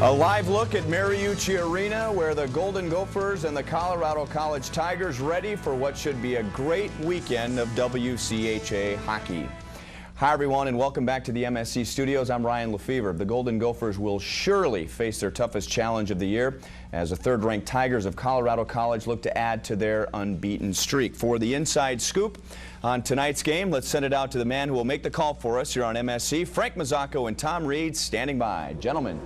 A live look at Mariucci Arena, where the Golden Gophers and the Colorado College Tigers ready for what should be a great weekend of WCHA hockey. Hi everyone, and welcome back to the MSC studios. I'm Ryan Lefevre. The Golden Gophers will surely face their toughest challenge of the year as the third-ranked Tigers of Colorado College look to add to their unbeaten streak. For the inside scoop on tonight's game, let's send it out to the man who will make the call for us here on MSC. Frank Mazzocco and Tom Reid standing by. Gentlemen.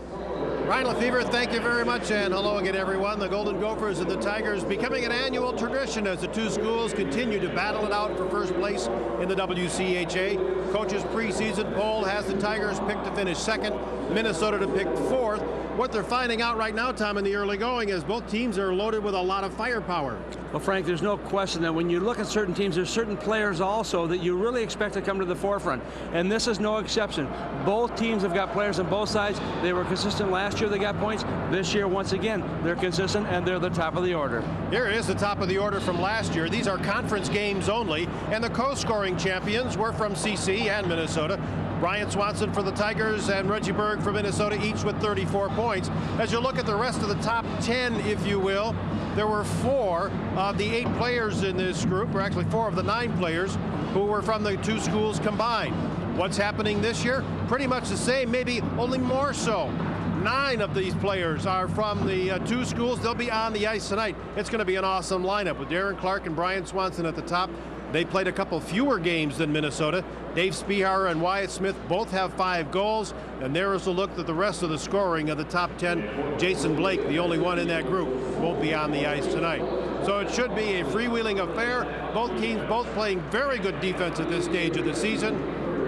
Ryan Lefevre, thank you very much, and hello again, everyone. The Golden Gophers and the Tigers becoming an annual tradition as the two schools continue to battle it out for first place in the WCHA. Coach's preseason poll has the Tigers picked to finish second, Minnesota to pick fourth. What they're finding out right now, Tom, in the early going is both teams are loaded with a lot of firepower. Well, Frank, there's no question that when you look at certain teams, there's certain players also that you really expect to come to the forefront, and this is no exception. Both teams have got players on both sides. They were consistent last year, they got points. This year, once again, they're consistent, and they're the top of the order. Here is the top of the order from last year. These are conference games only, and the co-scoring champions were from CC and Minnesota. Brian Swanson for the Tigers and Reggie Berg for Minnesota, each with 34 points. As you look at the rest of the top 10, if you will, there were 4 of the 8 players in this group, or actually 4 of the 9 players, who were from the two schools combined. What's happening this year? Pretty much the same, maybe only more so. 9 of these players are from the two schools. They'll be on the ice tonight. It's going to be an awesome lineup with Darren Clark and Brian Swanson at the top. They played a couple fewer games than Minnesota. Dave Spihar and Wyatt Smith both have 5 goals. And there is a look at the rest of the scoring of the top 10. Jason Blake, the only one in that group, won't be on the ice tonight. So it should be a freewheeling affair. Both teams both playing very good defense at this stage of the season.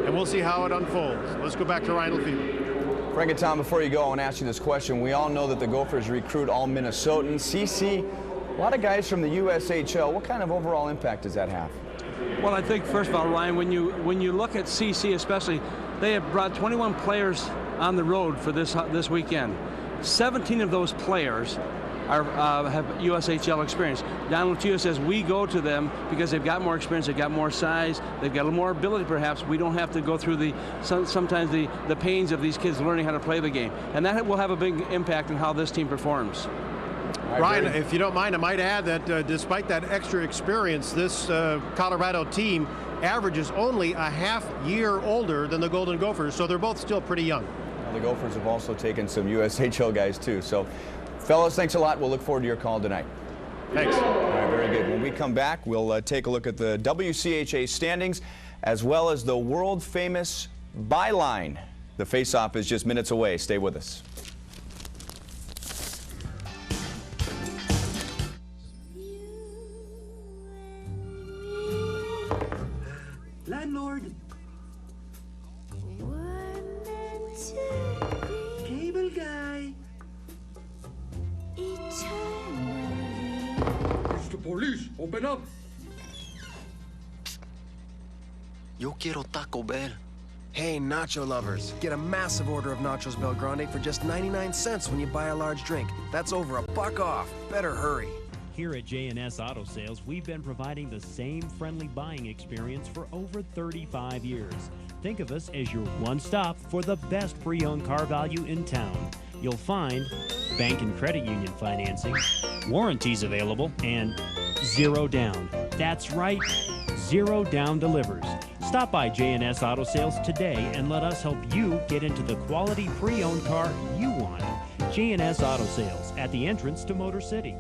And we'll see how it unfolds. Let's go back to Ryan Lefevre. Frank and Tom, before you go, I want to ask you this question. We all know that the Gophers recruit all Minnesotans. CC, a lot of guys from the USHL. What kind of overall impact does that have? Well, I think, first of all, Ryan, when you look at CC especially, they have brought 21 players on the road for this weekend. 17 of those players have USHL experience. Don Lucia says we go to them because they've got more experience, they've got more size, they've got a little more ability perhaps. We don't have to go through sometimes the pains of these kids learning how to play the game. And that will have a big impact on how this team performs. Ryan, if you don't mind, I might add that despite that extra experience, this Colorado team averages only a half year older than the Golden Gophers, so they're both still pretty young. Well, the Gophers have also taken some USHL guys too. So, fellas, thanks a lot. We'll look forward to your call tonight. Thanks. All right, very good. When we come back, we'll take a look at the WCHA standings as well as the world-famous byline. The face-off is just minutes away. Stay with us. Landlord. Cable guy. It's the police. Open up. Yo quiero Taco Bell. Hey, nacho lovers. Get a massive order of Nachos Bel Grande for just 99 cents when you buy a large drink. That's over $1 off. Better hurry. Here at J&S Auto Sales, we've been providing the same friendly buying experience for over 35 years. Think of us as your one-stop for the best pre-owned car value in town. You'll find bank and credit union financing, warranties available, and zero down. That's right, zero down delivers. Stop by J&S Auto Sales today and let us help you get into the quality pre-owned car you want. J&S Auto Sales at the entrance to Motor City.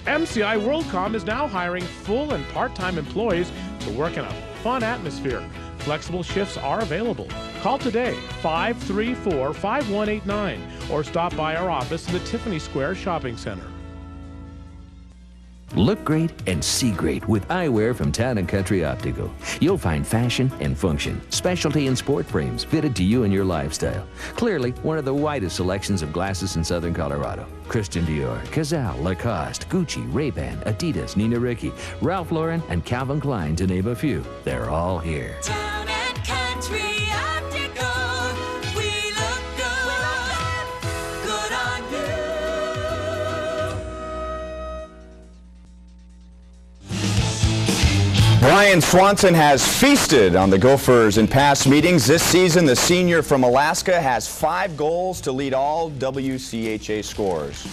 MCI WorldCom is now hiring full and part-time employees to work in a fun atmosphere. Flexible shifts are available. Call today, 534-5189, or stop by our office in the Tiffany Square Shopping Center. Look great and see great with eyewear from Town & Country Optical. You'll find fashion and function, specialty and sport frames fitted to you and your lifestyle. Clearly, one of the widest selections of glasses in Southern Colorado. Christian Dior, Cazal, Lacoste, Gucci, Ray-Ban, Adidas, Nina Ricci, Ralph Lauren, and Calvin Klein, to name a few. They're all here. Town & Country Optical. We look good. Good on Brian Swanson has feasted on the Gophers in past meetings. This season, the senior from Alaska has 5 goals to lead all WCHA scores.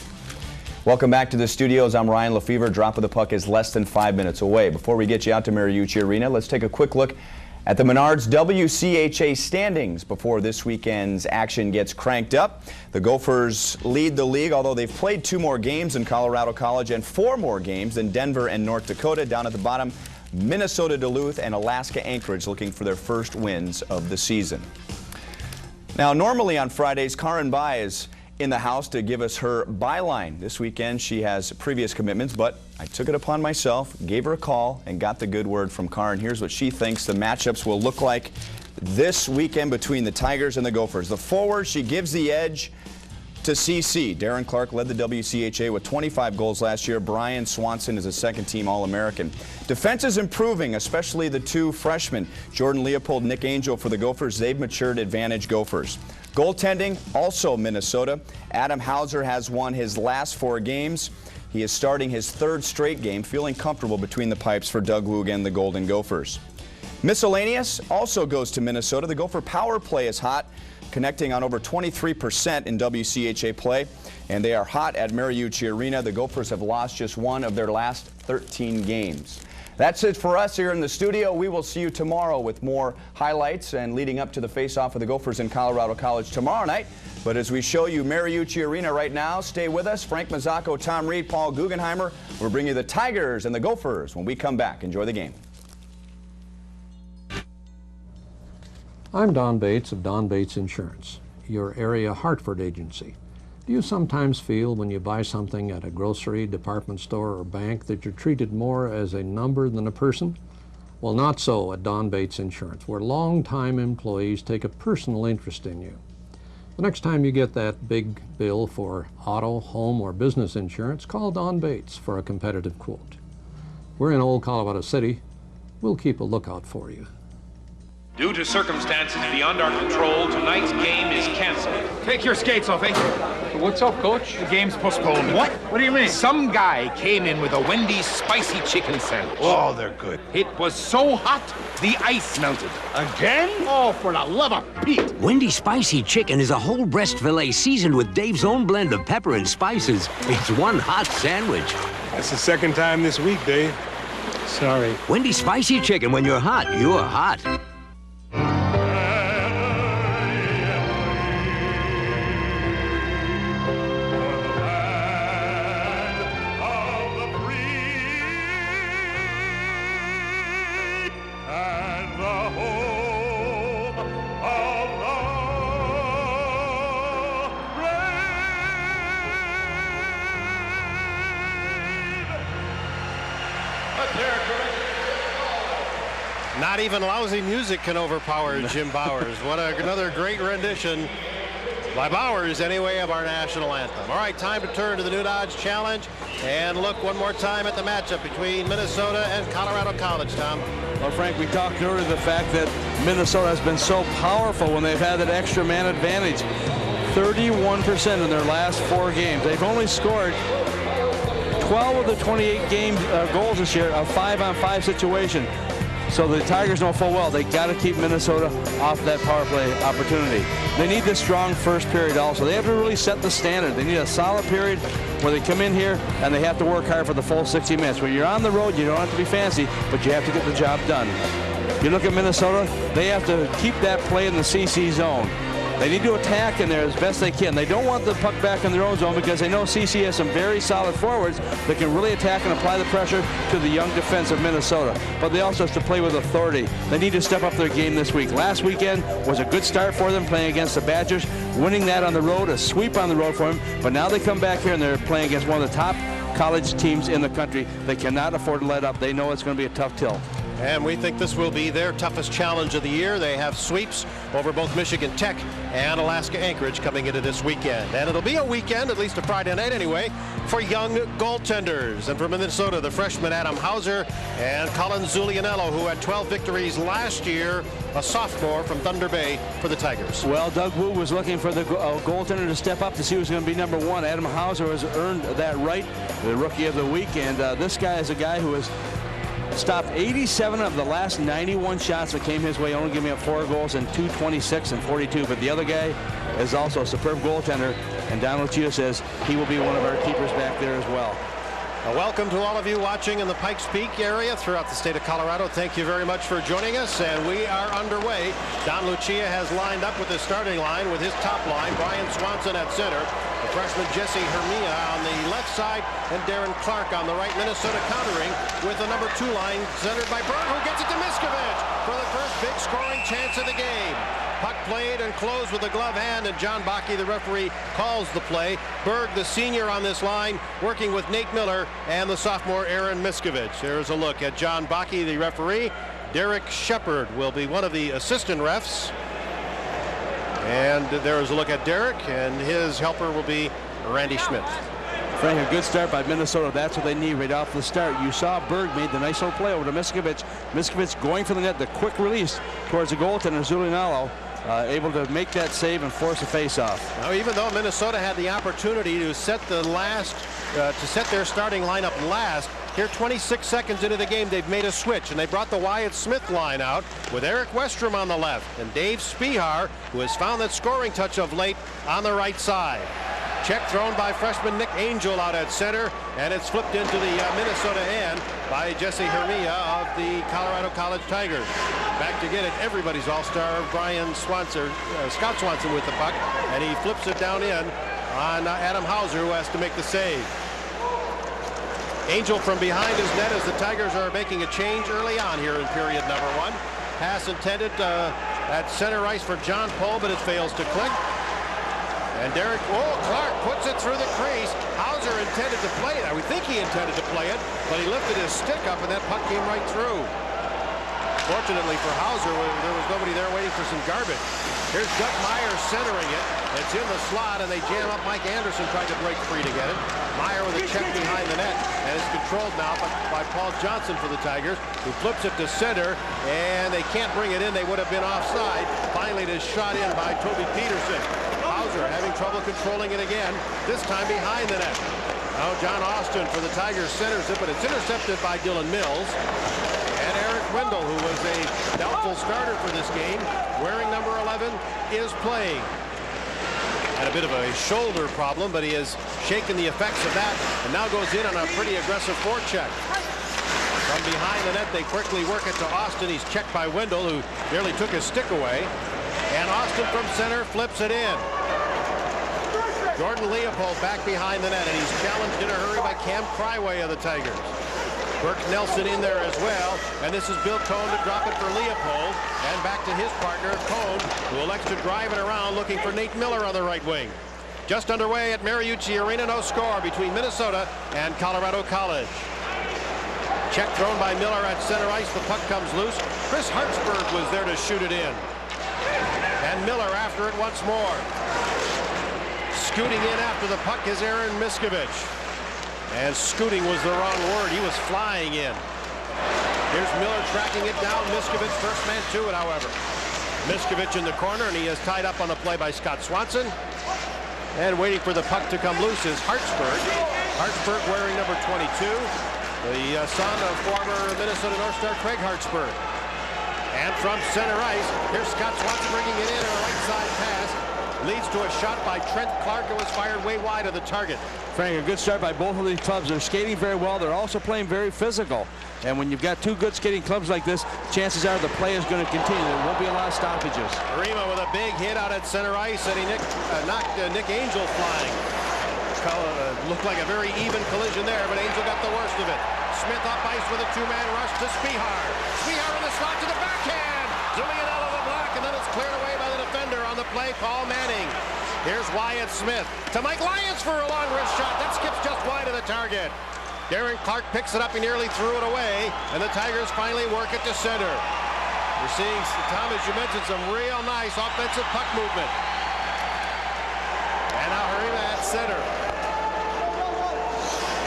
Welcome back to the studios. I'm Ryan Lefevre. Drop of the puck is less than 5 minutes away. Before we get you out to Mariucci Arena, let's take a quick look at the Menards WCHA standings before this weekend's action gets cranked up. The Gophers lead the league, although they've played 2 more games in Colorado College and 4 more games than Denver and North Dakota. Down at the bottom, Minnesota Duluth and Alaska Anchorage looking for their first wins of the season. Now, normally on Fridays, Karin Bai is in the house to give us her byline. This weekend she has previous commitments, but I took it upon myself, gave her a call, and got the good word from Karin. Here's what she thinks the matchups will look like this weekend between the Tigers and the Gophers. The forward, she gives the edge to CC. Darren Clark led the WCHA with 25 goals last year. Brian Swanson is a second-team All-American. Defense is improving, especially the 2 freshmen, Jordan Leopold, Nick Angel for the Gophers. They've matured, advantage Gophers. Goaltending, also Minnesota. Adam Hauser has won his last 4 games. He is starting his 3rd straight game, feeling comfortable between the pipes for Doug Woog and the Golden Gophers. Miscellaneous also goes to Minnesota. The Gopher power play is hot, connecting on over 23% in WCHA play, and they are hot at Mariucci Arena. The Gophers have lost just 1 of their last 13 games. That's it for us here in the studio. We will see you tomorrow with more highlights and leading up to the face-off of the Gophers in Colorado College tomorrow night. But as we show you Mariucci Arena right now, stay with us. Frank Mazzocco, Tom Reid, Paul Guggenheimer will bring you the Tigers and the Gophers when we come back. Enjoy the game. I'm Don Bates of Don Bates Insurance, your area Hartford agency. Do you sometimes feel when you buy something at a grocery, department store, or bank that you're treated more as a number than a person? Well, not so at Don Bates Insurance, where long-time employees take a personal interest in you. The next time you get that big bill for auto, home, or business insurance, call Don Bates for a competitive quote. We're in Old Colorado City. We'll keep a lookout for you. Due to circumstances beyond our control, tonight's game is canceled. Take your skates off, eh? What's up, Coach? The game's postponed. What? What do you mean? Some guy came in with a Wendy's spicy chicken sandwich. Oh, they're good. It was so hot, the ice melted. Again? Oh, for the love of Pete. Wendy's spicy chicken is a whole breast filet seasoned with Dave's own blend of pepper and spices. It's one hot sandwich. That's the 2nd time this week, Dave. Sorry. Wendy's spicy chicken. When you're hot, you're hot. Not even lousy music can overpower Jim Bowers. What another great rendition by Bowers, anyway, of our national anthem. All right, time to turn to the New Dodge Challenge and look one more time at the matchup between Minnesota and Colorado College, Tom. Well, Frank, we talked earlier the fact that Minnesota has been so powerful when they've had that extra man advantage. 31% in their last 4 games. They've only scored 12 of the 28 goals this year, a 5-on-5 situation. So the Tigers know full well they got to keep Minnesota off that power play opportunity. They need this strong first period also. They have to really set the standard. They need a solid period where they come in here and they have to work hard for the full 60 minutes. When you're on the road, you don't have to be fancy, but you have to get the job done. You look at Minnesota, they have to keep that play in the CC zone. They need to attack in there as best they can. They don't want the puck back in their own zone because they know CC has some very solid forwards that can really attack and apply the pressure to the young defense of Minnesota. But they also have to play with authority. They need to step up their game this week. Last weekend was a good start for them playing against the Badgers, winning that on the road, a sweep on the road for them. But now they come back here and they're playing against one of the top college teams in the country. They cannot afford to let up. They know it's going to be a tough till. And we think this will be their toughest challenge of the year. They have sweeps over both Michigan Tech and Alaska Anchorage coming into this weekend. And it'll be a weekend, at least a Friday night anyway, for young goaltenders. And for Minnesota, the freshman Adam Hauser and Colin Zulianello, who had 12 victories last year, a sophomore from Thunder Bay for the Tigers. Well, Doug Woog was looking for the goaltender to step up to see who's going to be number 1. Adam Hauser has earned that right, the Rookie of the Week. And this guy is a guy who is stopped 87 of the last 91 shots that came his way, only giving up 4 goals in 2:26 and 42. But the other guy is also a superb goaltender, and Don Lucia says he will be one of our keepers back there as well. Welcome to all of you watching in the Pikes Peak area throughout the state of Colorado. Thank you very much for joining us, and we are underway. Don Lucia has lined up with his starting line with his top line, Brian Swanson at center, the freshman Jesse Hermia on the left side, and Darren Clark on the right. Minnesota countering with the number 2 line centered by Berg, who gets it to Miskovich for the first big scoring chance of the game. Puck played and closed with a glove hand, and John Bakke, the referee, calls the play. Berg, the senior on this line, working with Nate Miller and the sophomore Aaron Miskovich. There's a look at John Bakke, the referee. Derek Shepard will be one of the assistant refs. And there's a look at Derek, and his helper will be Randy Schmidt. Frank, a good start by Minnesota. That's what they need right off the start. You saw Berg made the nice little play over to Miskovich. Miskovich going for the net, the quick release towards the goaltender, Zulianello, able to make that save and force a face-off. Now, even though Minnesota had the opportunity to set their starting lineup last, here 26 seconds into the game, they've made a switch, and they brought the Wyatt Smith line out with Eric Westrom on the left and Dave Spihar, who has found that scoring touch of late, on the right side. Check thrown by freshman Nick Angel out at center, and it's flipped into the Minnesota end by Jesse Hermia of the Colorado College Tigers. Back to get it, everybody's all-star Brian Swanson, Scott Swanson with the puck, and he flips it down in on Adam Hauser, who has to make the save. Angel from behind his net as the Tigers are making a change early on here in period number 1. Pass intended at center ice for John Pohl, but it fails to click. And Clark puts it through the crease. Hauser intended to play it. I would think he intended to play it, but he lifted his stick up, and that puck came right through. Fortunately for Hauser, there was nobody there waiting for some garbage. Here's Doug Meyer centering it. It's in the slot, and they jam up. Mike Anderson tried to break free to get it. Meyer with a check behind the net, and it's controlled now by Paul Johnson for the Tigers, who flips it to center, and they can't bring it in. They would have been offside. Finally, it is shot in by Toby Petersen. Hauser having trouble controlling it again, this time behind the net. Now John Austin for the Tigers centers it, but it's intercepted by Dylan Mills. And Eric Wendell, who was a doubtful starter for this game, wearing number 11, is playing. Had a bit of a shoulder problem, but he has shaken the effects of that, and now goes in on a pretty aggressive forecheck. From behind the net, they quickly work it to Austin. He's checked by Wendell, who nearly took his stick away. And Austin from center flips it in. Jordan Leopold back behind the net, and he's challenged in a hurry by Cam Cryway of the Tigers. Burke Nelson in there as well, and this is Bill Cohn to drop it for Leopold, and back to his partner, Cohn, who elects to drive it around looking for Nate Miller on the right wing. Just underway at Mariucci Arena, no score between Minnesota and Colorado College. Check thrown by Miller at center ice, the puck comes loose. Chris Hartsburg was there to shoot it in. And Miller after it once more. Scooting in after the puck is Aaron Miskovich. And scooting was the wrong word. He was flying in. Here's Miller tracking it down. Miskovich first man to it, however. Miskovich in the corner, and he is tied up on the play by Scott Swanson. And waiting for the puck to come loose is Hartsburg. Hartsburg wearing number 22. The son of former Minnesota North Star Craig Hartsburg. And from center ice, here's Scott Swanson bringing it in on a right side pass. Leads to a shot by Trent Clark. It was fired way wide of the target. Frank, a good start by both of these clubs. They're skating very well. They're also playing very physical. And when you've got two good skating clubs like this, chances are the play is going to continue. There won't be a lot of stoppages. Rima with a big hit out at center ice, and he knocked Nick Angel flying. Looked like a very even collision there, but Angel got the worst of it. Smith up ice with a two-man rush to Spihar. Spihar in the slot to the backhand. Zulianello the block, and then it's cleared away by the defender on the play, Paul Manning. Here's Wyatt Smith to Mike Lyons for a long wrist shot. That skips just wide of the target. Darren Clark picks it up. He nearly threw it away, and the Tigers finally work it to center. We're seeing, Tom, as you mentioned, some real nice offensive puck movement. And now Harima at center.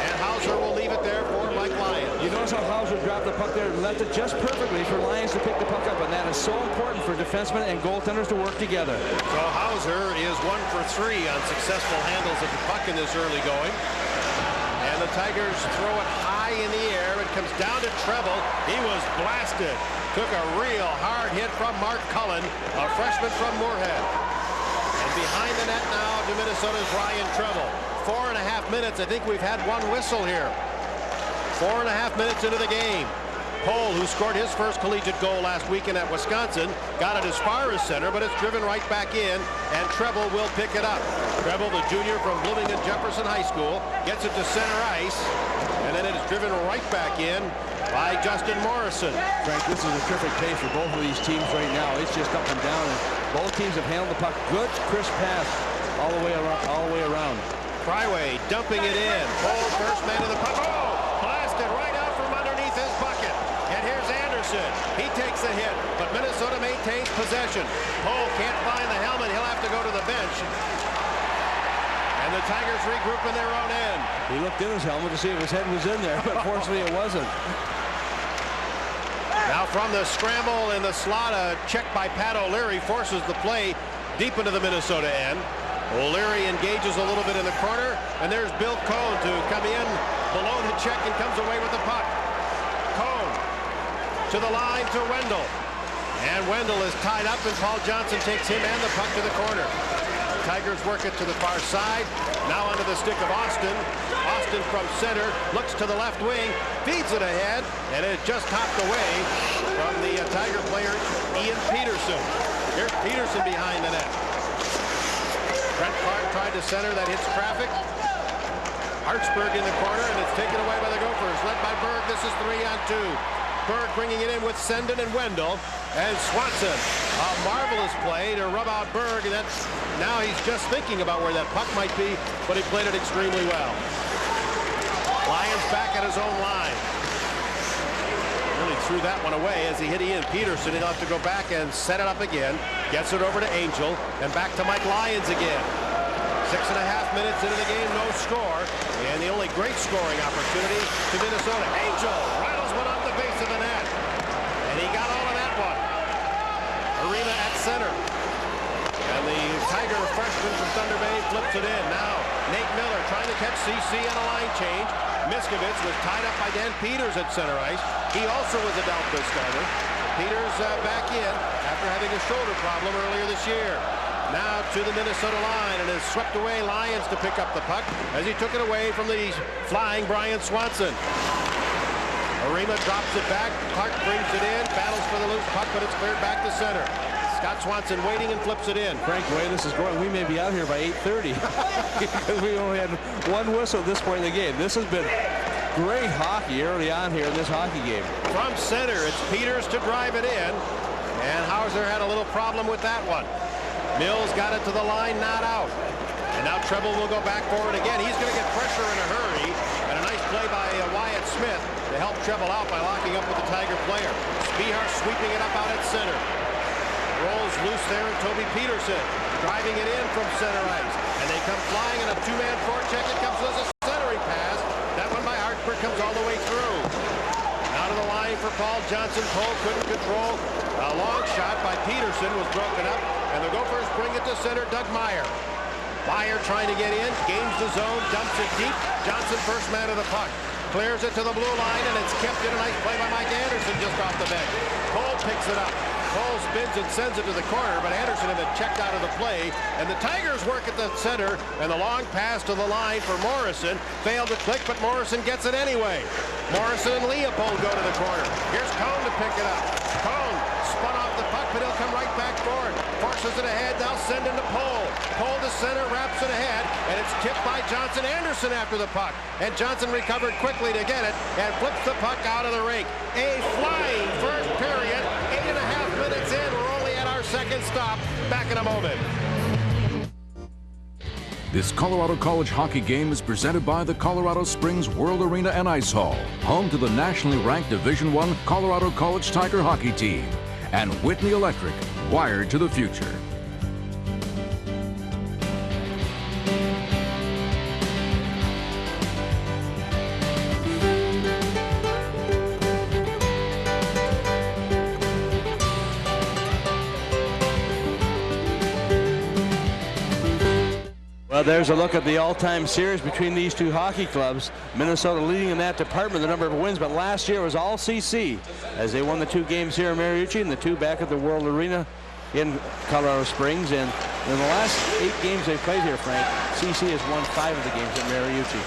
And Hauser will leave it there for Mike Lyons. You notice how Hauser dropped the puck there and left it just perfectly for Lyons to pick the puck up, and that is so important for defensemen and goaltenders to work together. So Hauser is 1 for 3 on successful handles of the puck in this early going. And the Tigers throw it high in the air. It comes down to Treble. He was blasted. Took a real hard hit from Mark Cullen, a freshman from Moorhead. And behind the net now to Minnesota's Ryan Treble. 4.5 minutes. I think we've had one whistle here. 4.5 minutes into the game. Pohl, who scored his first collegiate goal last weekend at Wisconsin, got it as far as center, but it's driven right back in, and Treble will pick it up. Treble, the junior from Bloomington Jefferson High School, gets it to center ice, and then it is driven right back in by Justin Morrison. Frank, this is a terrific pace for both of these teams right now. It's just up and down, and both teams have handled the puck. Good, crisp pass all the way around. Fryway dumping it in. Pohl, first man to the puck. Oh! Blasted right out from underneath his bucket. And here's Anderson. He takes a hit, but Minnesota maintains possession. Pohl can't find the helmet. He'll have to go to the bench. And the Tigers regroup in their own end. He looked in his helmet to see if his head was in there, but fortunately it wasn't. Now from the scramble in the slot, a check by Pat O'Leary forces the play deep into the Minnesota end. O'Leary engages a little bit in the corner, and there's Bill Cohn to come in below the check and comes away with the puck. Cohn to the line to Wendell. And Wendell is tied up, and Paul Johnson takes him and the puck to the corner. Tigers work it to the far side. Now onto the stick of Austin. Austin from center, looks to the left wing, feeds it ahead, and it just hopped away from the Tiger player, Ian Petersen. Here's Petersen behind the net. Brent Clark tried to center, that hits traffic. Hartsburg in the corner, and it's taken away by the Gophers, led by Berg. This is 3-on-2. Berg bringing it in with Sendon and Wendell, and Swanson. A marvelous play to rub out Berg, and that's, now he's just thinking about where that puck might be, but he played it extremely well. Lions back at his own line. Really threw that one away as he hit Ian Petersen. He'll have to go back and set it up again. Gets it over to Angel, and back to Mike Lyons again. 6.5 minutes into the game, no score, and the only great scoring opportunity to Minnesota. Angel rattles one off the base of the net, and he got all of that one. Arena at center, and the Tiger freshman from Thunder Bay flips it in. Now Nate Miller trying to catch CC on a line change. Miskovich was tied up by Dan Peters at center ice. He also was a Delta starter. Peters back in after having a shoulder problem earlier this year. Now to the Minnesota line, and has swept away Lyons to pick up the puck as he took it away from the flying Brian Swanson. Arima drops it back. Clark brings it in, battles for the loose puck, but it's cleared back to center. Scott Swanson waiting and flips it in. Frank, the way this is going, we may be out here by 8:30 because we only had one whistle at this point in the game. This has been great hockey early on here in this hockey game. From center, it's Peters to drive it in, and Hauser had a little problem with that one. Mills got it to the line, not out. And now Treble will go back forward again. He's going to get pressure in a hurry, and a nice play by Wyatt Smith to help Treble out by locking up with the Tiger player. Spihar sweeping it up out at center. Rolls loose there, and Toby Petersen driving it in from center ice. And they come flying in a two-man forecheck. It comes as a centering pass. That one by Hartford comes all the way through. Now to the line for Paul Johnson. Pohl couldn't control. A long shot by Petersen was broken up, and the Gophers bring it to center. Doug Meyer. Meyer trying to get in, gains the zone, dumps it deep. Johnson first man of the puck. Clears it to the blue line, and it's kept in. A nice play by Mike Anderson just off the bench. Pohl picks it up. Pohl spins and sends it to the corner, but Anderson had been checked out of the play, and the Tigers work at the center, and the long pass to the line for Morrison failed to click, but Morrison gets it anyway. Morrison and Leopold go to the corner. Here's Cohn to pick it up. Cohn spun off the puck, but he'll come right back for it. Forces it ahead, now send him to Pohl. Pohl to center, wraps it ahead, and it's tipped by Johnson. Anderson after the puck, and Johnson recovered quickly to get it, and flips the puck out of the rink. A flying first period. 8.5 minutes in, we're only at our second stop. Back in a moment. This Colorado College hockey game is presented by the Colorado Springs World Arena and Ice Hall, home to the nationally ranked Division I Colorado College Tiger hockey team, and Whitney Electric, wired to the future. There's a look at the all-time series between these two hockey clubs. Minnesota leading in that department, the number of wins, but last year was all CC as they won the 2 games here in Mariucci and the 2 back at the World Arena in Colorado Springs. And in the last 8 games they've played here, Frank, CC has won 5 of the games at Mariucci.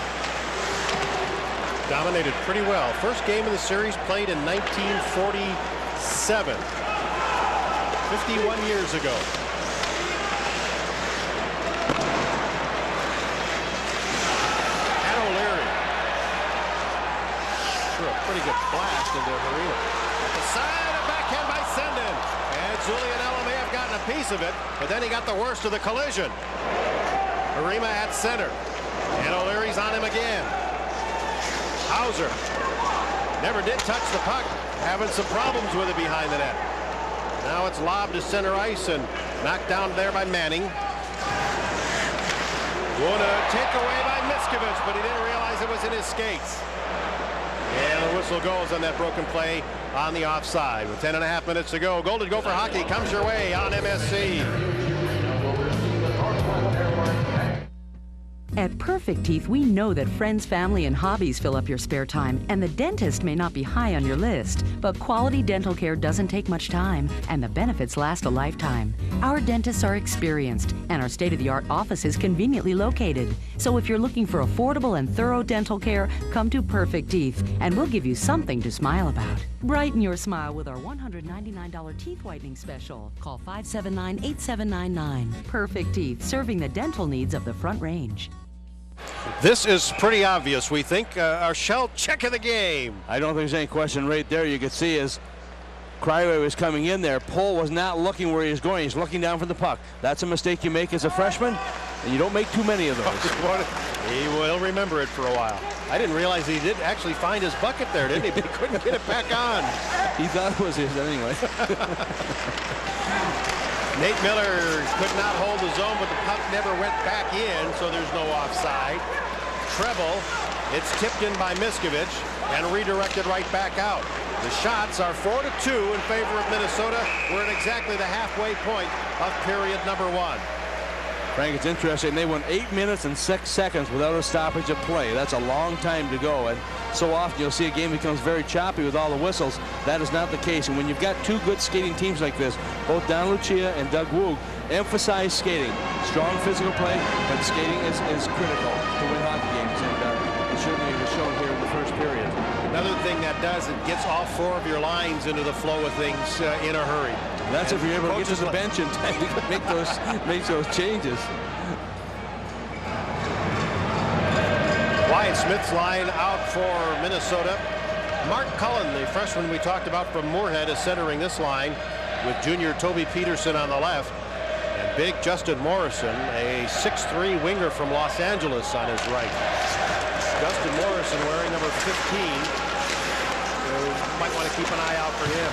Dominated pretty well. First game of the series played in 1947, 51 years ago. Pretty good blast into Arena. At the side, a backhand by Senden. And Zulianello may have gotten a piece of it, but then he got the worst of the collision. Arima at center. And O'Leary's on him again. Hauser never did touch the puck. Having some problems with it behind the net. Now it's lobbed to center ice and knocked down there by Manning. What a takeaway by Miskovich, but he didn't realize it was in his skates. And the whistle goes on that broken play on the offside. With 10.5 minutes to go, Golden Gopher hockey comes your way on MSC. At Perfect Teeth, we know that friends, family, and hobbies fill up your spare time, and the dentist may not be high on your list. But quality dental care doesn't take much time, and the benefits last a lifetime. Our dentists are experienced, and our state-of-the-art office is conveniently located. So if you're looking for affordable and thorough dental care, come to Perfect Teeth, and we'll give you something to smile about. Brighten your smile with our $199 teeth whitening special. Call 579-8799. Perfect Teeth, serving the dental needs of the Front Range. This is pretty obvious, we think. Our shell check of the game. I don't think there's any question right there. You could see as Cryway was coming in there, Pohl was not looking where he was going. He's looking down for the puck. That's a mistake you make as a freshman, and you don't make too many of those. He will remember it for a while. I didn't realize he did actually find his bucket there, didn't he? But he couldn't get it back on. He thought it was his anyway. Nate Miller could not hold the zone, but the puck never went back in, so there's no offside. Treble, it's tipped in by Miskovich and redirected right back out. The shots are 4-2 in favor of Minnesota. We're at exactly the halfway point of period number 1. Frank, it's interesting. They went 8 minutes and 6 seconds without a stoppage of play. That's a long time to go. And so often you'll see a game becomes very choppy with all the whistles. That is not the case. And when you've got 2 good skating teams like this, both Don Lucia and Doug Woog emphasize skating. Strong physical play, but skating is critical to win hockey games. And it certainly was shown here in the first period. Another thing that does, it gets all 4 of your lines into the flow of things in a hurry. That's if you're able to get to the bench in time to make those changes. Wyatt Smith's line out for Minnesota. Mark Cullen, the freshman we talked about from Moorhead, is centering this line with junior Toby Petersen on the left. And big Justin Morrison, a 6'3" winger from Los Angeles, on his right. Justin Morrison wearing number 15. So might want to keep an eye out for him.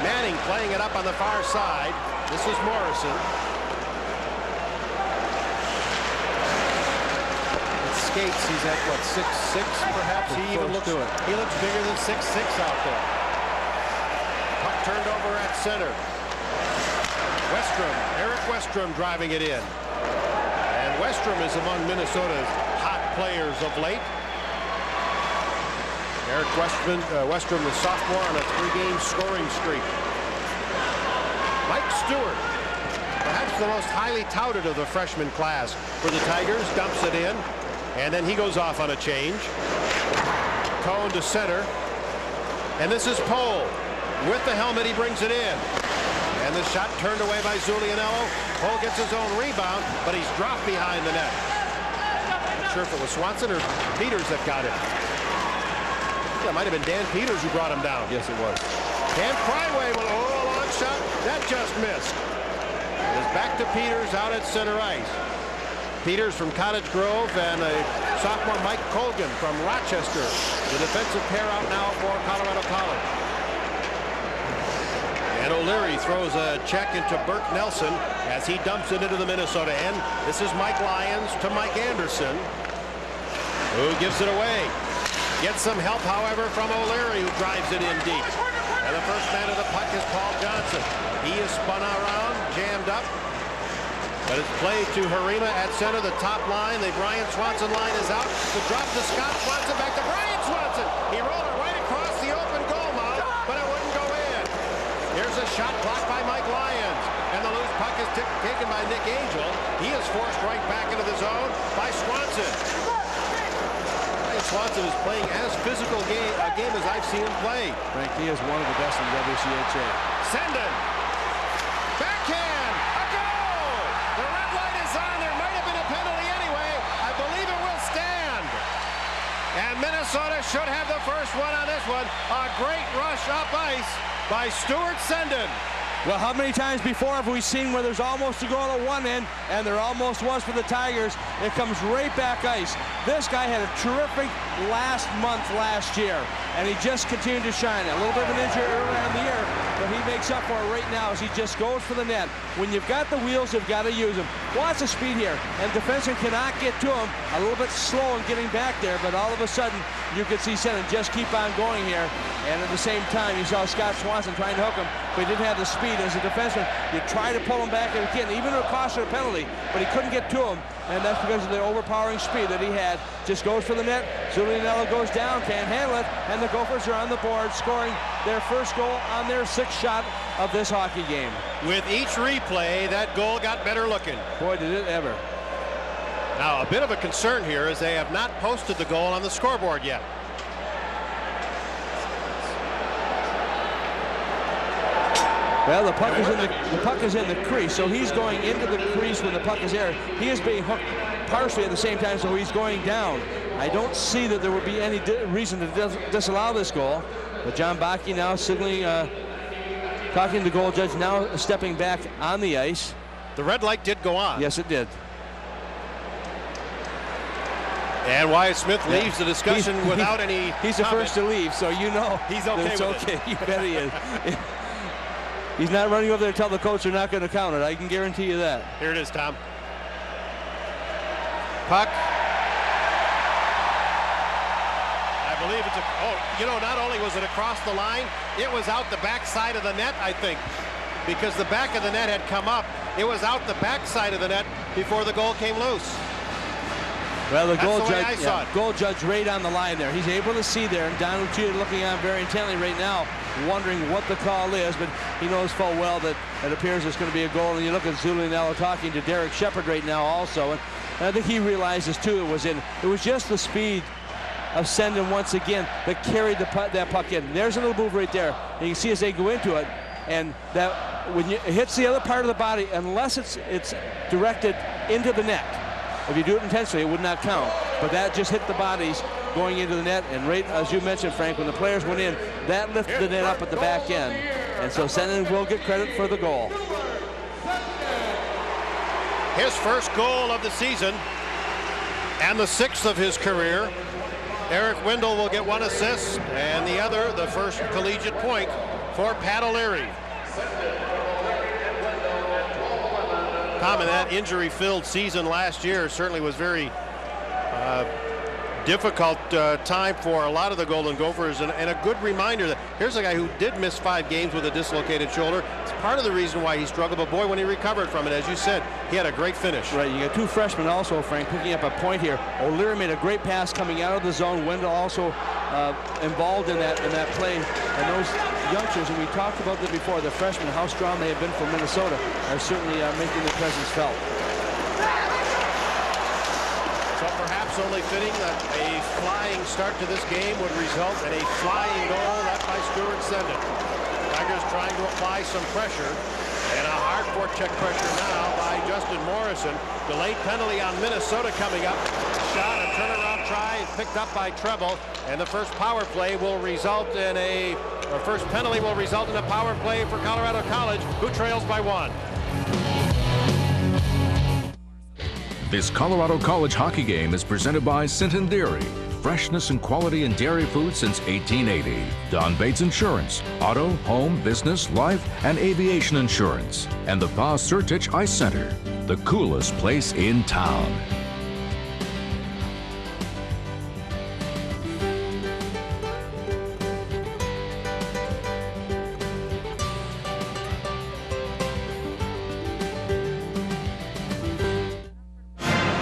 Manning playing it up on the far side. This is Morrison. With skates, he's at what, 6'6" perhaps? He even looks bigger than 6'6" out there. Puck turned over at center. Westrom, Eric Westrom driving it in. And Westrom is among Minnesota's hot players of late. Eric Westrom, the sophomore, on a 3-game scoring streak. Mike Stewart, perhaps the most highly touted of the freshman class for the Tigers, dumps it in, and then he goes off on a change. Cone to center, and this is Pohl. With the helmet, he brings it in. And the shot turned away by Zulianello. Pohl gets his own rebound, but he's dropped behind the net. Not sure if it was Swanson or Peters that got it. Yeah, it might have been Dan Peters who brought him down. Yes, it was. And Cryway with a long shot. That just missed. It is back to Peters out at center ice. Peters from Cottage Grove and a sophomore Mike Colgan from Rochester. The defensive pair out now for Colorado College. And O'Leary throws a check into Burt Nelson as he dumps it into the Minnesota end. This is Mike Lyons to Mike Anderson, who gives it away. Gets some help, however, from O'Leary, who drives it in deep. And the first man of the puck is Paul Johnson. He is spun around, jammed up. But it's played to Harima at center, the top line. The Brian Swanson line is out. The drop to Scott Swanson, back to Brian Swanson. He rolled it right across the open goal mouth, but it wouldn't go in. Here's a shot blocked by Mike Lyons. And the loose puck is taken by Nick Angel. He is forced right back into the zone by Swanson. Brian Swanson is playing as physical a game as I've seen him play. Frank, he is one of the best in WCHA. Sendin. Backhand. A goal. The red light is on. There might have been a penalty anyway. I believe it will stand. And Minnesota should have the first one on this one. A great rush up ice by Stuart Sendin. Well, how many times before have we seen where there's almost a goal at one end, and there almost was for the Tigers? It comes right back ice. This guy had a terrific last year, and he just continued to shine. A little bit of an injury earlier in the year, but he makes up for it right now as he just goes for the net. When you've got the wheels, you've got to use them. Lots of speed here, and defenseman cannot get to him. A little bit slow in getting back there, but all of a sudden, you could see Sendin just keep on going here. And at the same time, you saw Scott Swanson trying to hook him, but he didn't have the speed. As a defenseman, you try to pull him back if you can, even at a cost of a penalty, but he couldn't get to him, and that's because of the overpowering speed that he had. Just goes for the net. Zulianello goes down, can't handle it, and the Gophers are on the board, scoring their first goal on their sixth shot of this hockey game. With each replay, that goal got better looking. Boy, did it ever. Now, a bit of a concern here is they have not posted the goal on the scoreboard yet. Well, the puck is in the crease, so he's going into the crease when the puck is there. He is being hooked partially at the same time, so he's going down. I don't see that there would be any reason to disallow this goal. But John Bakke now signaling, talking to the goal judge, now stepping back on the ice. The red light did go on. Yes, it did. And Wyatt Smith leaves the discussion without any He's the first to leave, so you know he's okay it's with okay. You bet he is. He's not running over there to tell the coach they're not going to count it. I can guarantee you that. Here it is, Tom. Puck. I believe it's not only was it across the line, it was out the back side of the net, I think, because the back of the net had come up. It was out the back side of the net before the goal came loose. Well, the goal judge right on the line there. He's able to see there, and Don Lucia looking on very intently right now, wondering what the call is, but he knows full well that it appears it's going to be a goal. And you look at Zulianello talking to Derek Shepard right now also, and I think he realizes too it was just the speed of Sendin once again that carried that puck in. There's a little move right there, and you can see as they go into it, and that when it hits the other part of the body, unless it's directed into the net. If you do it intentionally, it would not count. But that just hit the bodies going into the net. And right, as you mentioned, Frank, when the players went in, that lifted the net up at the back end. And so Sendin will get credit for the goal. His first goal of the season and the sixth of his career. Eric Wendell will get one assist, and the other, the first collegiate point for Pat O'Leary. Tom, in that injury-filled season last year certainly was very difficult time for a lot of the Golden Gophers, and a good reminder that here's a guy who did miss 5 games with a dislocated shoulder. It's part of the reason why he struggled, but boy, when he recovered from it, as you said, he had a great finish. Right, you got 2 freshmen also, Frank, picking up a point here. O'Leary made a great pass coming out of the zone. Wendell also involved in that play, and those youngsters, and we talked about them before, the freshmen, how strong they have been for Minnesota, are certainly making their presence felt. So perhaps only fitting that a flying start to this game would result in a flying goal left by Stuart Sendin. Tigers trying to apply some pressure, and a hard forecheck pressure now by Justin Morrison. Delayed penalty on Minnesota coming up. Shot, a turnaround try, picked up by Treble, and the first power play will result in first penalty will result in a power play for Colorado College, who trails by 1. This Colorado College hockey game is presented by Sinton Dairy. Freshness and quality in dairy food since 1880. Don Bates Insurance, auto, home, business, life, and aviation insurance. And the Pa Sertich Ice Center, the coolest place in town.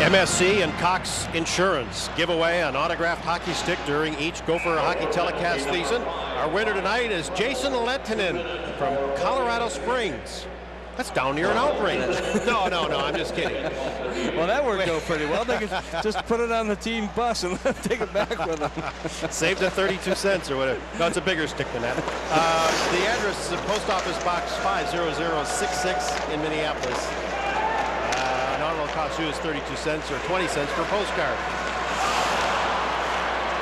MSC and Cox Insurance give away an autographed hockey stick during each Gopher hockey telecast season. Our winner tonight is Jason Lettinen from Colorado Springs. That's down near an outrage. No, I'm just kidding. Well, that worked out pretty well. They could just put it on the team bus and take it back with them. Saved the 32 cents or whatever. No, it's a bigger stick than that. The address is Post Office Box 50066 in Minneapolis. Nominal cost you is 32 cents or 20 cents per postcard.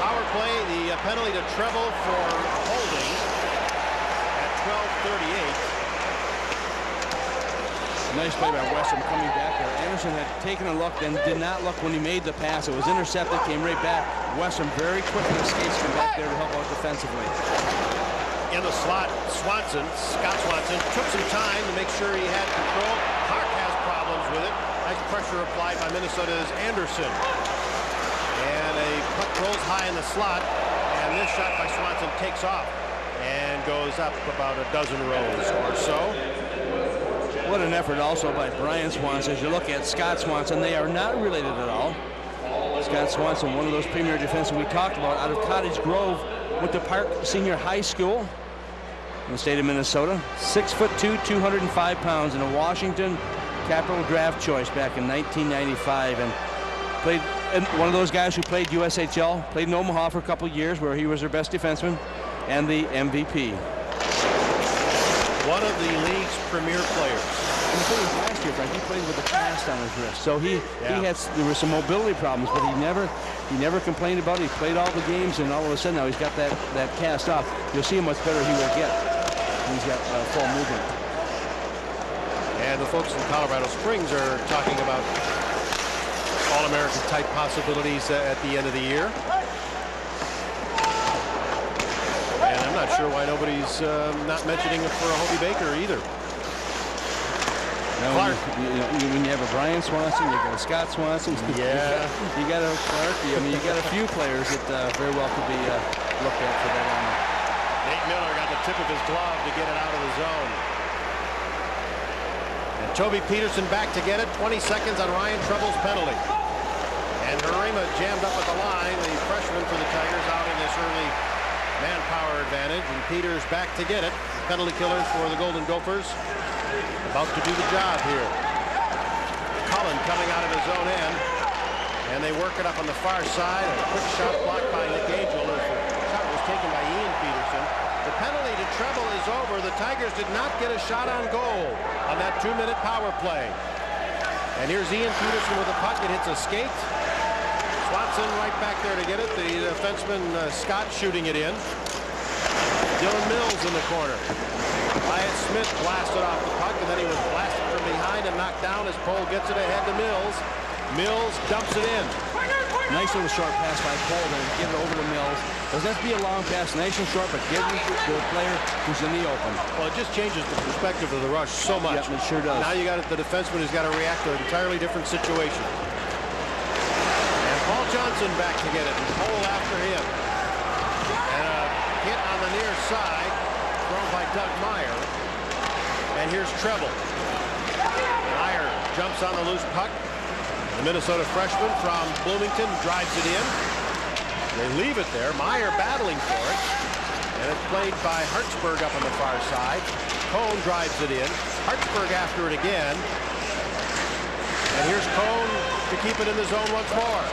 Power play, the penalty to treble for holding at 12:38. Nice play by Western coming back there. Anderson had taken a look, then did not look when he made the pass. It was intercepted, came right back. Western very quickly escapes from back there to help out defensively. In the slot, Scott Swanson, took some time to make sure he had control. Hark has problems with it. Nice pressure applied by Minnesota's Anderson. And a puck rolls high in the slot, and this shot by Swanson takes off and goes up about a dozen rows or so. What an effort also by Brian Swanson. As you look at Scott Swanson, they are not related at all. Scott Swanson, one of those premier defensemen we talked about, out of Cottage Grove, went to Park Senior High School in the state of Minnesota. 6'2", 205 pounds, and a Washington Capital draft choice back in 1995, and played one of those guys who played USHL, played in Omaha for a couple years where he was their best defenseman and the MVP. One of the league's premier players. And the thing was last year, Frank, he played with a cast on his wrist, so there were some mobility problems, but he never complained about it. He played all the games, and all of a sudden now he's got that cast off. You'll see how much better he will get. He's got full movement. And the folks in Colorado Springs are talking about All-American type possibilities at the end of the year. And I'm not sure why nobody's not mentioning it for a Hobie Baker either. No, Clark. When you have a Brian Swanson, you got a Scott Swanson. Yeah. You got a Clark. I mean, you got a few players that very well could be looked at for that honor. Nate Miller got the tip of his glove to get it out of the zone. And Toby Petersen back to get it. 20 seconds on Ryan Treble's penalty. And Harima jammed up at the line. The freshman for the Tigers out in this early manpower advantage. And Peters back to get it. Penalty killer for the Golden Gophers. About to do the job here. Cullen coming out of his own end. And they work it up on the far side. A quick shot blocked by Nick Angel. The shot was taken by Ian Petersen. The penalty to Treble is over. The Tigers did not get a shot on goal on that 2-minute power play. And here's Ian Petersen with the puck. It hits a skate. Swanson right back there to get it. The defenseman Scott shooting it in. Dylan Mills in the corner. Wyatt Smith blasted off the puck, and then he was blasted from behind and knocked down as Cole gets it ahead to Mills. Mills dumps it in. Nice little short pass by Cole there to get it over to Mills. Doesn't have to be a long pass, nice and short, but get it to a player who's in the open. Well, it just changes the perspective of the rush so much. Yep, it sure does. Now you got the defenseman who's got to react to an entirely different situation. And Paul Johnson back to get it, and Cole after him. And a hit on the near side, thrown by Doug Meyer. And here's Treble. Meyer jumps on the loose puck. The Minnesota freshman from Bloomington drives it in. They leave it there. Meyer battling for it. And it's played by Hartsburg up on the far side. Cone drives it in. Hartsburg after it again. And here's Cone to keep it in the zone once more.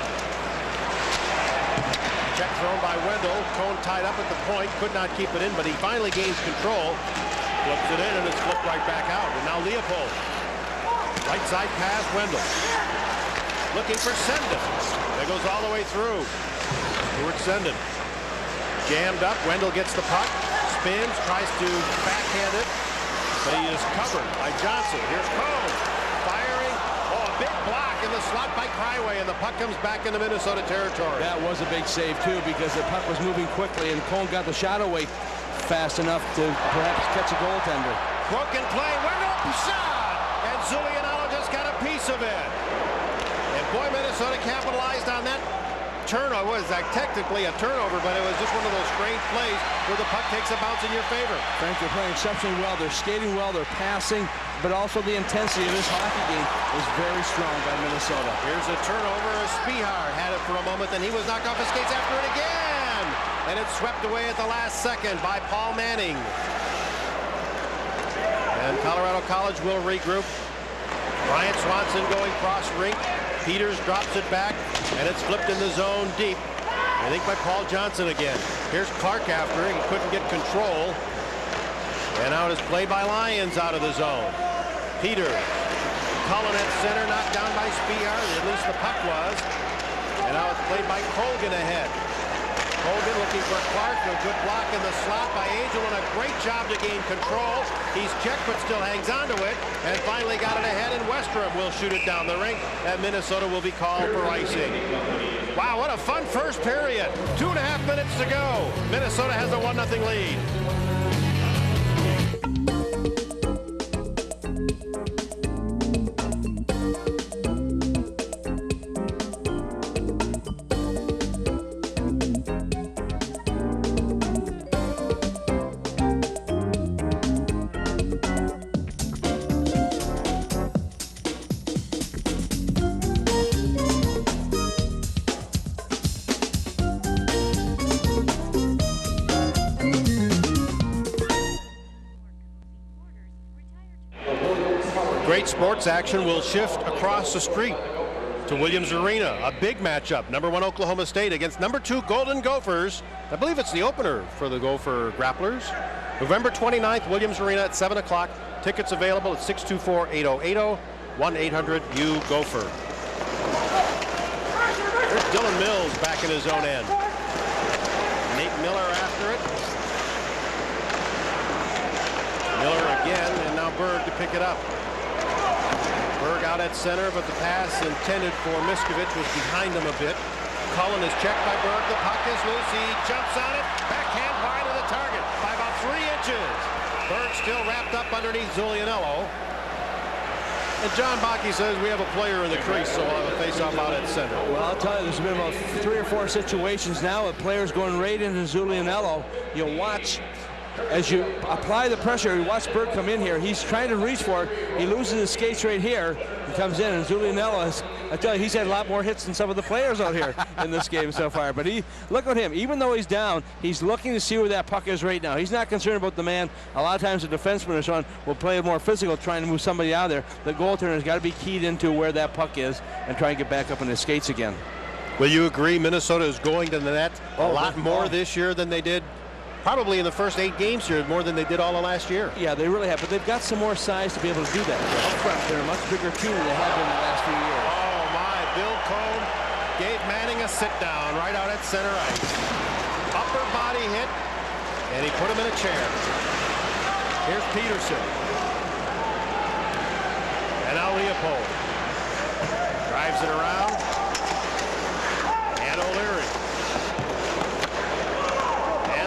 Check thrown by Wendell. Cone tied up at the point. Could not keep it in, but he finally gains control. Flips it in, and it's flipped right back out. And now Leopold. Right side pass, Wendell. Looking for Senden. That goes all the way through. Stuart Senden. Jammed up. Wendell gets the puck. Spins. Tries to backhand it. But he is covered by Johnson. Here's Cone. Firing. Oh, a big block in the slot by Cryway. And the puck comes back into Minnesota territory. That was a big save, too, because the puck was moving quickly. And Cone got the shot away fast enough to perhaps catch a goaltender. Broken play. Wendell shot. And Zulianello just got a piece of it. And boy, Minnesota capitalized on that turnover. It was technically a turnover, but it was just one of those strange plays where the puck takes a bounce in your favor. Frank, they're playing exceptionally well. They're skating well. They're passing. But also the intensity of this hockey game is very strong by Minnesota. Here's a turnover. Spihar had it for a moment, then he was knocked off his skates after it again. And it's swept away at the last second by Paul Manning. And Colorado College will regroup. Bryant Swanson going cross rink. Peters drops it back, and it's flipped in the zone deep. I think by Paul Johnson again. Here's Clark after. He couldn't get control. And now it is played by Lyons out of the zone. Peter, Cullen at center, knocked down by Spihar, at least the puck was. And now it's played by Colgan ahead. Colgan looking for Clark, a good block in the slot by Angel, and a great job to gain control. He's checked but still hangs on to it, and finally got it ahead, and Westrom will shoot it down the rink, and Minnesota will be called for icing. Wow, what a fun first period. 2.5 minutes to go. Minnesota has a 1-0 lead. Great sports action will shift across the street to Williams Arena. A big matchup. Number 1 Oklahoma State against number 2 Golden Gophers. I believe it's the opener for the Gopher Grapplers. November 29th, Williams Arena at 7 o'clock. Tickets available at 624-8080, 1-800-U-GOPHER. There's Dylan Mills back in his own end. Nate Miller after it. Miller again, and now Berg to pick it up. Berg out at center, but the pass intended for Miskovich was behind him a bit. Cullen is checked by Berg. The puck is loose. He jumps on it. Backhand wide of the target by about 3 inches. Berg still wrapped up underneath Zulianello. And John Bakke says we have a player in the crease, so we'll have a face-off out at center. Well, I'll tell you, there's been about 3 or 4 situations now with players going right into Zulianello. You'll watch as you apply the pressure. You watch Berg come in here. He's trying to reach for it. He loses his skates right here. He comes in, and Zulianello, I tell you, he's had a lot more hits than some of the players out here in this game so far. But look at him. Even though he's down, he's looking to see where that puck is right now. He's not concerned about the man. A lot of times the defenseman or someone will play more physical, trying to move somebody out of there. The goaltender has got to be keyed into where that puck is and try and get back up on his skates again. Will you agree Minnesota is going to the net a lot more this year than they did probably in the first 8 games here, more than they did all of last year? Yeah, they really have, but they've got some more size to be able to do that. Up front, they're a much bigger team than they have been in the last few years. Oh my, Bill Cone gave Manning a sit-down right out at center ice. Upper body hit, and he put him in a chair. Here's Petersen. And now Leopold. Drives it around. And O'Leary.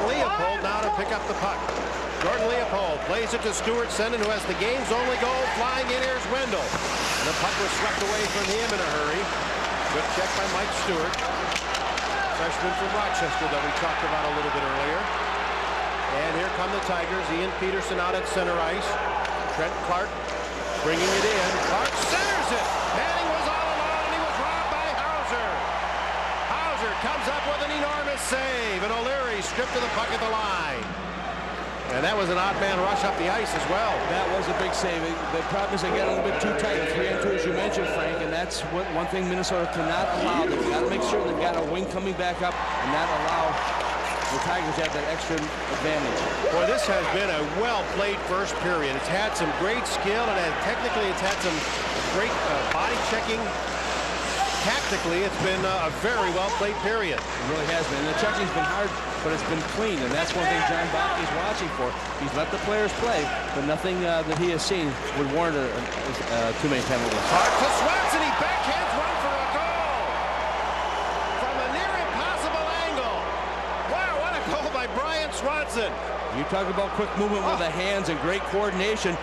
Leopold now to pick up the puck. Jordan Leopold plays it to Stuart Senden, who has the game's only goal. Flying in, here's Wendell. And the puck was swept away from him in a hurry. Good check by Mike Stewart. Freshman from Rochester that we talked about a little bit earlier. And here come the Tigers. Ian Petersen out at center ice. Trent Clark bringing it in. Clark centers it. Manning was all alone, and he was robbed by Hauser. Hauser comes up with an enormous save, and O'Leary stripped to the puck at the line. And that was an odd man rush up the ice as well. That was a big save. The problem is they get a little bit too tight, 3-on-2 as you mentioned, Frank, and that's one thing Minnesota cannot allow. They've got to make sure they've got a wing coming back up and not allow the Tigers to have that extra advantage. Boy, this has been a well-played first period. It's had some great skill, and technically it's had some great body checking. Tactically, it's been a very well-played period. It really has been. The checking's been hard, but it's been clean, and that's one thing John Bakke is watching for. He's let the players play, but nothing that he has seen would warrant too many penalties. Clark to Swanson, he backhands one for a goal from a near impossible angle. Wow, what a goal by Brian Swanson. You talk about quick movement with the hands and great coordination.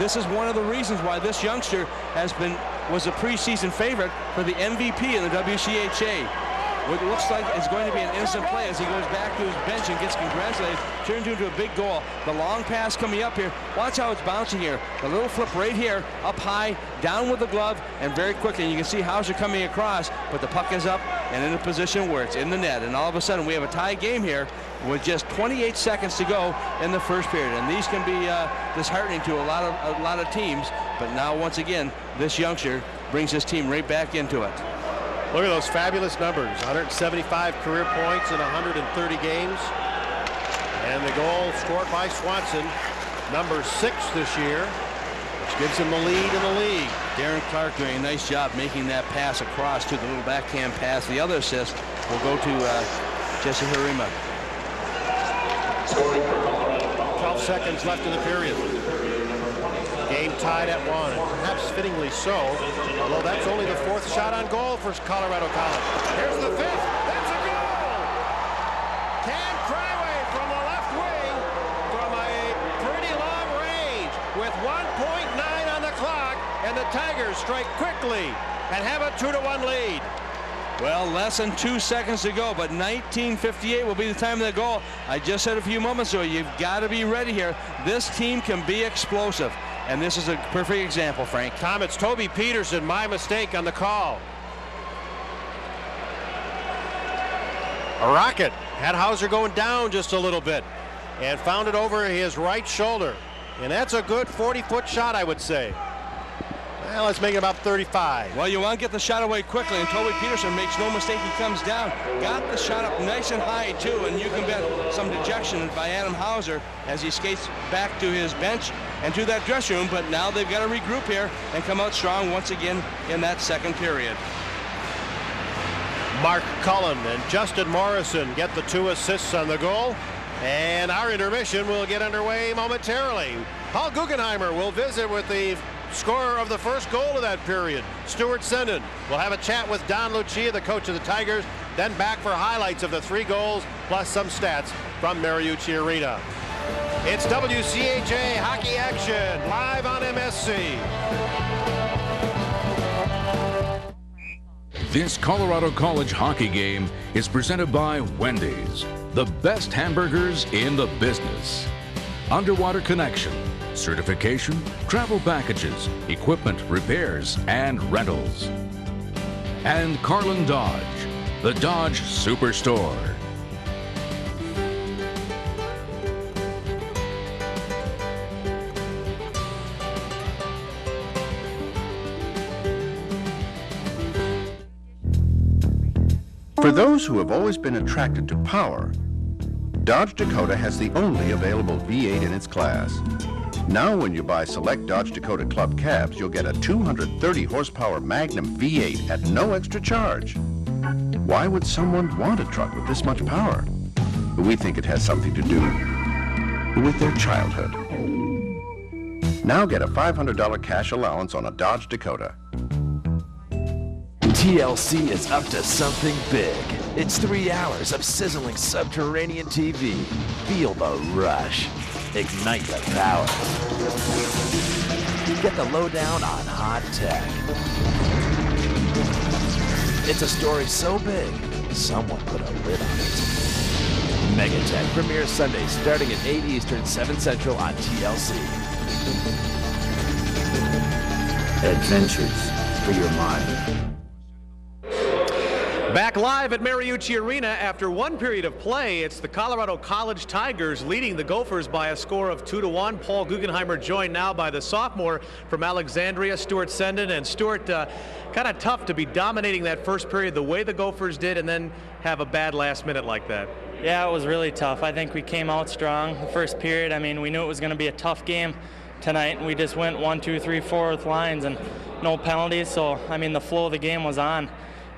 This is one of the reasons why this youngster was a preseason favorite for the MVP in the WCHA. what looks like is going to be an instant play as he goes back to his bench and gets congratulated, turns into a big goal. The long pass coming up here. Watch how it's bouncing here. The little flip right here, up high, down with the glove, and very quickly. You can see Hauser coming across, but the puck is up and in a position where it's in the net. And all of a sudden, we have a tie game here with just 28 seconds to go in the first period. And these can be disheartening to a lot of teams. But now, once again, this youngster brings his team right back into it. Look at those fabulous numbers. 175 career points in 130 games. And the goal scored by Swanson, number 6 this year, which gives him the lead in the league. Darren Clark doing a nice job making that pass across to the little backhand pass. The other assist will go to Jesse Harima. 12 seconds left in the period. Game tied at 1, and perhaps fittingly so, although that's only the 4th shot on goal for Colorado College. Here's the 5th. That's a goal! Cam Cryway from the left wing from a pretty long range with 1.9 on the clock, and the Tigers strike quickly and have a 2-1 lead. Well, less than 2 seconds to go, but 19:58 will be the time of the goal. I just said a few moments ago, you've got to be ready here. This team can be explosive, and this is a perfect example, Frank. Tom, it's Toby Petersen, my mistake on the call. A rocket had Hauser going down just a little bit and found it over his right shoulder. And that's a good 40-foot shot, I would say. Well, let's make it about 35. Well, you want to get the shot away quickly, and Toby Petersen makes no mistake. He comes down, got the shot up nice and high, too, and you can bet some dejection by Adam Hauser as he skates back to his bench and to that dressing room, but now they've got to regroup here and come out strong once again in that second period. Mark Cullen and Justin Morrison get the 2 assists on the goal, and our intermission will get underway momentarily. Paul Guggenheimer will visit with the scorer of the first goal of that period, Stuart Senden. We'll have a chat with Don Lucia, the coach of the Tigers, then back for highlights of the 3 goals plus some stats from Mariucci Arena. It's WCHA hockey action live on MSC. This Colorado College hockey game is presented by Wendy's, the best hamburgers in the business. Underwater Connection, certification, travel packages, equipment repairs, and rentals. And Carlin Dodge, the Dodge Superstore. For those who have always been attracted to power, Dodge Dakota has the only available V8 in its class. Now when you buy select Dodge Dakota Club cabs, you'll get a 230 horsepower Magnum V8 at no extra charge. Why would someone want a truck with this much power? We think it has something to do with their childhood. Now get a $500 cash allowance on a Dodge Dakota. TLC is up to something big. It's 3 hours of sizzling subterranean TV. Feel the rush. Ignite the power. Get the lowdown on hot tech. It's a story so big, someone put a lid on it. Megatech premieres Sunday starting at 8 Eastern, 7 Central on TLC. Adventures for your mind. Back live at Mariucci Arena after 1 period of play. It's the Colorado College Tigers leading the Gophers by a score of 2-1. Paul Guggenheimer joined now by the sophomore from Alexandria, Stuart Senden. And Stuart, kind of tough to be dominating that first period the way the Gophers did and then have a bad last minute like that. Yeah, it was really tough. I think we came out strong the first period. I mean, we knew it was going to be a tough game tonight, and we just went 1, 2, 3, 4 with lines and no penalties. So, I mean, the flow of the game was on.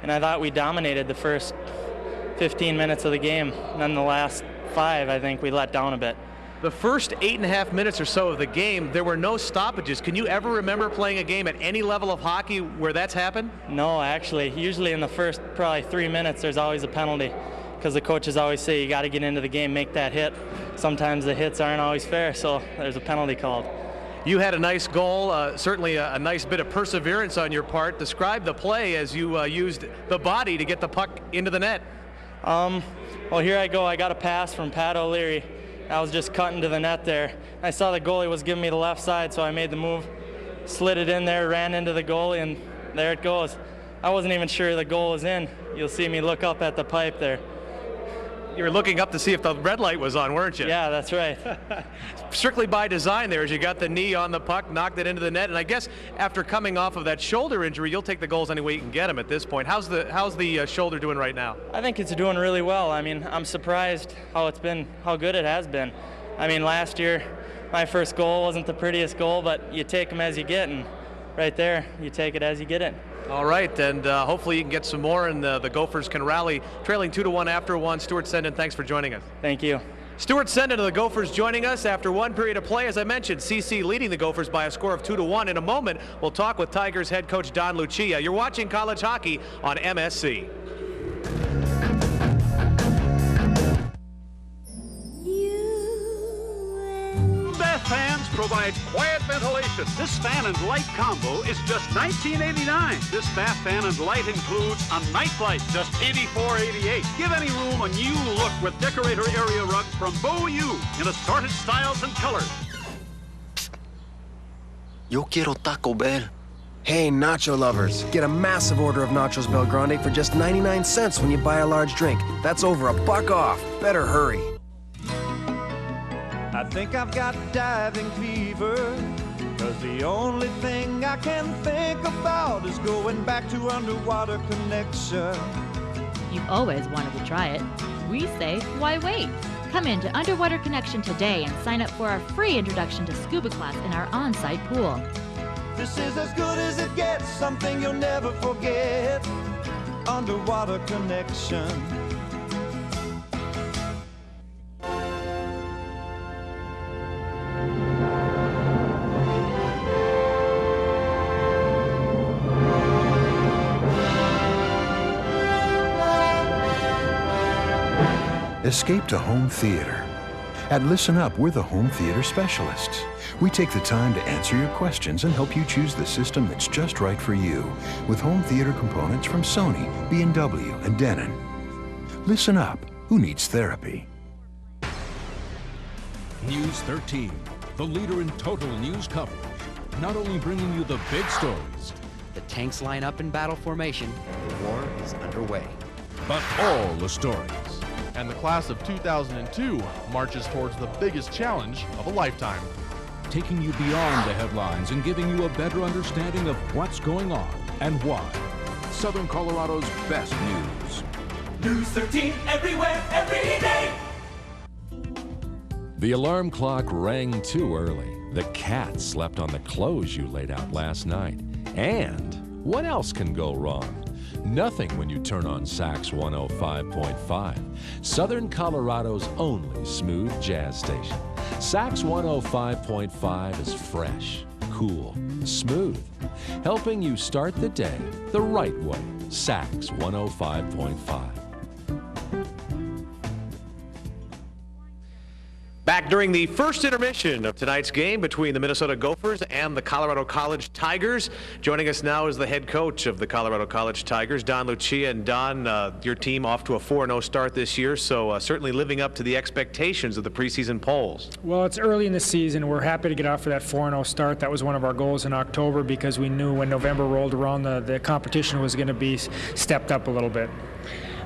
And I thought we dominated the first 15 minutes of the game. And then the last 5, I think we let down a bit. The first 8.5 minutes or so of the game, there were no stoppages. Can you ever remember playing a game at any level of hockey where that's happened? No, actually. Usually in the first probably 3 minutes, there's always a penalty. Because the coaches always say you got to get into the game, make that hit. Sometimes the hits aren't always fair, so there's a penalty called. You had a nice goal, certainly a nice bit of perseverance on your part. Describe the play as you used the body to get the puck into the net. Well, here I go. I got a pass from Pat O'Leary. I was just cutting to the net there. I saw the goalie was giving me the left side, so I made the move, slid it in there, ran into the goalie, and there it goes. I wasn't even sure the goal was in. You'll see me look up at the pipe there. You were looking up to see if the red light was on, weren't you? Yeah, that's right. Strictly by design there, as you got the knee on the puck, knocked it into the net, and I guess after coming off of that shoulder injury, you'll take the goals any way you can get them at this point. How's the shoulder doing right now? I think it's doing really well. I mean, I'm surprised how good it has been. I mean, last year, my first goal wasn't the prettiest goal, but you take them as you get, and right there, you take it as you get it. All right, and hopefully you can get some more, and the Gophers can rally, trailing 2-1 after one. Stuart Senden, thanks for joining us. Thank you. Stuart Senden of the Gophers joining us after one period of play. As I mentioned, CC leading the Gophers by a score of 2-1. In a moment, we'll talk with Tigers head coach Don Lucia. You're watching college hockey on MSC. Fans provide quiet ventilation. This fan and light combo is just $19.89. This bath fan and light includes a nightlight, just $84.88. Give any room a new look with decorator area rugs from Beau U in assorted styles and colors. Yo quiero Taco Bell. Hey, nacho lovers, get a massive order of nachos Bel Grande for just 99 cents when you buy a large drink. That's over $1 off. Better hurry. I think I've got diving fever, 'cause the only thing I can think about is going back to Underwater Connection. You've always wanted to try it. We say, why wait? Come in to Underwater Connection today and sign up for our free introduction to scuba class in our on-site pool. This is as good as it gets, something you'll never forget. Underwater Connection. Escape to home theater. At Listen Up, we're the home theater specialists. We take the time to answer your questions and help you choose the system that's just right for you, with home theater components from Sony, B&W, and Denon. Listen Up. Who needs therapy? News 13, the leader in total news coverage. Not only bringing you the big stories. The tanks line up in battle formation. The war is underway. But all the stories. And the class of 2002 marches towards the biggest challenge of a lifetime. Taking you beyond the headlines and giving you a better understanding of what's going on and why. Southern Colorado's best news. News 13 everywhere, every day. The alarm clock rang too early. The cat slept on the clothes you laid out last night. And what else can go wrong? Nothing when you turn on Sax 105.5, Southern Colorado's only smooth jazz station. Sax 105.5 is fresh, cool, smooth, helping you start the day the right way. Sax 105.5. Back during the first intermission of tonight's game between the Minnesota Gophers and the Colorado College Tigers. Joining us now is the head coach of the Colorado College Tigers, Don Lucia. And Don, your team off to a 4-0 start this year, so certainly living up to the expectations of the preseason polls. Well, it's early in the season. We're happy to get off for that 4-0 start. That was one of our goals in October because we knew when November rolled around the competition was going to be stepped up a little bit.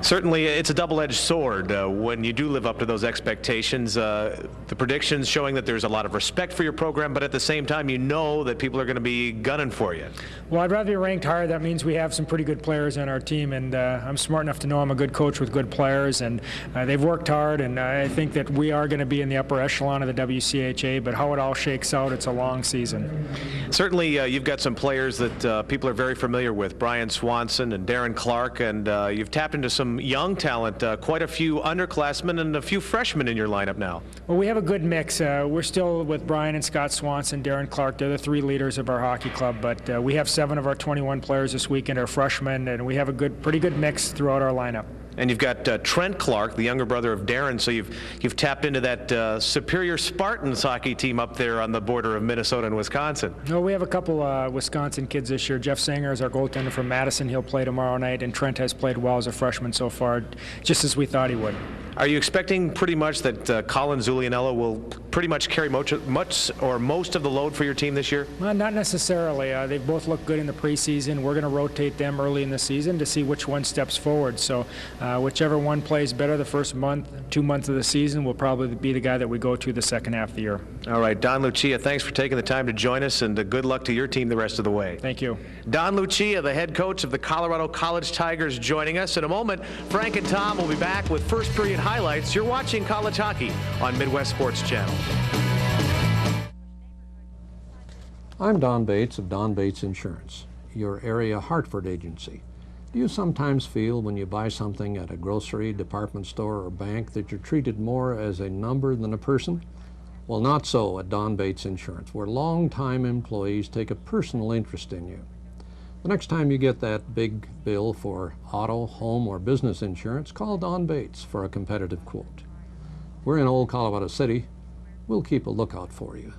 Certainly, it's a double-edged sword when you do live up to those expectations. The predictions showing that there's a lot of respect for your program, but at the same time, you know that people are going to be gunning for you. Well, I'd rather be ranked higher. That means we have some pretty good players on our team, and I'm smart enough to know I'm a good coach with good players, and they've worked hard, and I think that we are going to be in the upper echelon of the WCHA, but how it all shakes out, it's a long season. Certainly, you've got some players that people are very familiar with, Brian Swanson and Darren Clark, and you've tapped into some young talent, quite a few underclassmen and a few freshmen in your lineup now. Well, we have a good mix. We're still with Brian and Scott Swanson, Darren Clark. They're the three leaders of our hockey club, but we have 7 of our 21 players this weekend are freshmen, and we have a pretty good mix throughout our lineup. And you've got Trent Clark, the younger brother of Darren, so you've tapped into that Superior Spartans hockey team up there on the border of Minnesota and Wisconsin. No, we have a couple Wisconsin kids this year. Jeff Sanger is our goaltender from Madison. He'll play tomorrow night, and Trent has played well as a freshman so far, just as we thought he would. Are you expecting pretty much that Colin Zulianello will pretty much carry much or most of the load for your team this year? Well, not necessarily. They both look good in the preseason. We're going to rotate them early in the season to see which one steps forward. So whichever one plays better the first month, 2 months of the season will probably be the guy that we go to the second half of the year. All right, Don Lucia, thanks for taking the time to join us, and good luck to your team the rest of the way. Thank you. Don Lucia, the head coach of the Colorado College Tigers, joining us. In a moment, Frank and Tom will be back with first period highlights. You're watching college hockey on Midwest Sports Channel. I'm Don Bates of Don Bates Insurance, your area Hartford agency. Do you sometimes feel when you buy something at a grocery, department store, or bank that you're treated more as a number than a person? Well, not so at Don Bates Insurance, where longtime employees take a personal interest in you. The next time you get that big bill for auto, home, or business insurance, call Don Bates for a competitive quote. We're in Old Colorado City. We'll keep a lookout for you.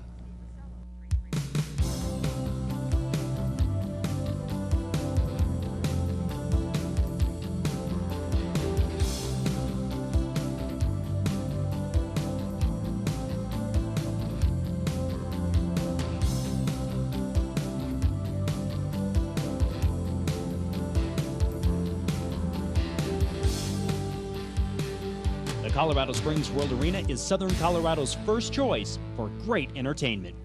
Colorado Springs World Arena is Southern Colorado's first choice for great entertainment.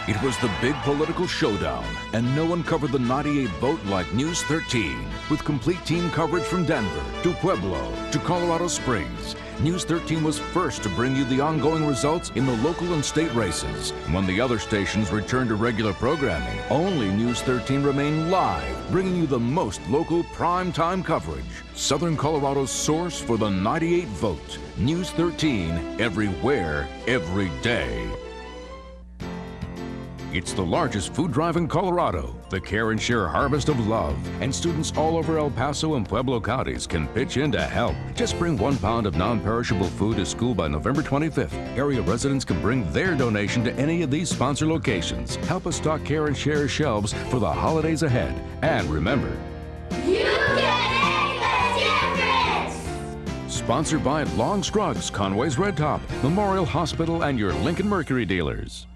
It was the big political showdown, and no one covered the 98 vote like News 13. With complete team coverage from Denver to Pueblo to Colorado Springs, News 13 was first to bring you the ongoing results in the local and state races. When the other stations returned to regular programming, only News 13 remained live, bringing you the most local prime-time coverage. Southern Colorado's source for the 98 vote. News 13, everywhere, every day. It's the largest food drive in Colorado, the Care and Share Harvest of Love, and students all over El Paso and Pueblo counties can pitch in to help. Just bring 1 pound of non-perishable food to school by November 25th. Area residents can bring their donation to any of these sponsor locations. Help us stock Care and Share shelves for the holidays ahead. And remember, You get the difference! sponsored by Long Scruggs, Conway's Red Top, Memorial Hospital, and your Lincoln Mercury dealers.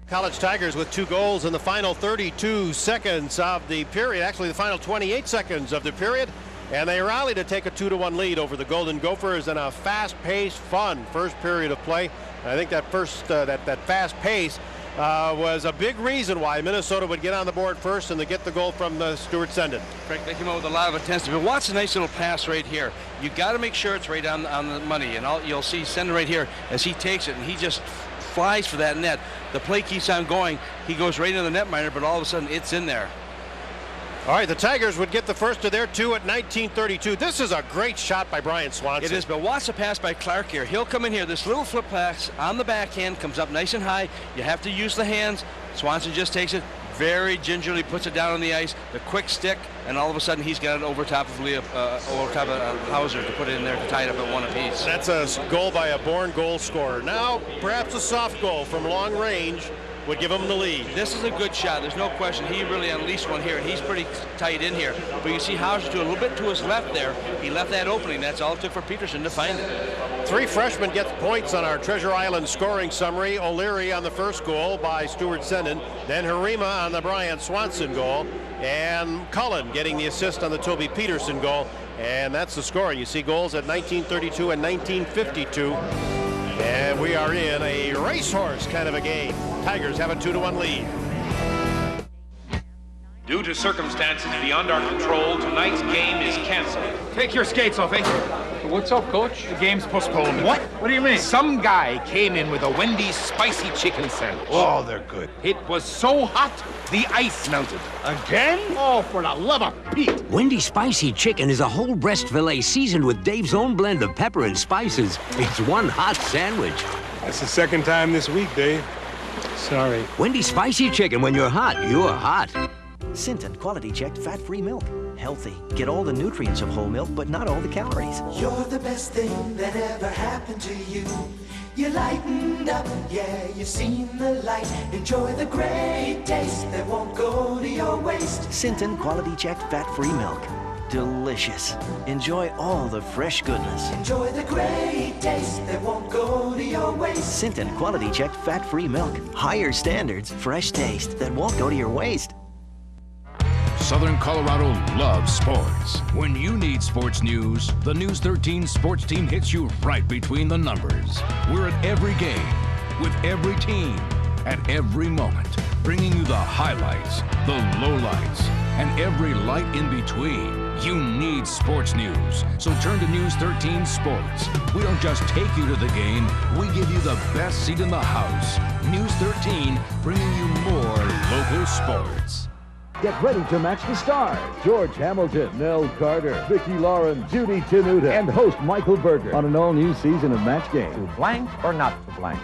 College Tigers with 2 goals in the final 32 seconds of the period, actually the final 28 seconds of the period, and they rally to take a 2-1 lead over the Golden Gophers in a fast-paced, fun first period of play. I think that that fast pace was a big reason why Minnesota would get on the board first and to get the goal from Stuart Senden. Frank, they came out with a lot of intensity. But watch a nice little pass right here. You got to make sure it's right on the money, and you'll see Senden right here as he takes it, and he just flies for that net. The play keeps on going. He goes right into the netminder, but all of a sudden it's in there. All right, the Tigers would get the first of their 2 at 19:32. This is a great shot by Brian Swanson. It is, but watch the pass by Clark here. He'll come in here. This little flip pass on the backhand comes up nice and high. You have to use the hands. Swanson just takes it, very gingerly puts it down on the ice, the quick stick, and all of a sudden he's got it over top of Hauser to put it in there to tie it up at 1 apiece. That's a goal by a born goal scorer. Now, perhaps a soft goal from long range would give him the lead. This is a good shot. There's no question. He really unleashed one here, and he's pretty tight in here. But you see Hauser to a little bit to his left there. He left that opening. That's all it took for Petersen to find it. 3 freshmen get points on our Treasure Island scoring summary. O'Leary on the first goal by Stuart Senden, then Harima on the Brian Swanson goal, and Cullen getting the assist on the Toby Petersen goal. And that's the scoring. You see goals at 19:32 and 19:52. And we are in a racehorse kind of a game. Tigers have a 2-1 lead. Due to circumstances beyond our control, tonight's game is canceled. Take your skates off, eh? What's up, Coach? The game's postponed. What? What do you mean? Some guy came in with a Wendy's spicy chicken sandwich. Oh, they're good. It was so hot, the ice melted. Again? Oh, for the love of Pete. Wendy's Spicy Chicken is a whole breast filet seasoned with Dave's own blend of pepper and spices. It's one hot sandwich. That's the second time this week, Dave. Sorry. Wendy's Spicy Chicken. When you're hot, you're hot. Sinton quality checked fat-free milk. Healthy. Get all the nutrients of whole milk, but not all the calories. You're the best thing that ever happened to you. You lightened up, yeah, you've seen the light. Enjoy the great taste that won't go to your waste. Sinton quality checked fat-free milk. Delicious. Enjoy all the fresh goodness. Enjoy the great taste that won't go to your waste. Sinton quality checked fat-free milk. Higher standards, fresh taste that won't go to your waste. Southern Colorado loves sports. When you need sports news, the News 13 sports team hits you right between the numbers. We're at every game, with every team, at every moment, bringing you the highlights, the lowlights, and every light in between. You need sports news, so turn to News 13 Sports. We don't just take you to the game, we give you the best seat in the house. News 13, bringing you more local sports. Get ready to match the stars. George Hamilton, Nell Carter, Vicki Lauren, Judy Tenuta, and host Michael Berger on an all-new season of Match Game. To blank or not to blank?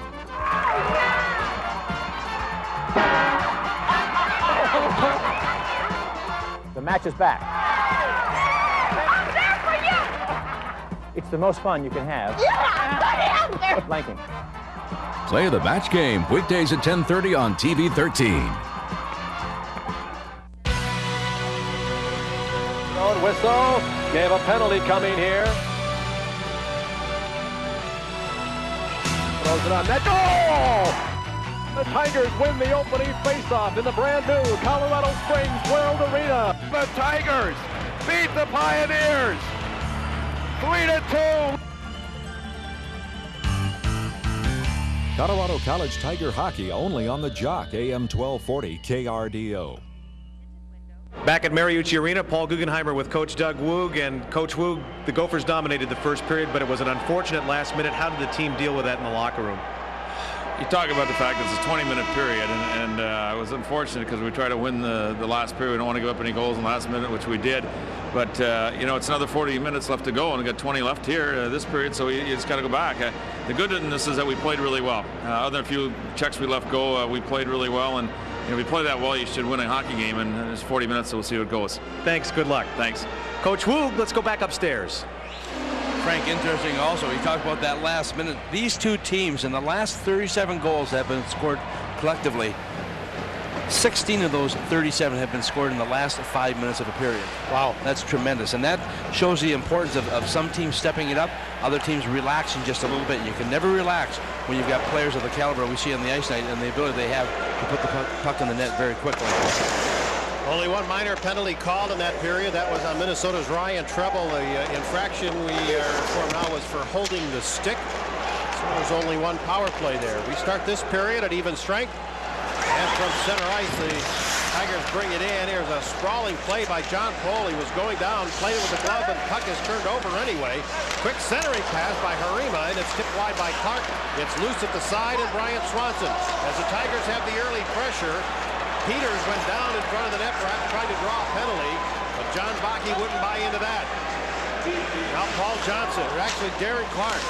The match is back. I'm there for you! It's the most fun you can have. Yeah, I'm there! Blanking. Play the Match Game, weekdays at 10:30 on TV 13. Whistle. Gave a penalty coming here. Throws it on net. Goal! The Tigers win the opening faceoff in the brand new Colorado Springs World Arena. The Tigers beat the Pioneers 3-2. Colorado College Tiger Hockey only on the Jock, AM 1240 KRDO. Back at Mariucci Arena, Paul Guggenheimer with Coach Doug Woog. And Coach Woog, the Gophers dominated the first period, but it was an unfortunate last minute. How did the team deal with that in the locker room? You talk about the fact that it's a 20-minute period, and it was unfortunate because we tried to win the last period. We don't want to give up any goals in the last minute, which we did. But, you know, it's another 40 minutes left to go, and we got 20 left here this period, so you just got to go back. The good in this is that we played really well. Other than a few checks we left go, we played really well. And if you play that well, you should win a hockey game, and there's 40 minutes, so we'll see how it goes. Thanks. Good luck. Thanks. Coach Woog, let's go back upstairs. Frank, interesting also, he talked about that last minute. These two teams, in the last 37 goals that have been scored collectively, 16 of those 37 have been scored in the last 5 minutes of a period. Wow. That's tremendous. And that shows the importance of some teams stepping it up, other teams relaxing just a little bit. You can never relax when you've got players of the caliber we see on the ice tonight and the ability they have to put the puck in the net very quickly. Only one minor penalty called in that period. That was on Minnesota's Ryan Treble. The infraction we are informed now was for holding the stick. So there's only one power play there. We start this period at even strength. And from center ice, the Tigers bring it in. Here's a sprawling play by John Pohl. He was going down, playing with the glove, and puck is turned over anyway. Quick centering pass by Harima, and it's tipped wide by Clark. It's loose at the side, and Brian Swanson. As the Tigers have the early pressure, Peters went down in front of the net, perhaps trying to draw a penalty, but John Bakke wouldn't buy into that. Now Paul Johnson, or actually Darren Clark,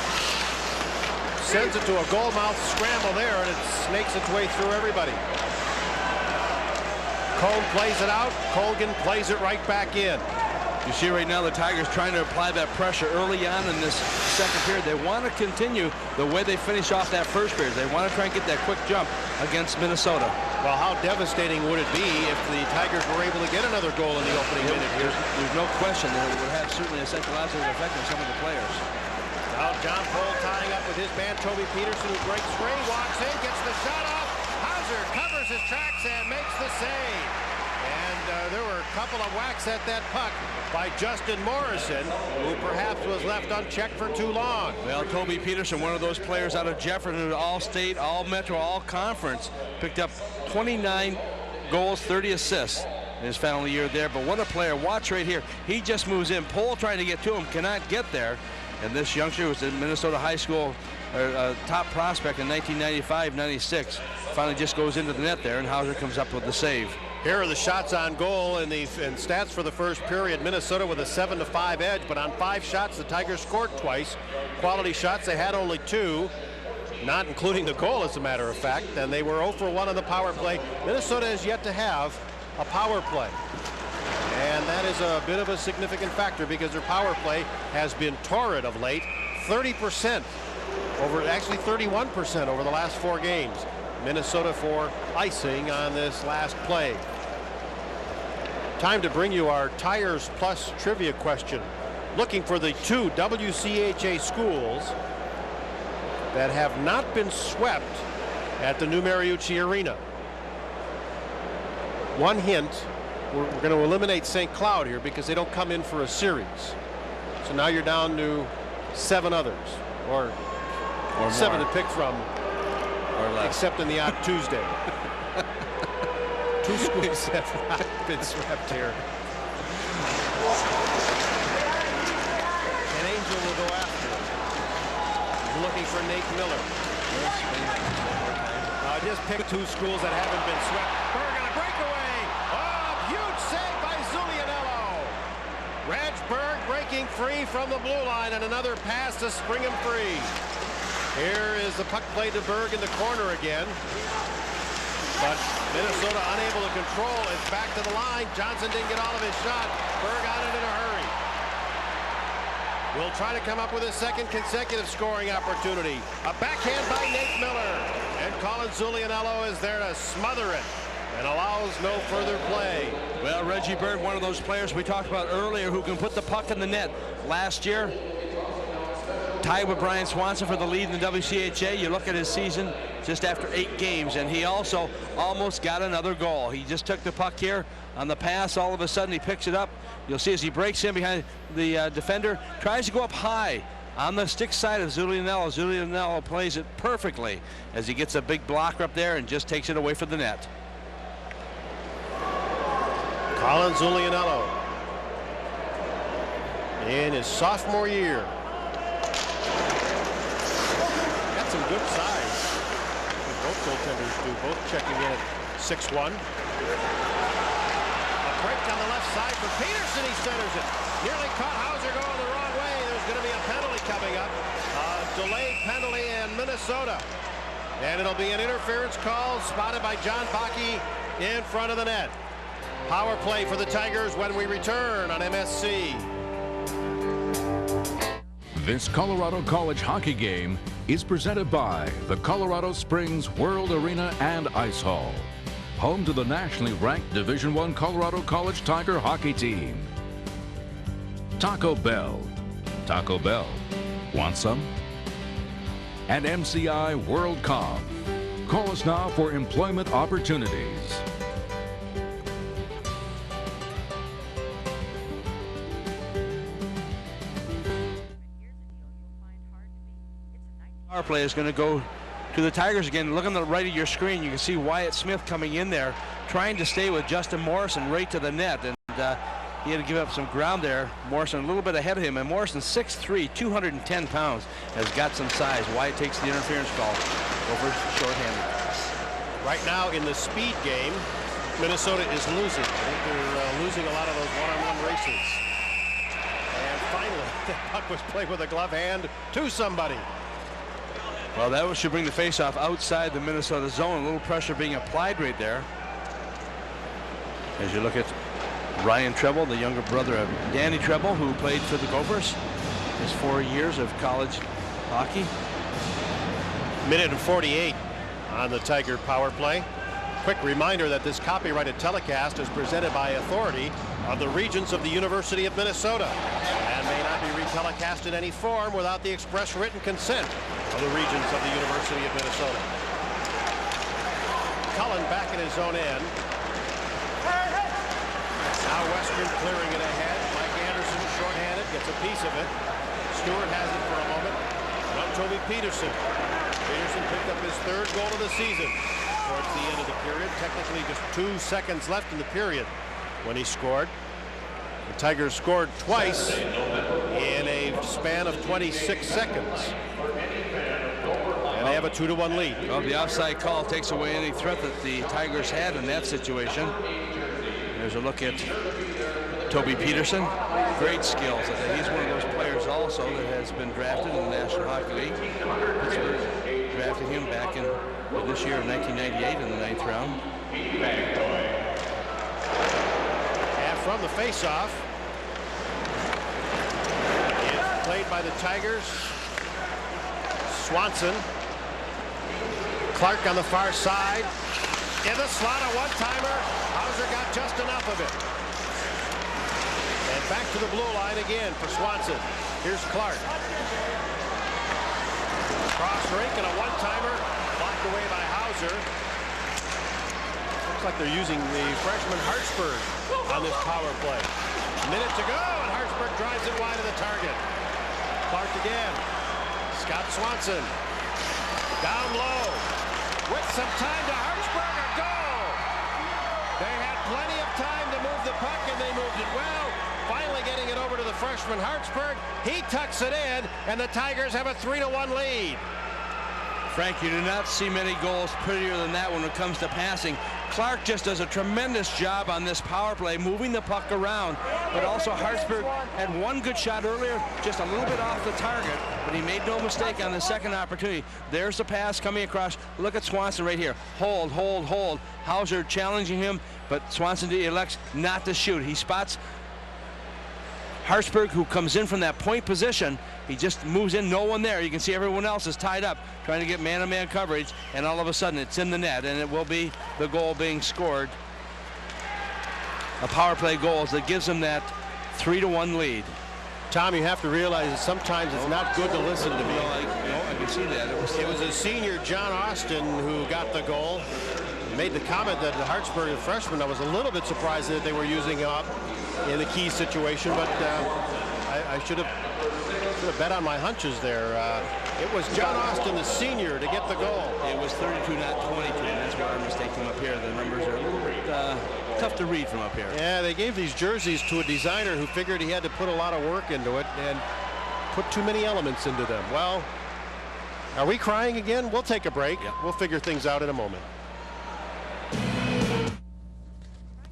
sends it to a goal-mouth scramble there, and it snakes its way through everybody. Cone plays it out. Colgan plays it right back in. You see right now the Tigers trying to apply that pressure early on in this second period. They want to continue the way they finished off that first period. They want to try and get that quick jump against Minnesota. Well, how devastating would it be if the Tigers were able to get another goal in the opening minute here? There's no question that it would have certainly a psychological effect on some of the players. Now John Pohl tying up with his man Toby Petersen, who breaks free, walks in, gets the shot off. Hauser covers his tracks and makes the save. And there were a couple of whacks at that puck by Justin Morrison, who perhaps was left unchecked for too long. Well, Toby Petersen, one of those players out of Jefferson, All-State, All-Metro, All-Conference, picked up 29 goals, 30 assists in his final year there. But what a player. Watch right here. He just moves in. Pole trying to get to him, cannot get there. And this youngster was a Minnesota high school top prospect in 1995-96. Finally just goes into the net there, and Hauser comes up with the save. Here are the shots on goal and stats for the first period. Minnesota with a 7-5 edge, but on 5 shots, the Tigers scored twice. Quality shots, they had only 2, not including the goal, as a matter of fact. And they were 0 for 1 on the power play. Minnesota has yet to have a power play. And that is a bit of a significant factor because their power play has been torrid of late. 30% actually 31% over the last 4 games. Minnesota for icing on this last play. Time to bring you our Tires Plus trivia question. Looking for the 2 WCHA schools that have not been swept at the new Mariucci Arena. One hint, we're going to eliminate St. Cloud here because they don't come in for a series. So now you're down to 7 others, or 7 to pick from, or less, except in the odd Tuesday. 2 schools have not been swept here. And Angel will go after it. He's looking for Nate Miller. Just pick 2 schools that haven't been swept. Berg on a breakaway. Oh, huge save by Zulianello. Berg breaking free from the blue line, and another pass to spring him free. Here is the puck played to Berg in the corner again. But Minnesota unable to control. It's back to the line. Johnson didn't get all of his shot. Berg on it in a hurry. Will try to come up with a second consecutive scoring opportunity. A backhand by Nate Miller. And Colin Zulianello is there to smother it and allows no further play. Well, Reggie Berg, one of those players we talked about earlier who can put the puck in the net. Last year, tied with Brian Swanson for the lead in the WCHA. You look at his season just after 8 games, and he also almost got another goal. He just took the puck here on the pass. All of a sudden, he picks it up. You'll see as he breaks in behind the defender, tries to go up high on the stick side of Zulianello. Zulianello plays it perfectly as he gets a big blocker up there and just takes it away from the net. Colin Zulianello in his sophomore year. Got some good size. Both goaltenders do, both checking in at 6'1". A break on the left side for Petersen. He centers it. Nearly caught Hauser going the wrong way. There's going to be a penalty coming up. A delayed penalty in Minnesota. And it'll be an interference call spotted by John Bakke in front of the net. Power play for the Tigers when we return on MSC. This Colorado College hockey game is presented by the Colorado Springs World Arena and Ice Hall, home to the nationally ranked Division I Colorado College Tiger hockey team. Taco Bell. Taco Bell. Want some? And MCI WorldCom. Call us now for employment opportunities. Power play is going to go to the Tigers again. Look on the right of your screen. You can see Wyatt Smith coming in there, trying to stay with Justin Morrison right to the net. And he had to give up some ground there. Morrison a little bit ahead of him. And Morrison, 6'3", 210 pounds, has got some size. Wyatt takes the interference call over shorthanded. Right now in the speed game, Minnesota is losing. I think they're losing a lot of those one-on-one races. And finally, the puck was played with a glove hand to somebody. Well, that should bring the faceoff outside the Minnesota zone. A little pressure being applied right there. As you look at Ryan Treble, the younger brother of Danny Treble, who played for the Gophers his 4 years of college hockey. Minute and 48 on the Tiger power play. Quick reminder that this copyrighted telecast is presented by authority of the Regents of the University of Minnesota and may not be retelecast in any form without the express written consent of the Regents of the University of Minnesota. Cullen back in his own end. Now Western clearing it ahead. Mike Anderson shorthanded, gets a piece of it. Stewart has it for a moment. Now Toby Petersen. Petersen picked up his 3rd goal of the season towards the end of the period. Technically just 2 seconds left in the period. when he scored. The Tigers scored twice in a span of 26 seconds. And they have a 2-1 lead. Well, the offside call takes away any threat that the Tigers had in that situation. There's a look at Toby Petersen. Great skills. He's one of those players also that has been drafted in the National Hockey League. Pittsburgh drafted him back in this year of 1998 in the 9th round. And from the faceoff, it's played by the Tigers. Swanson. Clark on the far side. In the slot, a one-timer. Hauser got just enough of it. And back to the blue line again for Swanson. Here's Clark. Cross rink and a one-timer. Blocked away by Hauser. Looks like they're using the freshman Hartsburg on this power play. Minute to go, and Hartsburg drives it wide of the target. Clark again. Scott Swanson. Down low. With some time to Hartsburg, a goal! They had plenty of time to move the puck, and they moved it well. Finally getting it over to the freshman Hartsburg. He tucks it in, and the Tigers have a 3-1 lead. Frank, you do not see many goals prettier than that when it comes to passing. Clark just does a tremendous job on this power play, moving the puck around. But also Hartsburg had one good shot earlier, just a little bit off the target, but he made no mistake on the second opportunity. There's the pass coming across. Look at Swanson right here. Hold, hold, hold. Hauser challenging him, but Swanson elects not to shoot. He spots Hartsburg, who comes in from that point position. He just moves in, no one there. You can see everyone else is tied up trying to get man-to-man coverage, and all of a sudden it's in the net, and it will be the goal being scored. A power play goal that gives them that 3-1 lead. Tom, you have to realize that sometimes it's not good to listen to me. No, I can see that. It was a senior, John Austin, who got the goal. He made the comment that the Hartsburg, the freshman, I was a little bit surprised that they were using up in the key situation, but I should have bet on my hunches there. It was John Austin, the senior, to get the goal. It was 32, not 22, and that's where our mistake came up here. The numbers are a little bit tough to read from up here. Yeah, they gave these jerseys to a designer who figured he had to put a lot of work into it and put too many elements into them. Well, are we crying again? We'll take a break. Yeah. We'll figure things out in a moment.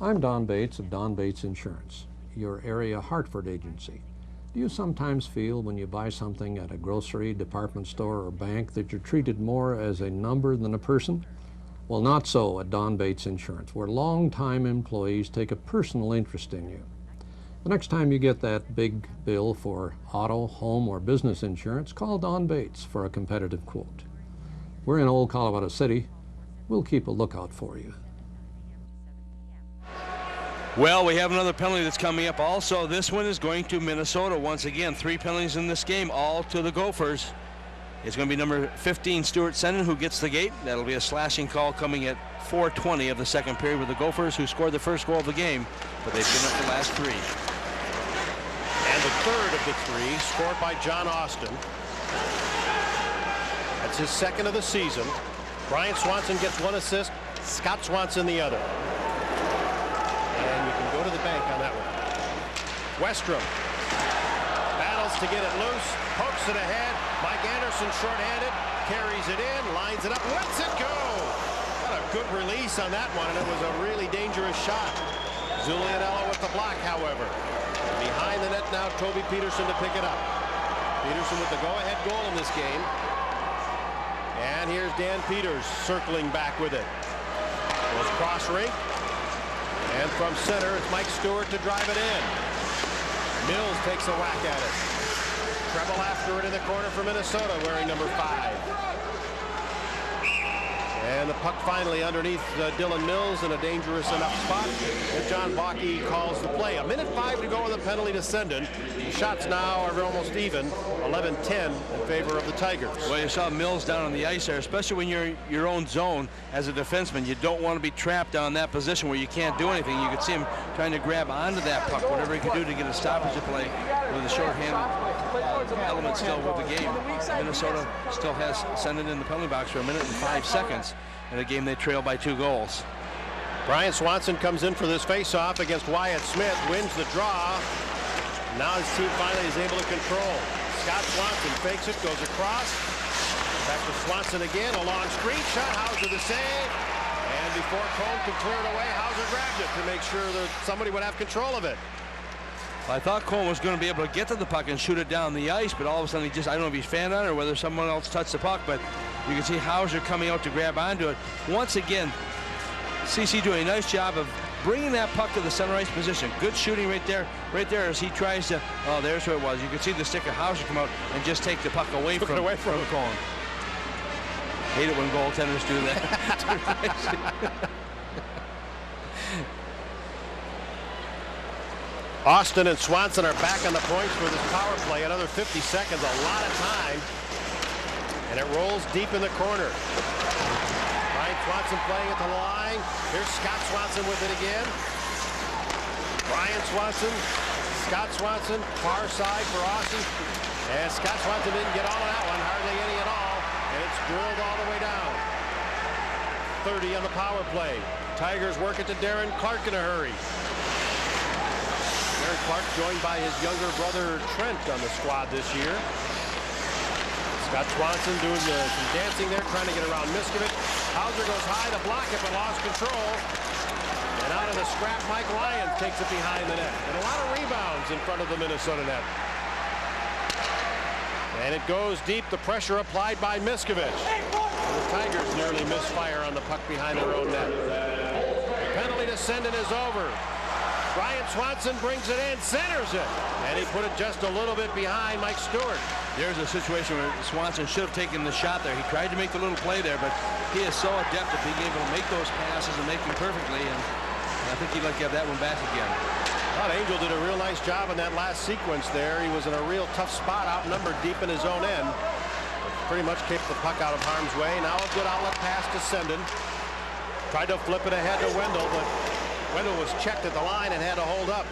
I'm Don Bates of Don Bates Insurance, your area Hartford agency. Do you sometimes feel when you buy something at a grocery, department store, or bank that you're treated more as a number than a person? Well, not so at Don Bates Insurance, where long-time employees take a personal interest in you. The next time you get that big bill for auto, home, or business insurance, call Don Bates for a competitive quote. We're in Old Colorado City. We'll keep a lookout for you. Well, we have another penalty that's coming up. Also, this one is going to Minnesota once again. 3 penalties in this game, all to the Gophers. It's going to be number 15, Stuart Senden, who gets the gate. That'll be a slashing call coming at 4:20 of the second period with the Gophers, who scored the first goal of the game, but they've been up the last 3. And the third of the 3 scored by John Austin. That's his second of the season. Brian Swanson gets 1 assist, Scott Swanson the other. And you can go to the bank on that one. Westrom battles to get it loose, pokes it ahead. Mike Anderson shorthanded, carries it in, lines it up, lets it go. What a good release on that one, and it was a really dangerous shot. Zulianello with the block, however. Behind the net now, Toby Petersen to pick it up. Petersen with the go-ahead goal in this game. And here's Dan Peters circling back with it. Goes cross rink. And from center, it's Mike Stewart to drive it in. Mills takes a whack at it. Treble after it in the corner for Minnesota, wearing number 5. And the puck finally underneath Dylan Mills in a dangerous enough spot. And John Bakke calls the play. 1:05 to go on the penalty to Senden. The shots now are almost even, 11-10 in favor of the Tigers. Well, you saw Mills down on the ice there, especially when you're in your own zone as a defenseman. You don't want to be trapped down in that position where you can't do anything. You could see him trying to grab onto that puck, whatever he could do to get a stoppage of play with a shorthanded element still with the game. Minnesota still has Senden in the penalty box for 1:05 in a game they trail by 2 goals. Brian Swanson comes in for this face-off against Wyatt Smith, wins the draw. Now his team finally is able to control. Scott Swanson fakes it, goes across. Back to Swanson again, a long screen shot. Hauser the save. And before Cone could clear it away, Hauser grabbed it to make sure that somebody would have control of it. I thought Cone was going to be able to get to the puck and shoot it down the ice, but all of a sudden I don't know if he's fan on it or whether someone else touched the puck, but you can see Hauser coming out to grab onto it. Once again, CC doing a nice job of bringing that puck to the center ice position. Good shooting right there as he tries to, oh, there's where it was. You can see the stick of Hauser come out and just take the puck away from Cone. Hate it when goaltenders do that. Austin and Swanson are back on the points for this power play. Another 50 seconds, a lot of time. And it rolls deep in the corner. Brian Swanson playing at the line. Here's Scott Swanson with it again. Brian Swanson, Scott Swanson, far side for Austin. And Scott Swanson didn't get all of that one, hardly any at all. And it's drilled all the way down. 30 on the power play. Tigers work it to Darren Clark in a hurry. Darren Clark joined by his younger brother Trent on the squad this year. Scott Swanson doing some dancing there, trying to get around Miskovich. Hauser goes high to block it, but lost control. And out of the scrap, Mike Lyons takes it behind the net. And a lot of rebounds in front of the Minnesota net. And it goes deep. The pressure applied by Miskovich. The Tigers nearly misfire on the puck behind their own net. The penalty to Sendin is over. Brian Swanson brings it in, centers it. And he put it just a little bit behind Mike Stewart. There's a situation where Swanson should have taken the shot there. He tried to make the little play there, but he is so adept at being able to make those passes and make them perfectly. And I think he'd like to have that one back again. Thought Angel did a real nice job in that last sequence there. He was in a real tough spot, outnumbered deep in his own end. But pretty much kept the puck out of harm's way. Now a good outlet pass to Sendin. Tried to flip it ahead to Wendell, but Wendell was checked at the line and had to hold up.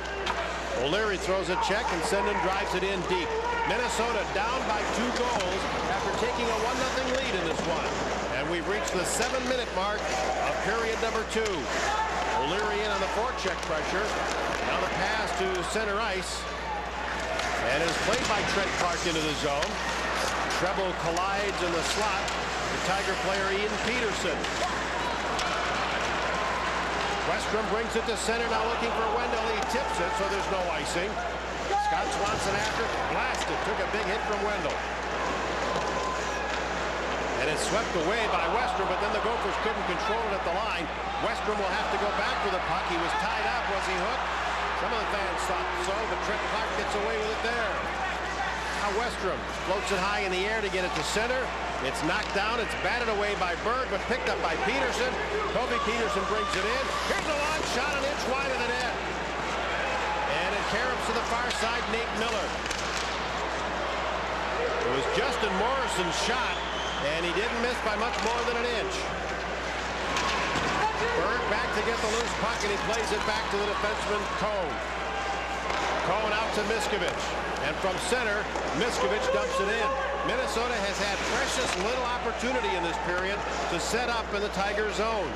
O'Leary throws a check and Sendin drives it in deep. Minnesota down by 2 goals after taking a 1-0 lead in this one. And we've reached the 7-minute mark of period number 2. O'Leary in on the forecheck pressure. Now the pass to center ice. And is played by Trent Clark into the zone. Treble collides in the slot. The Tiger player Ian Petersen. Westrom brings it to center, now looking for Wendell. He tips it, so there's no icing. Scott Swanson after, blasted, took a big hit from Wendell. And it's swept away by Westrom, but then the Gophers couldn't control it at the line. Westrom will have to go back for the puck. He was tied up. Was he hooked? Some of the fans thought so, but Trent Clark gets away with it there. Now Westrom floats it high in the air to get it to center. It's knocked down. It's batted away by Berg, but picked up by Petersen. Toby Petersen brings it in. Here's a long shot an inch wide of the net. And it caroms to the far side, Nate Miller. It was Justin Morrison's shot, and he didn't miss by much more than an inch. Berg back to get the loose puck, and he plays it back to the defenseman, Cone. Cone out to Miskovich. And from center, Miskovich dumps it in. Minnesota has had precious little opportunity in this period to set up in the Tiger zone.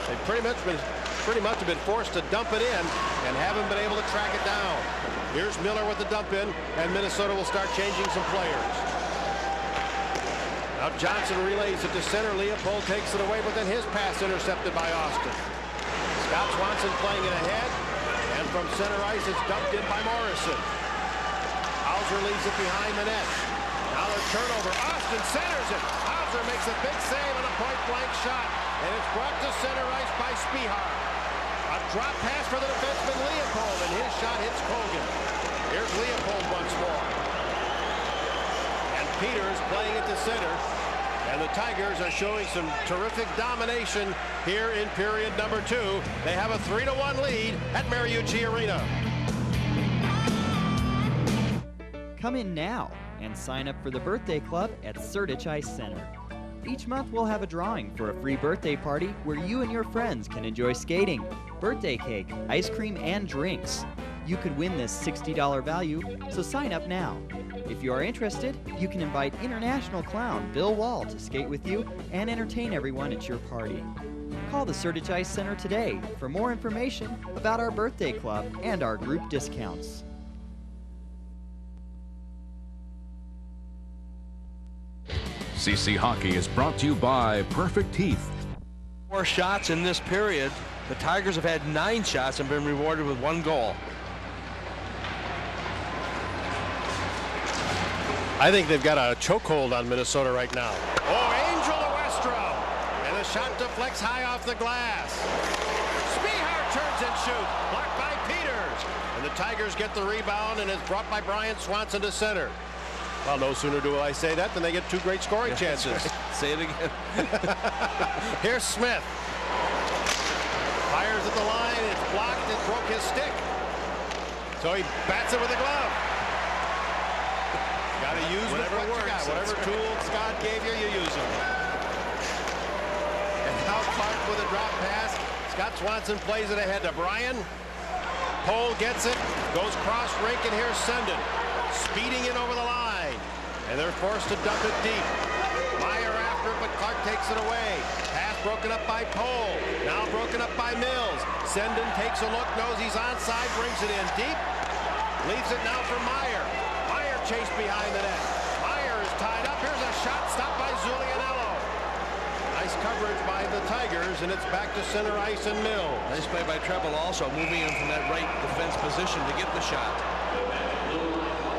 They've pretty much have been forced to dump it in and haven't been able to track it down. Here's Miller with the dump in, and Minnesota will start changing some players. Now Johnson relays it to center. Leopold takes it away, but then his pass intercepted by Austin. Scott Swanson playing it ahead, and from center ice it's dumped in by Morrison. Hauser leaves it behind the net. Now the turnover. Austin centers it. Hauser makes a big save on a point-blank shot, and it's brought to center ice by Spihar. A drop pass for the defenseman Leopold, and his shot hits Kogan. Here's Leopold once more. And Peters playing it to center. And the Tigers are showing some terrific domination here in period number 2. They have a 3-1 lead at Mariucci Arena. Come in now and sign up for the birthday club at Sertich Ice Center. Each month we'll have a drawing for a free birthday party where you and your friends can enjoy skating, birthday cake, ice cream, and drinks. You could win this $60 value, so sign up now. If you are interested, you can invite international clown Bill Wall to skate with you and entertain everyone at your party. Call the Certich Ice Center today for more information about our birthday club and our group discounts. CC Hockey is brought to you by Perfect Teeth. 4 shots in this period. The Tigers have had 9 shots and been rewarded with 1 goal. I think they've got a chokehold on Minnesota right now. Oh, Angel to Westrom. And the shot deflects high off the glass. Spehar turns and shoots. Blocked by Peters. And the Tigers get the rebound, and it's brought by Brian Swanson to center. Well, no sooner do I say that than they get 2 great scoring chances. Say it again. Here's Smith. Fires at the line. It's blocked. It broke his stick. So he bats it with a glove. Got to use whatever works. Whatever tools God gave you, you use them. And now Clark with a drop pass. Scott Swanson plays it ahead to Brian. Pohl gets it. Goes cross rink, and here's Sendon. Speeding in over the line. And they're forced to dump it deep. Meyer after it, but Clark takes it away. Pass broken up by Pohl. Now broken up by Mills. Sendon takes a look, knows he's onside, brings it in deep. Leaves it now for Meyer. Meyer chased behind the net. Meyer is tied up. Here's a shot stopped by Zulianello. Nice coverage by the Tigers, and it's back to center ice and Mills. Nice play by Treble also, moving in from that right defense position to get the shot.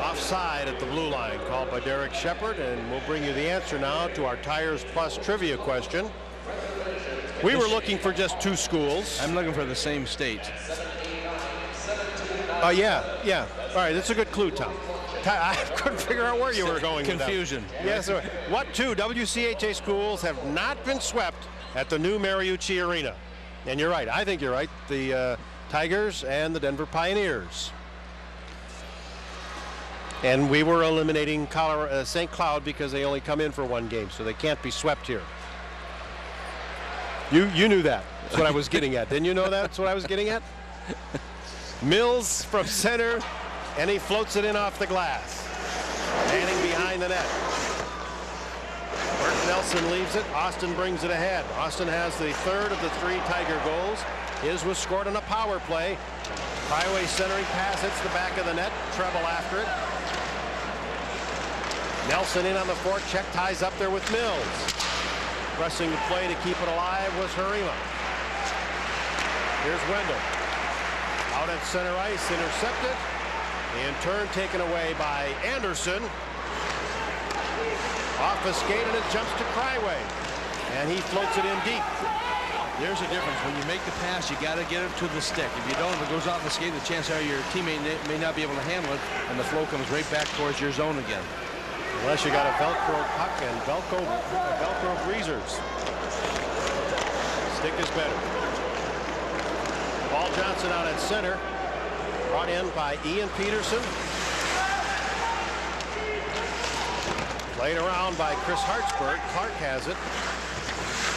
Offside at the blue line, called by Derek Shepard, and we'll bring you the answer now to our Tires Plus trivia question. We were looking for just 2 schools. I'm looking for the same state. Yeah. All right, that's a good clue, Tom. I couldn't figure out where you were going. Confusion. Yes. What 2 WCHA schools have not been swept at the new Mariucci Arena? And you're right. I think you're right. The Tigers and the Denver Pioneers. And we were eliminating St. Cloud because they only come in for 1 game, so they can't be swept here. You knew that. That's what I was getting at. Didn't you know that? That's what I was getting at? Mills from center, and he floats it in off the glass. Standing behind the net. Bert Nelson leaves it. Austin brings it ahead. Austin has the 3rd of the 3 Tiger goals. His was scored on a power play. Highway centering pass hits the back of the net. Treble after it. Nelson in on the forecheck, ties up there with Mills. Pressing the play to keep it alive was Harima. Here's Wendell. Out at center ice, intercepted. In turn taken away by Anderson. Off a skate, and it jumps to Cryway. And he floats it in deep. There's a difference. When you make the pass, you got to get it to the stick. If you don't, if it goes off the skate, the chances are your teammate may not be able to handle it, and the flow comes right back towards your zone again. Unless you got a Velcro puck and Velcro greasers. Stick is better. Paul Johnson out at center. Brought in by Ian Petersen. Played around by Chris Hartsburg. Clark has it.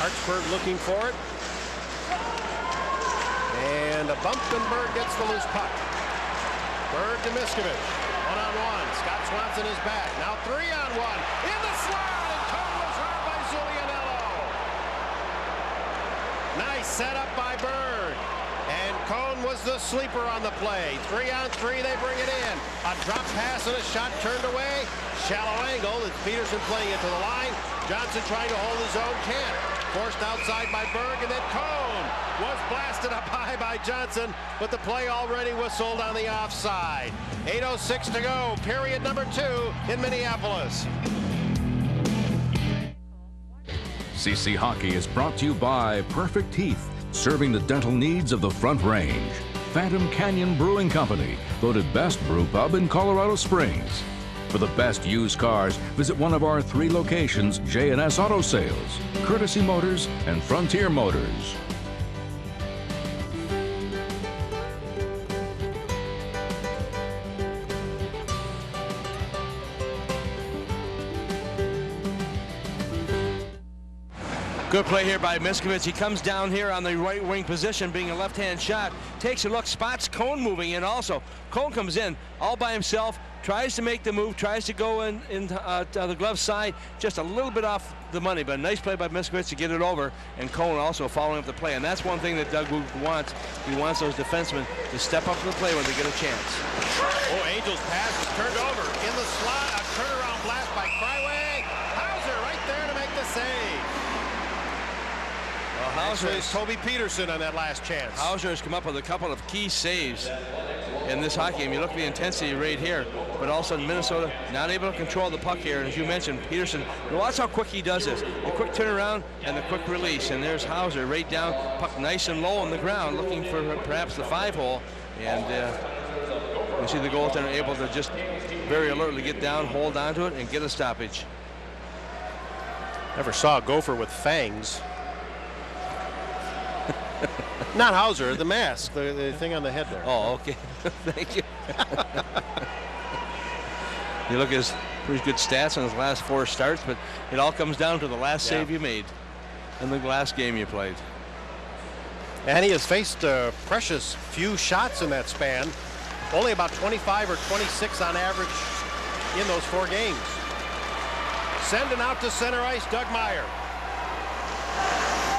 Hartsburg looking for it. And a bump, and Berg gets the loose puck. Berg to Miskovich. 1-on-1. Scott Swanson is back. Now 3-on-1. In the slot, and Cone was hard by Zulianello. Nice setup by Berg. And Cone was the sleeper on the play. 3-on-3, they bring it in. A drop pass and a shot turned away. Shallow angle. It's Petersen playing it to the line. Johnson trying to hold his own, can't. Forced outside by Berg, and then Cone was blasted up high by Johnson, but the play already whistled on the offside. 8:06 to go, period number 2 in Minneapolis. CC Hockey is brought to you by Perfect Teeth, serving the dental needs of the Front Range. Phantom Canyon Brewing Company, voted best brew pub in Colorado Springs. For the best used cars, visit one of our 3 locations, J&S Auto Sales, Courtesy Motors, and Frontier Motors. Good play here by Miskovich. He comes down here on the right wing position, being a left-hand shot. Takes a look, spots Cone moving in also. Cone comes in all by himself, tries to make the move, tries to go in to the glove side, just a little bit off the money, but a nice play by Miskovich to get it over, and Cone also following up the play. And that's one thing that Doug Woog wants. He wants those defensemen to step up to the play when they get a chance. Oh, Angels pass is turned over in the slot. A turnaround blast by Cryway. Hauser right there to make the save. Well, Hauser is Toby Petersen on that last chance. Hauser has come up with a couple of key saves in this hockey game. You look at the intensity right here, but all of a sudden Minnesota not able to control the puck here. And as you mentioned, Petersen, watch how quick he does this. The quick turnaround and the quick release. And there's Hauser right down, puck nice and low on the ground, looking for perhaps the 5-hole. And you see the goaltender able to just very alertly get down, hold onto it, and get a stoppage. Never saw a Gopher with fangs. Not Hauser, the mask, the thing on the head there. Oh, okay. Thank you. You look at his pretty good stats on his last 4 starts, but it all comes down to the last save you made in the last game you played. And he has faced precious few shots in that span. Only about 25 or 26 on average in those 4 games. Sending out to center ice, Doug Meyer.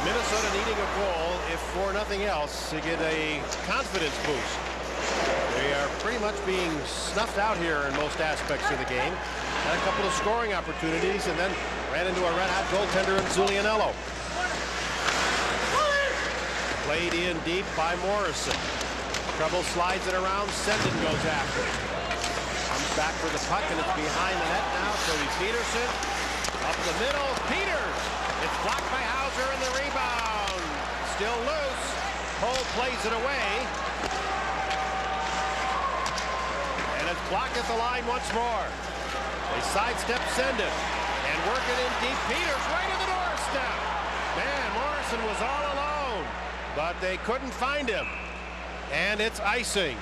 Minnesota needing a goal, if for nothing else, to get a confidence boost. They are pretty much being snuffed out here in most aspects of the game. Had a couple of scoring opportunities and then ran into a red-hot goaltender in Zulianello. Played in deep by Morrison. Trouble slides it around. Sendin goes after it. Comes back for the puck, and it's behind the net now. Toby Petersen up the middle. Peters. It's blocked by Hauser, and the rebound. Still loose. Cole plays it away. And it's blocked at the line once more. They sidestep Sendin and work it in deep. Peters right in the doorstep. Man, Morrison was all alone, but they couldn't find him. And it's icing.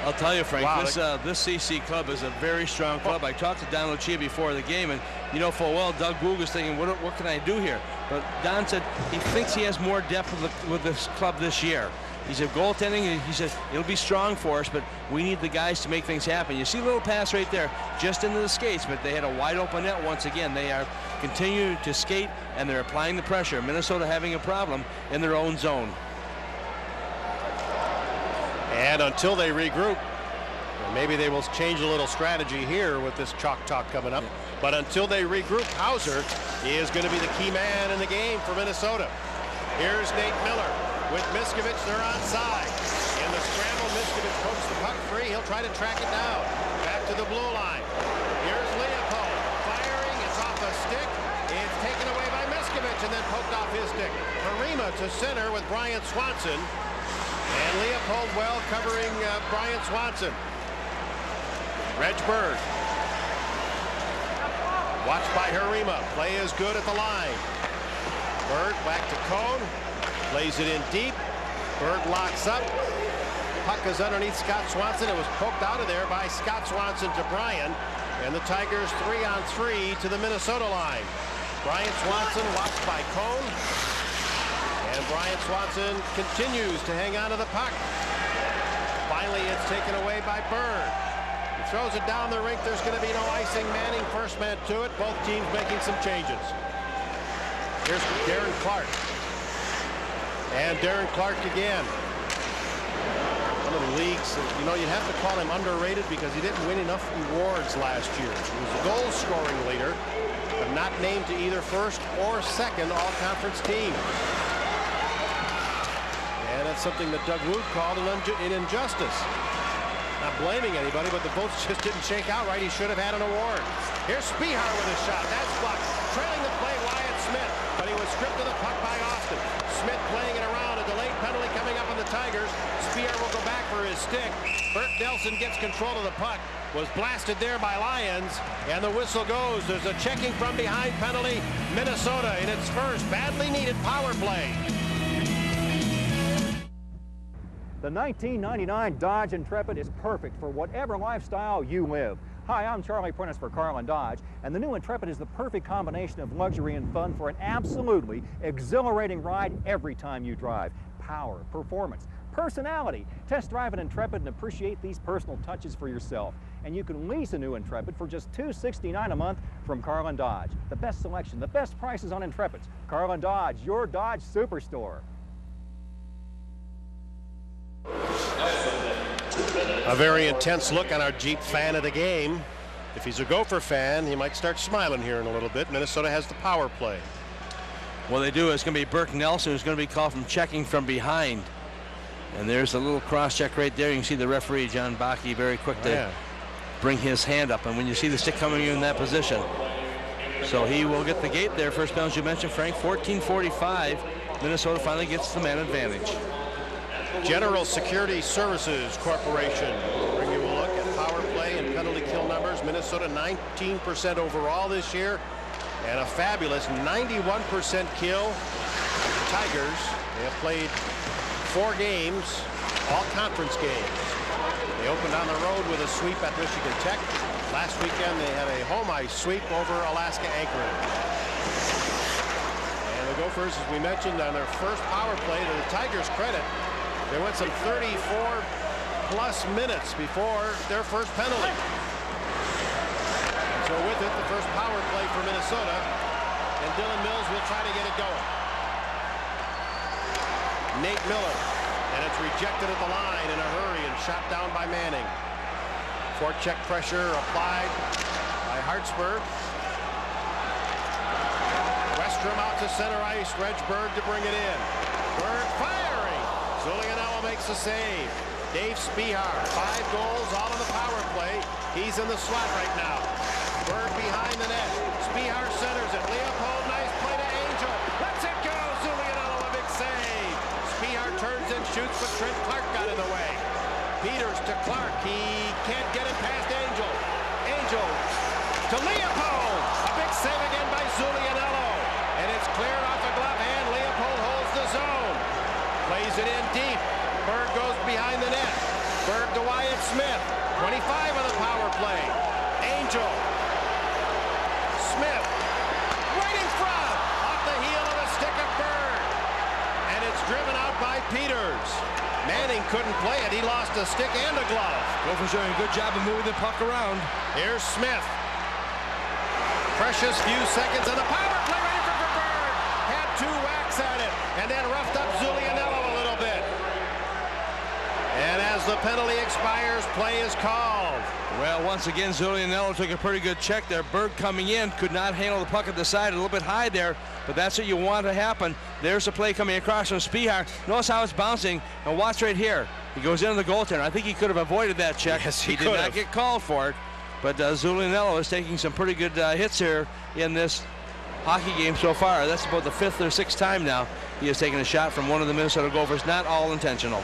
I'll tell you, Frank, Wow, this CC club is a very strong club. I talked to Don Lucia before the game, and you know full well Doug Woog is thinking, what can I do here? But Don said he thinks he has more depth with this club this year. He said goaltending, he said it'll be strong for us, but we need the guys to make things happen. You see a little pass right there, just into the skates, but they had a wide open net once again. They are continuing to skate, and they're applying the pressure. Minnesota having a problem in their own zone. And until they regroup, maybe they will change a little strategy here with this chalk talk coming up. But until they regroup, Hauser is going to be the key man in the game for Minnesota. Here's Nate Miller with Miskovich. They're onside. In the scramble, Miskovich pokes the puck free. He'll try to track it down. Back to the blue line. Here's Leopold firing. It's off a stick. It's taken away by Miskovich and then poked off his stick. Harima to center with Brian Swanson. And Leopold well covering Brian Swanson. Reg Berg. Watched by Harima. Play is good at the line. Berg back to Cone. Plays it in deep. Berg locks up. Puck is underneath Scott Swanson. It was poked out of there by Scott Swanson to Brian. And the Tigers 3-on-3 to the Minnesota line. Brian Swanson watched by Cone. And Brian Swanson continues to hang on to the puck. Finally, it's taken away by Berg. He throws it down the rink. There's going to be no icing. Manning first man to it. Both teams making some changes. Here's Darren Clark. And Darren Clark again. One of the leagues, you know, you have to call him underrated because he didn't win enough awards last year. He was a goal-scoring leader, but not named to either first or second all-conference team. And that's something that Doug Woog called an injustice. Not blaming anybody, but the votes just didn't shake out right. He should have had an award. Here's Spihar with a shot. That's blocked. Trailing the play, Wyatt Smith, but he was stripped of the puck by Austin. Smith playing it around. A delayed penalty coming up on the Tigers. Spihar will go back for his stick. Bert Nelson gets control of the puck. Was blasted there by Lyons, and the whistle goes. There's a checking from behind penalty. Minnesota in its first badly needed power play. The 1999 Dodge Intrepid is perfect for whatever lifestyle you live. Hi, I'm Charlie Prentice for Carlin Dodge, and the new Intrepid is the perfect combination of luxury and fun for an absolutely exhilarating ride every time you drive. Power, performance, personality. Test drive an Intrepid and appreciate these personal touches for yourself. And you can lease a new Intrepid for just $269 a month from Carlin Dodge. The best selection, the best prices on Intrepids. Carlin Dodge, your Dodge Superstore. A very intense look on our Jeep fan of the game. If he's a Gopher fan, he might start smiling here in a little bit. Minnesota has the power play. Well, they do. It's going to be Burke Nelson who's going to be called from checking from behind. And there's a little cross-check right there. You can see the referee, John Bakke, very quick to bring his hand up. And when you see the stick coming in that position. So he will get the gate there. First bounce you mentioned, Frank, 14:45. Minnesota finally gets the man advantage. General Security Services Corporation will bring you a look at power play and penalty kill numbers. Minnesota 19% overall this year and a fabulous 91% kill. The Tigers, they have played 4 games, all conference games. They opened on the road with a sweep at Michigan Tech. Last weekend they had a home ice sweep over Alaska Anchorage. And the Gophers, as we mentioned, on their first power play, to the Tigers' credit, they went some 34-plus minutes before their first penalty. So with it, the first power play for Minnesota, and Dylan Mills will try to get it going. Nate Miller, and it's rejected at the line in a hurry and shot down by Manning. Forecheck pressure applied by Hartsburg. Westrom out to center ice, Berg to bring it in. Berg firing! Zulianello makes a save. Dave Spihar, 5 goals, all in the power play. He's in the slot right now. Berg behind the net. Spihar centers it. Leopold, nice play to Angel. Lets it go. Zulianello, a big save. Spihar turns and shoots, but Trent Clark got in the way. Peters to Clark. He can't get it past Angel. Angel to Leopold. A big save again by Zulianello. And it's cleared off the glove hand. Leopold holds the zone. Plays it in deep. Berg goes behind the net. Berg to Wyatt Smith. 25 on the power play. Angel. Smith. Right in front. Off the heel of the stick of Berg. And it's driven out by Peters. Manning couldn't play it. He lost a stick and a glove. Gophers doing a good job of moving the puck around. Here's Smith. Precious few seconds on the power play. Ready for Berg. Had 2 whacks at it. And then roughed up Zulianello a little bit. And as the penalty expires, play is called. Well, once again, Zulianello took a pretty good check there. Berg coming in, could not handle the puck at the side, a little bit high there, but that's what you want to happen. There's the play coming across from Spihar. Notice how it's bouncing, and watch right here. He goes into the goaltender. I think he could have avoided that check. Yes, he did not get called for it, but Zulianello is taking some pretty good hits here in this hockey game so far. That's about the 5th or 6th time now he has taken a shot from one of the Minnesota Gophers, not all intentional.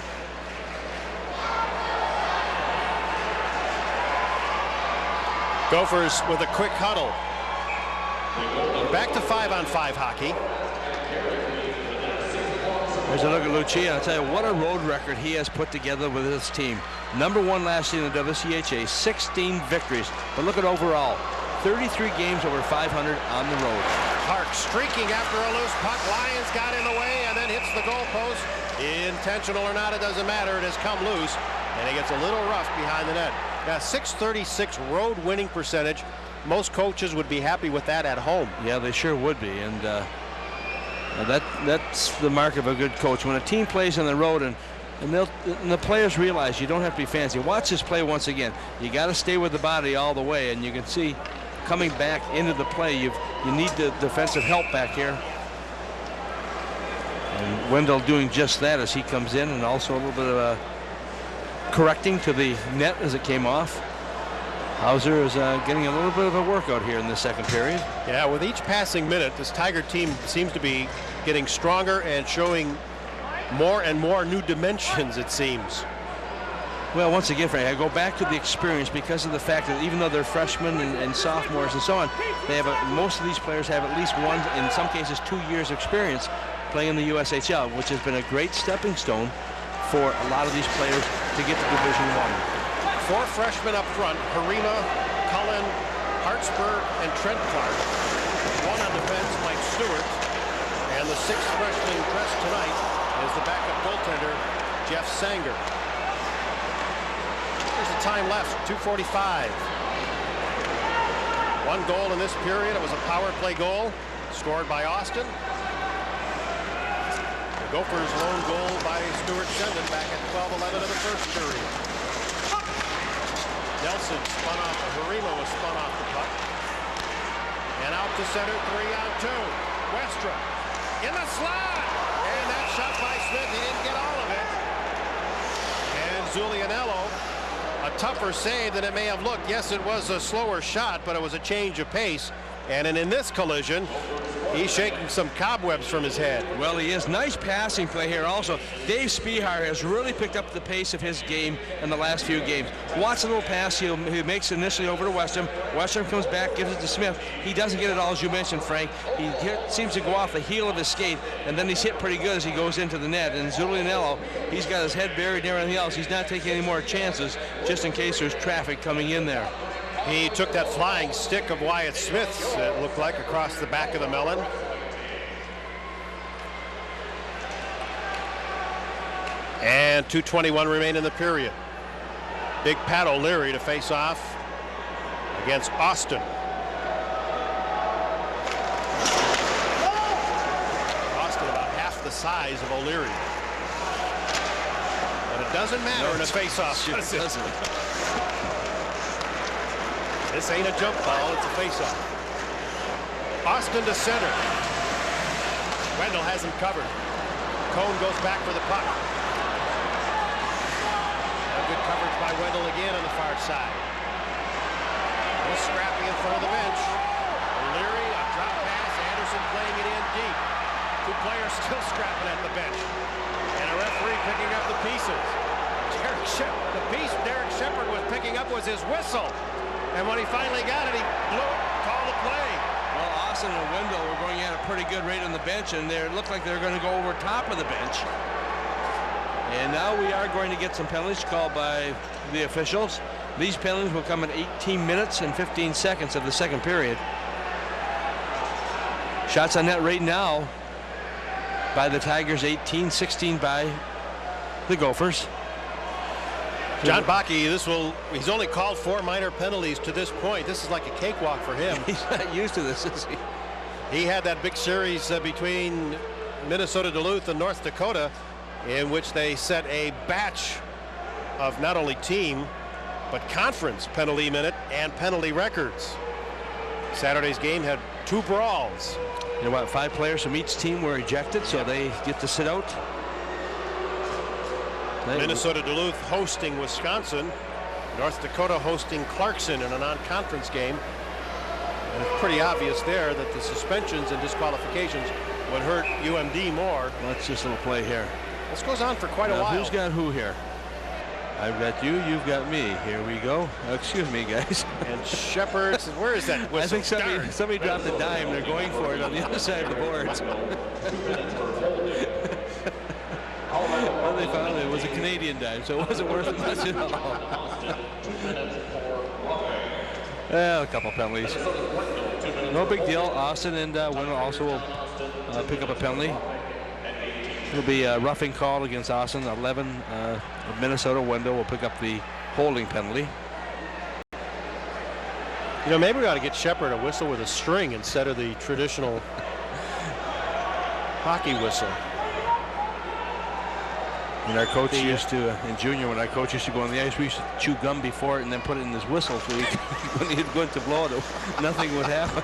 Gophers with a quick huddle. Back to 5-on-5 hockey. There's a look at Lucia. I'll tell you what a road record he has put together with his team. #1 last year in the WCHA, 16 victories. But look at overall, 33 games over 500 on the road. Clark streaking after a loose puck. Lyons got in the way and then hits the goalpost. Intentional or not, it doesn't matter. It has come loose, and it gets a little rough behind the net. Now, .636 road winning percentage. Most coaches would be happy with that at home. Yeah, they sure would be, and that's the mark of a good coach. When a team plays on the road and the players realize you don't have to be fancy. Watch this play once again. You got to stay with the body all the way, and you can see coming back into the play, you need the defensive help back here. And Wendell doing just that as he comes in, and also a little bit of correcting to the net as it came off. Hauser is getting a little bit of a workout here in the second period. Yeah, with each passing minute, this Tiger team seems to be getting stronger and showing more and more new dimensions, it seems. Well, once again, Frank, I go back to the experience because of the fact that even though they're freshmen and sophomores and so on, they have most of these players have at least 1, in some cases 2 years experience playing in the USHL, which has been a great stepping stone for a lot of these players to get to Division I. 4 freshmen up front: Harima, Hartsburg and Trent Clark. One on defense, Mike Stewart. And the sixth freshman dressed tonight is the backup goaltender, Jeff Sanger. There's the time left, 2:45. One goal in this period. It was a power play goal scored by Austin. The Gophers' lone goal by Stuart Senden back at 12:11 of the first period. Nelson spun off. Harima was spun off the puck. And out to center, 3-on-2. Westra in the slot. And that shot by Smith, he didn't get all of it. And Zulianello, a tougher save than it may have looked. Yes, it was a slower shot, but it was a change of pace. And in this collision, he's shaking some cobwebs from his head. Well, he is. Nice passing play here also. Dave Spehar has really picked up the pace of his game in the last few games. Watch the little pass he makes initially over to Western. Western comes back, gives it to Smith. He doesn't get it all, as you mentioned, Frank. He seems to go off the heel of his skate, and then he's hit pretty good as he goes into the net. And Zulianello, he's got his head buried and everything else. He's not taking any more chances just in case there's traffic coming in there. He took that flying stick of Wyatt Smith's, it looked like, across the back of the melon. And 2:21 remain in the period. Big Pat O'Leary to face off against Austin. Austin about half the size of O'Leary. But it doesn't matter in a face-off. It doesn't. This ain't a jump ball, it's a face-off. Austin to center. Wendell has him covered. Cone goes back for the puck. Good coverage by Wendell again on the far side. A little scrappy in front of the bench. O'Leary, a drop pass. Anderson playing it in deep. Two players still scrapping at the bench. And a referee picking up the pieces. The piece Derek Shepard was picking up was his whistle. And when he finally got it, he blew it, called the play. Well, Austin and Wendell were going at a pretty good rate on the bench, and it looked like they were going to go over top of the bench. And now we are going to get some penalties called by the officials. These penalties will come in 18 minutes and 15 seconds of the second period. Shots on net right now by the Tigers, 18-16 by the Gophers. John Bakke, he's only called 4 minor penalties to this point. This is like a cakewalk for him. He's not used to this, is he? He had that big series between Minnesota Duluth and North Dakota, in which they set a batch of not only team but conference penalty minute and penalty records. Saturday's game had 2 brawls. You know what, 5 players from each team were ejected, so they get to sit out. Minnesota Duluth hosting Wisconsin, North Dakota hosting Clarkson in a non-conference game. And it's pretty obvious there that the suspensions and disqualifications would hurt UMD more. Let's just a little play here. This goes on for quite a while. Who's got who here? I've got you, you've got me. Here we go. Excuse me, guys. And Shepard, where is that whistle? I think somebody dropped a dime. They're going for it on the other side of the boards. Well, they found it was a Canadian dime, so it wasn't worth it much at all. Well, a couple penalties. No big deal. Austin and Wendell also will pick up a penalty. It'll be a roughing call against Austin. 11 of Minnesota. Wendell will pick up the holding penalty. You know, maybe we ought to get Shepard a whistle with a string instead of the traditional hockey whistle. And our coach used to, in junior, when our coach used to go on the ice, we used to chew gum before it and then put it in his whistle so he, when he'd go to blow it, nothing would happen.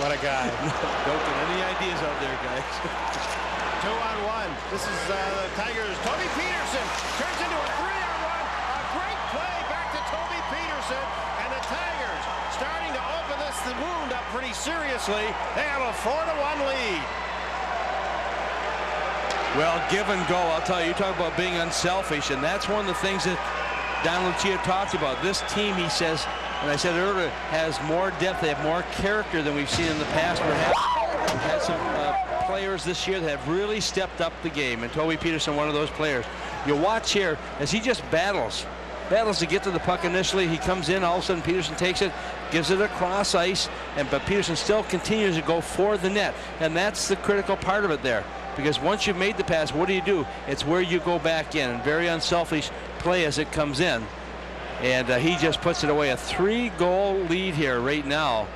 What a guy. Don't get any ideas out there, guys. 2-on-1. This is the Tigers. Toby Petersen turns into a 3-on-1. A great play back to Toby Petersen. And the Tigers starting to open this wound up pretty seriously. They have a 4-1 lead. Well, give and go. I'll tell you, you talk about being unselfish, and that's one of the things that Don Lucia talks about. This team, he says, and I said earlier, has more depth. They have more character than we've seen in the past. We've had some players this year that have really stepped up the game, and Toby Petersen, one of those players. You'll watch here as he just battles battles to get to the puck initially. He comes in, all of a sudden Petersen takes it, gives it across ice, but Petersen still continues to go for the net. And that's the critical part of it there. Because once you've made the pass, what do? It's where you go back in, and very unselfish play as it comes in. And he just puts it away. A 3-goal lead here right now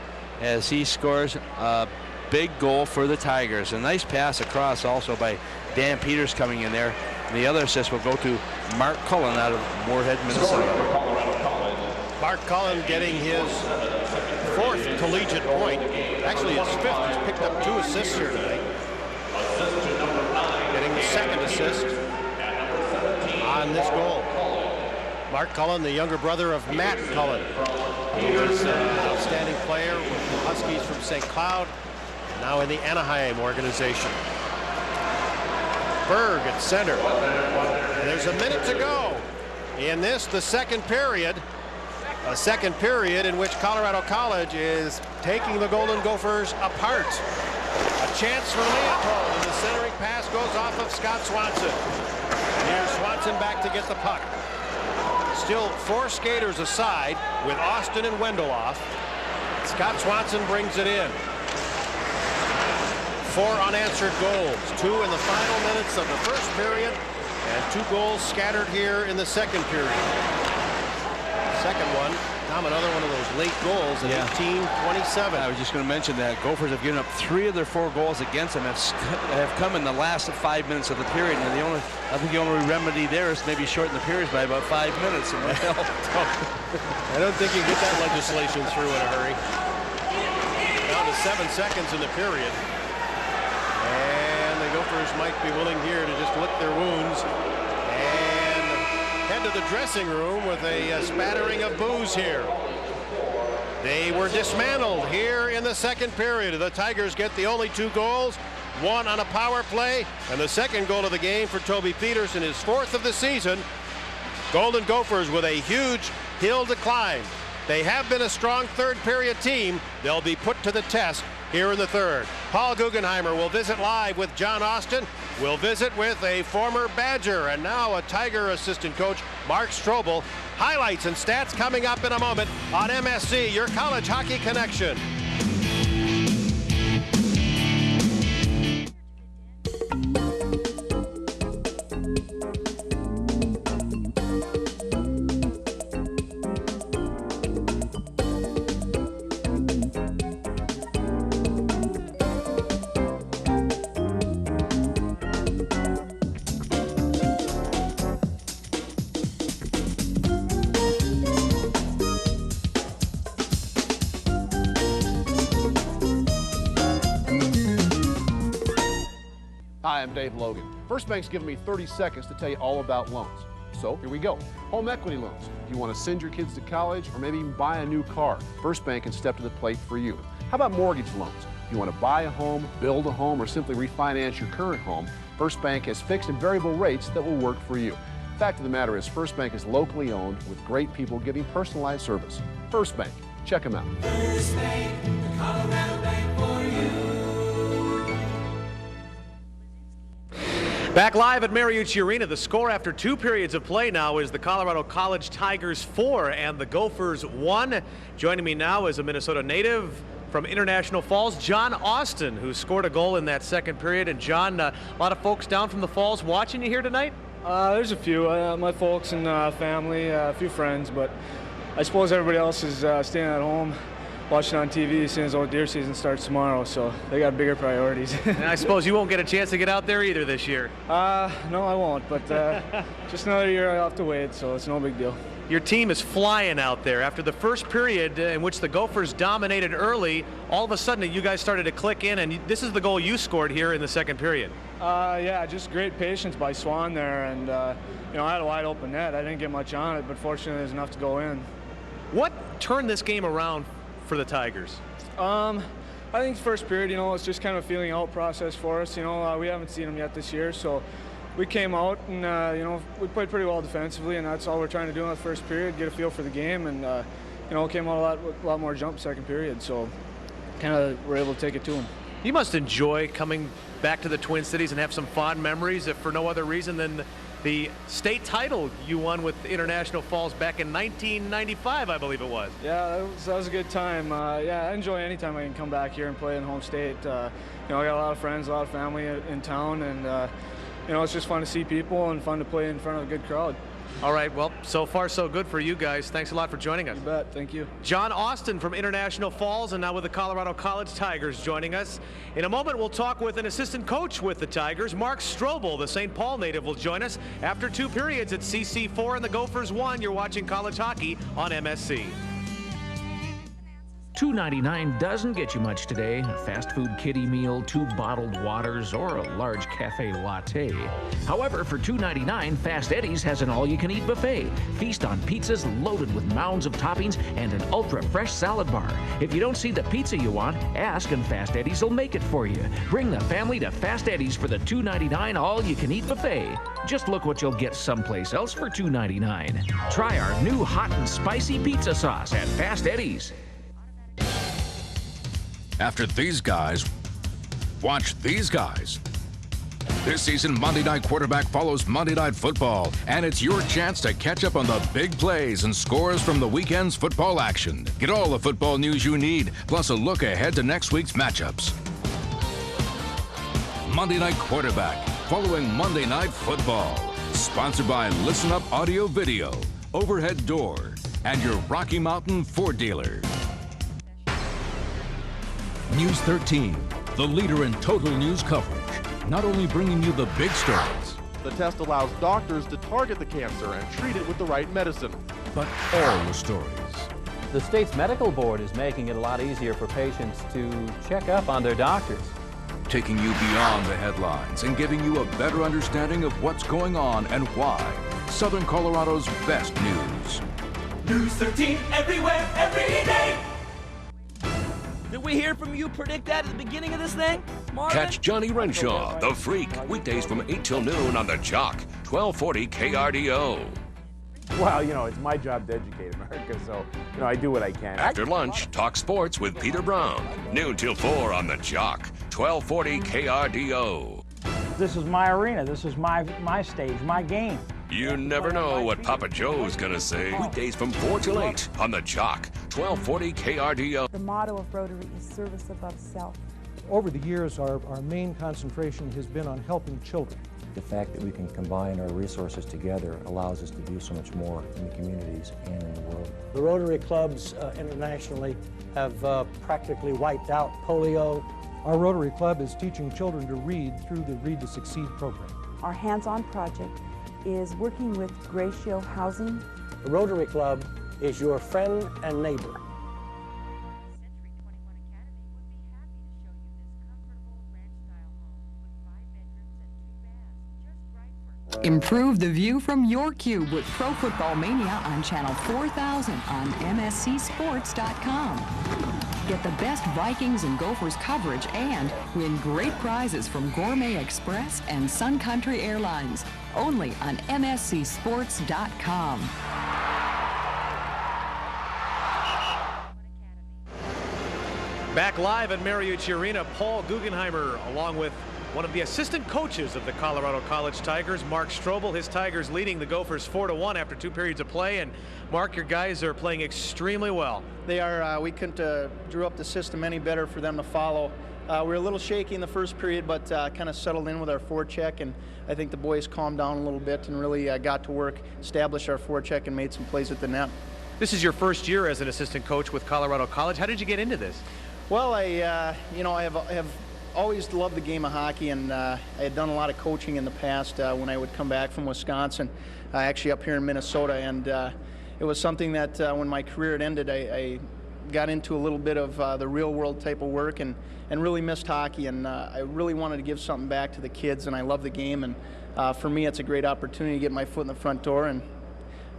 as he scores a big goal for the Tigers. A nice pass across also by Dan Peters coming in there. And the other assist will go to Mark Cullen out of Moorhead, Minnesota. Mark Cullen getting his 4th collegiate point. Actually, his 5th. He's picked up 2 assists here tonight. Getting the 2nd assist on this goal. Mark Cullen, the younger brother of Matt Cullen. He was an outstanding player with the Huskies from St. Cloud, now in the Anaheim organization. Berg at center. There's a minute to go in this, the second period. A second period in which Colorado College is taking the Golden Gophers apart. A chance for Leopold, and the centering pass goes off of Scott Swanson. Here's Swanson back to get the puck. Still 4 skaters aside with Austin and Wendeloff. Scott Swanson brings it in. 4 unanswered goals, 2 in the final minutes of the first period, and 2 goals scattered here in the second period. Second one, another one of those late goals at 18:27. I was just going to mention that Gophers have given up 3 of their 4 goals against them have come in the last 5 minutes of the period, and I think the only remedy there is maybe shorten the periods by about 5 minutes. And I don't think you get that legislation through in a hurry. Down to 7 seconds in the period. And the Gophers might be willing here to just lick their wounds and head to the dressing room with a spattering of booze here. They were dismantled here in the second period. The Tigers get the only 2 goals, 1 on a power play, and the second goal of the game for Toby Petersen, his 4th of the season. Golden Gophers with a huge hill to climb. They have been a strong third period team. They'll be put to the test here in the third. Paul Guggenheimer will visit live with John Austin. We'll visit with a former Badger and now a Tiger assistant coach, Mark Strobel. Highlights and stats coming up in a moment on MSC, your college hockey connection. Hi, I'm Dave Logan. First Bank's given me 30 seconds to tell you all about loans. So here we go. Home equity loans. If you want to send your kids to college or maybe even buy a new car, First Bank can step to the plate for you. How about mortgage loans? If you want to buy a home, build a home, or simply refinance your current home, First Bank has fixed and variable rates that will work for you. The fact of the matter is First Bank is locally owned with great people giving personalized service. First Bank. Check them out. First Bank, the Colorado Bank for you. Back live at Mariucci Arena. The score after 2 periods of play now is the Colorado College Tigers 4 and the Gophers 1. Joining me now is a Minnesota native from International Falls, John Austin, who scored a goal in that second period. And John, a lot of folks down from the Falls watching you here tonight? There's a few. My folks and family, a few friends, but I suppose everybody else is staying at home, watching on TV as soon as old deer season starts tomorrow, so they got bigger priorities. And I suppose you won't get a chance to get out there either this year. No, I won't, but just another year I'll have to wait, so it's no big deal. Your team is flying out there. After the first period in which the Gophers dominated early, all of a sudden you guys started to click in, and this is the goal you scored here in the second period. Yeah, just great patience by Swan there, and you know, I had a wide open net. I didn't get much on it, but fortunately there's enough to go in. What turned this game around for the Tigers? I think first period, you know, it's just kind of a feeling out process for us. You know, we haven't seen them yet this year, so we came out and, you know, we played pretty well defensively, and that's all we're trying to do in the first period, get a feel for the game, and, you know, came out a lot more jump second period, so kind of were able to take it to them. You must enjoy coming back to the Twin Cities and have some fond memories, if for no other reason than the the state title you won with International Falls back in 1995, I believe it was. Yeah, that was a good time. Yeah, I enjoy any time I can come back here and play in home state. You know, I got a lot of friends, a lot of family in town, and you know, it's just fun to see people and fun to play in front of a good crowd. All right, well, so far so good for you guys. Thanks a lot for joining us. You bet, thank you. John Austin from International Falls and now with the Colorado College Tigers joining us. In a moment, we'll talk with an assistant coach with the Tigers. Mark Strobel, the St. Paul native, will join us after 2 periods at CC 4 and the Gophers 1. You're watching college hockey on MSC. $2.99 doesn't get you much today. A fast food kiddie meal, 2 bottled waters, or a large cafe latte. However, for $2.99, Fast Eddie's has an all-you-can-eat buffet. Feast on pizzas loaded with mounds of toppings and an ultra-fresh salad bar. If you don't see the pizza you want, ask and Fast Eddie's will make it for you. Bring the family to Fast Eddie's for the $2.99 all-you-can-eat buffet. Just look what you'll get someplace else for $2.99. Try our new hot and spicy pizza sauce at Fast Eddie's. After these guys, watch these guys. This season, Monday Night Quarterback follows Monday Night Football, and it's your chance to catch up on the big plays and scores from the weekend's football action. Get all the football news you need, plus a look ahead to next week's matchups. Monday Night Quarterback, following Monday Night Football. Sponsored by Listen Up Audio Video, Overhead Door, and your Rocky Mountain Ford dealer. News 13, the leader in total news coverage, not only bringing you the big stories, the test allows doctors to target the cancer and treat it with the right medicine, but all the stories. The state's medical board is making it a lot easier for patients to check up on their doctors. Taking you beyond the headlines and giving you a better understanding of what's going on and why. Southern Colorado's best news. News 13 everywhere, every day. Did we hear from you predict that at the beginning of this thing, Marvin? Catch Johnny Renshaw, the Freak, weekdays from 8 till noon on the Jock, 1240 KRDO. Well, you know, it's my job to educate America, so, you know, I do what I can. After lunch, talk sports with Peter Brown, noon till 4 on the Jock, 1240 KRDO. This is my arena. This is my stage, my game. You never know what Papa Joe's gonna say. Weekdays from 4 till 8 on the Jock, 1240 KRDO. The motto of Rotary is service above self. Over the years, our main concentration has been on helping children. The fact that we can combine our resources together allows us to do so much more in the communities and in the world. The Rotary clubs internationally have practically wiped out polio. Our Rotary Club is teaching children to read through the Read to Succeed program. Our hands-on project is working with Ratio Housing. The Rotary Club is your friend and neighbor. Improve the view from your cube with Pro Football Mania on Channel 4000 on MSCSports.com. Get the best Vikings and Gophers coverage and win great prizes from Gourmet Express and Sun Country Airlines. Only on MSCSports.com. Back live at Mariucci Arena, Paul Guggenheimer, along with one of the assistant coaches of the Colorado College Tigers, Mark Strobel. His Tigers leading the Gophers 4-1 after 2 periods of play. And Mark, your guys are playing extremely well. They are. We couldn't drew up the system any better for them to follow. We were a little shaky in the first period, but kind of settled in with our forecheck, and I think the boys calmed down a little bit and really got to work, established our forecheck, and made some plays at the net. This is your first year as an assistant coach with Colorado College. How did you get into this? Well, I have always loved the game of hockey, and I had done a lot of coaching in the past when I would come back from Wisconsin, actually up here in Minnesota, and it was something that when my career had ended, I got into a little bit of the real world type of work and really missed hockey, and I really wanted to give something back to the kids, and I love the game, and for me it's a great opportunity to get my foot in the front door, and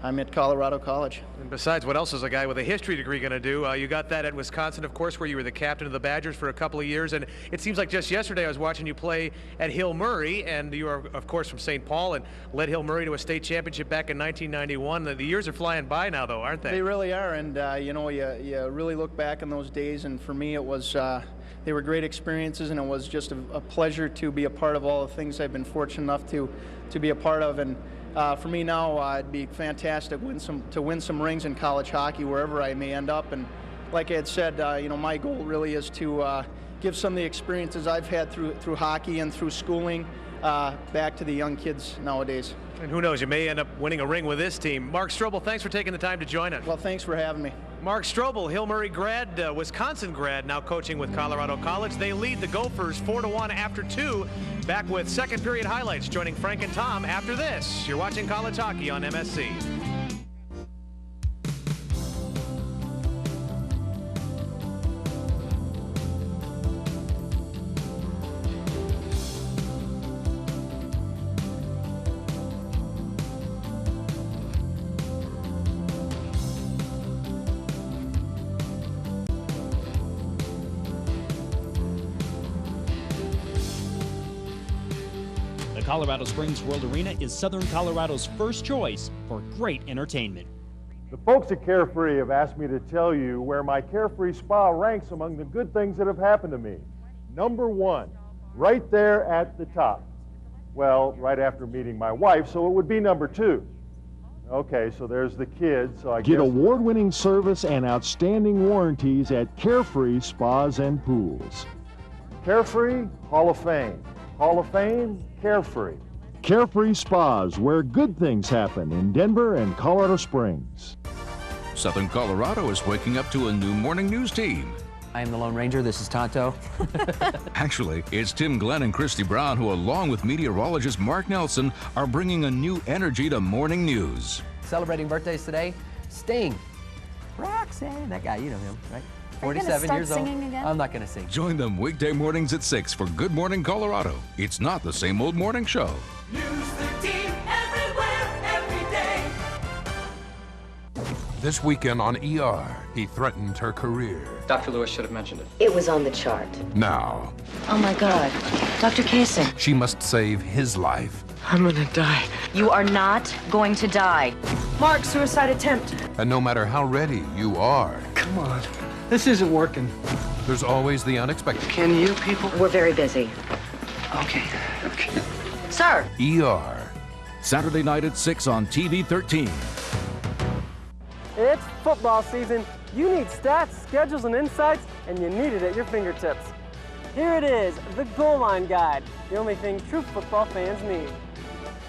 I'm at Colorado College. And besides, what else is a guy with a history degree going to do? You got that at Wisconsin, of course, where you were the captain of the Badgers for a couple of years. And it seems like just yesterday I was watching you play at Hill Murray, and you are, of course, from St. Paul and led Hill Murray to a state championship back in 1991. The years are flying by now, though, aren't they? They really are, and you know, you really look back on those days, and for me it was they were great experiences, and it was just a pleasure to be a part of all the things I've been fortunate enough to be a part of. And for me now, it'd be fantastic to win some rings in college hockey wherever I may end up. And like I had said, my goal really is to give some of the experiences I've had through hockey and through schooling back to the young kids nowadays. And who knows, you may end up winning a ring with this team. Mark Strobel, thanks for taking the time to join us. Well, thanks for having me. Mark Strobel, Hill Murray grad, Wisconsin grad, now coaching with Colorado College. They lead the Gophers 4-1 after 2. Back with second period highlights, joining Frank and Tom after this. You're watching college hockey on MSC. Colorado Springs World Arena is Southern Colorado's first choice for great entertainment. The folks at Carefree have asked me to tell you where my Carefree Spa ranks among the good things that have happened to me. Number 1, right there at the top. Well, right after meeting my wife, so it would be number 2. Okay, so there's the kids, so I Get guess... award-winning service and outstanding warranties at Carefree Spas and Pools. Carefree, Hall of Fame. Hall of Fame, Carefree. Carefree Spas, where good things happen in Denver and Colorado Springs. Southern Colorado is waking up to a new morning news team. I am the Lone Ranger. This is Tonto. Actually, it's Tim Glenn and Christy Brown who, along with meteorologist Mark Nelson, are bringing a new energy to morning news. Celebrating birthdays today, Sting. Roxanne, that guy, you know him, right? 47 years old. Again? I'm not going to sing. Join them weekday mornings at 6 for Good Morning Colorado. It's not the same old morning show. News the team everywhere, every day. This weekend on ER, he threatened her career. Dr. Lewis should have mentioned it. It was on the chart. Now, Oh my God. Dr. Kaysen. she must save his life. I'm gonna die. You are not going to die. Mark, suicide attempt. And no matter how ready you are, Come on. This isn't working. there's always the unexpected. Can you people? We're very busy. Okay. Sir. ER. Saturday night at 6 on TV 13. It's football season. You need stats, schedules, and insights, and you need it at your fingertips. Here it is, the Goal Line Guide, the only thing true football fans need.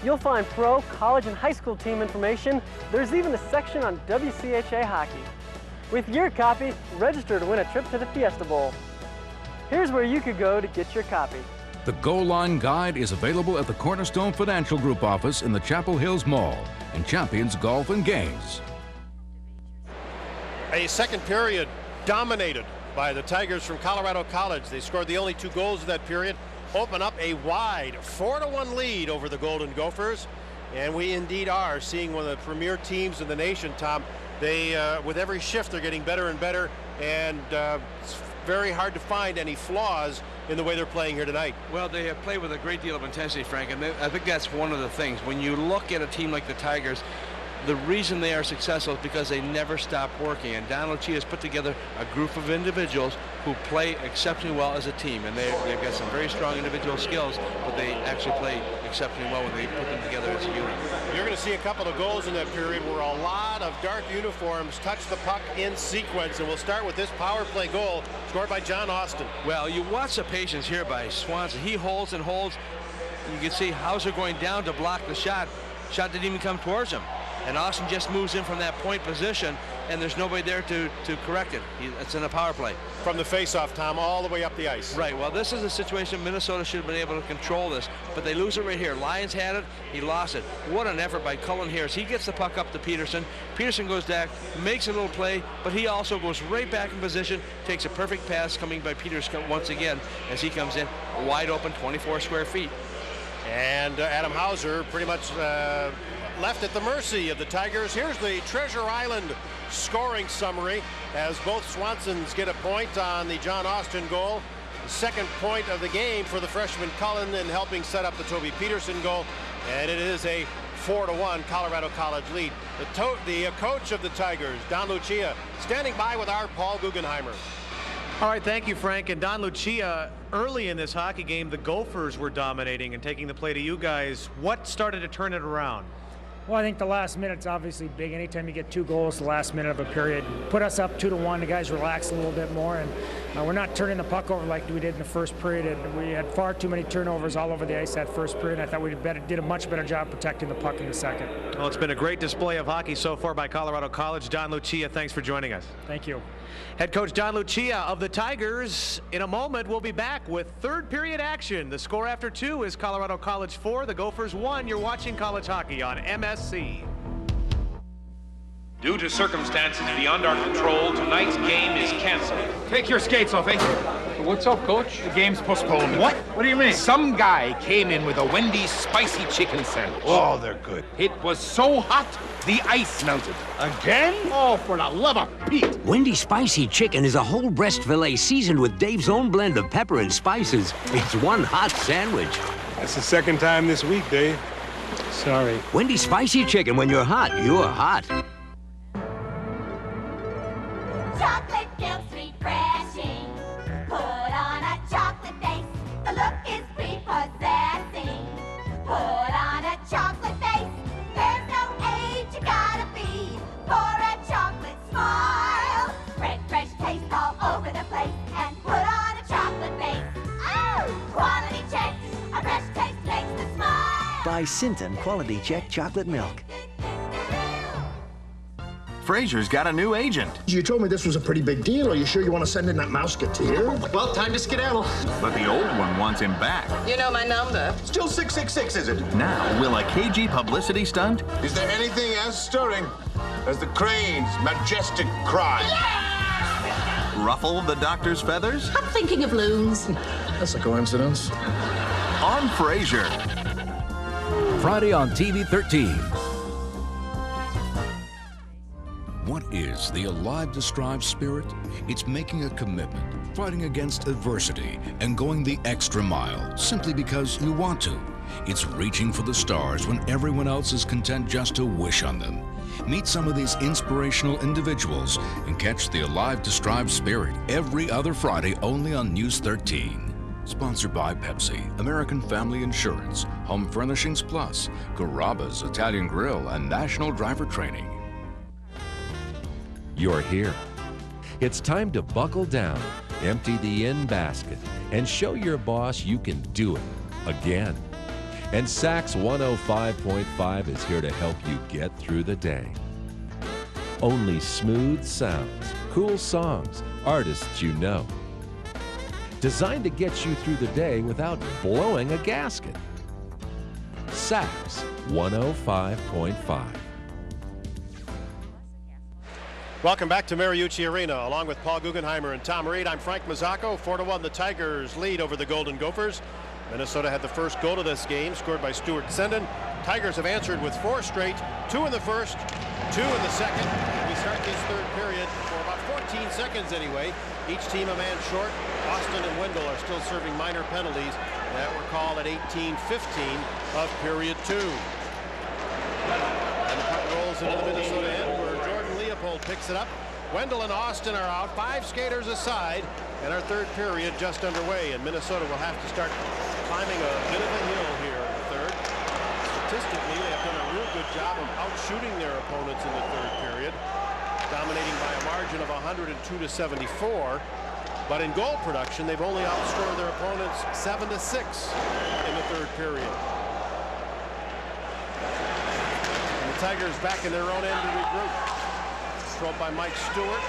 You'll find pro, college, and high school team information. There's even a section on WCHA hockey. With your copy, register to win a trip to the Fiesta Bowl. Here's where you could go to get your copy. The Goal Line Guide is available at the Cornerstone Financial Group office in the Chapel Hills Mall and Champions Golf and Games. A second period dominated by the Tigers from Colorado College. They scored the only 2 goals of that period, open up a wide 4-1 lead over the Golden Gophers. And we indeed are seeing one of the premier teams in the nation, Tom. They, with every shift, they're getting better and better, and it's very hard to find any flaws in the way they're playing here tonight. Well, they have played with a great deal of intensity, Frank, and I think that's one of the things. When you look at a team like the Tigers, the reason they are successful is because they never stop working. And Don Lucia has put together a group of individuals who play exceptionally well as a team. And they've got some very strong individual skills, but they actually play exceptionally well when they put them together as a unit. You're going to see a couple of goals in that period where a lot of dark uniforms touch the puck in sequence. And we'll start with this power play goal scored by John Austin. Well, you watch the patience here by Swanson. He holds and holds. You can see Hauser going down to block the shot. Shot didn't even come towards him. And Austin just moves in from that point position, and there's nobody there to correct it. It's in a power play. From the face-off, Tom, all the way up the ice. Right. Well, this is a situation Minnesota should have been able to control this, but they lose it right here. Lions had it. He lost it. What an effort by Cullen Harris. He gets the puck up to Petersen. Petersen goes back, makes a little play, but he also goes right back in position, takes a perfect pass coming by Petersen once again as he comes in wide open, 24 square feet. And Adam Hauser pretty much left at the mercy of the Tigers. Here's the Treasure Island scoring summary as both Swansons get a point on the John Austin goal. The second point of the game for the freshman Cullen in helping set up the Toby Petersen goal. And it is a 4-1 Colorado College lead. The coach of the Tigers, Don Lucia, standing by with our Paul Guggenheimer. All right, thank you, Frank. And Don Lucia, early in this hockey game, the Gophers were dominating and taking the play to you guys. What started to turn it around? Well, I think the last minute's obviously big. Anytime you get 2 goals the last minute of a period, put us up 2-1. The guys relax a little bit more, and we're not turning the puck over like we did in the first period. And we had far too many turnovers all over the ice that first period. I thought we did a much better job protecting the puck in the second. Well, it's been a great display of hockey so far by Colorado College. Don Lucia, thanks for joining us. Thank you. Head coach Don Lucia of the Tigers. In a moment, we'll be back with third period action. The score after 2 is Colorado College 4, the Gophers 1. You're watching college hockey on MSC. Due to circumstances beyond our control, tonight's game is canceled. Take your skates off, eh? What's up, Coach? The game's postponed. What? What do you mean? Some guy came in with a Wendy's spicy chicken sandwich. Oh, they're good. It was so hot, the ice melted. Again? Oh, for the love of Pete. Wendy's spicy chicken is a whole breast filet seasoned with Dave's own blend of pepper and spices. It's one hot sandwich. That's the second time this week, Dave. Sorry. Wendy's spicy chicken. When you're hot, you're hot. Chocolate milk, sweet refreshing. Put on a chocolate face. The look is prepossessing. Put on a chocolate face. There's no age you gotta be for a chocolate smile. Red, fresh taste all over the place. And put on a chocolate face. Oh, quality check. A fresh taste makes the smile. Buy Sinton Quality Check Chocolate Milk. Fraser's got a new agent. You told me this was a pretty big deal. Are you sure you want to send in that Mouseketeer? Well, time to skedaddle. But the old one wants him back. You know my number. Still 666, is it? Now, will a KG publicity stunt? Is there anything as stirring as the crane's majestic cry? Ruffle the doctor's feathers? I'm thinking of loons. That's a coincidence. On Frasier. Friday on TV 13. What is the Alive to Strive spirit? It's making a commitment, fighting against adversity, and going the extra mile simply because you want to. It's reaching for the stars when everyone else is content just to wish on them. Meet some of these inspirational individuals and catch the Alive to Strive spirit every other Friday only on News 13. Sponsored by Pepsi, American Family Insurance, Home Furnishings Plus, Garaba's Italian Grill, and National Driver Training. You're here. It's time to buckle down, empty the in basket, and show your boss you can do it again. And Sax 105.5 is here to help you get through the day. Only smooth sounds, cool songs, artists you know. Designed to get you through the day without blowing a gasket. Sax 105.5. Welcome back to Mariucci Arena. Along with Paul Guggenheimer and Tom Reid, I'm Frank Mazzocco. 4-1, the Tigers lead over the Golden Gophers. Minnesota had the first goal of this game, scored by Stuart Senden. Tigers have answered with 4 straight, 2 in the first, 2 in the second. We start this third period for about 14 seconds anyway. Each team a man short. Austin and Wendell are still serving minor penalties that were called at 18:15 of period 2. And the puck rolls into the Minnesota end where Leopold picks it up. Wendell and Austin are out, 5 skaters aside, and our third period just underway, and Minnesota will have to start climbing a bit of a hill here in the third. Statistically, they have done a real good job of outshooting their opponents in the third period, dominating by a margin of 102-74. But in goal production, they've only outscored their opponents 7-6 in the third period. And the Tigers back in their own end to regroup. Controlled by Mike Stewart.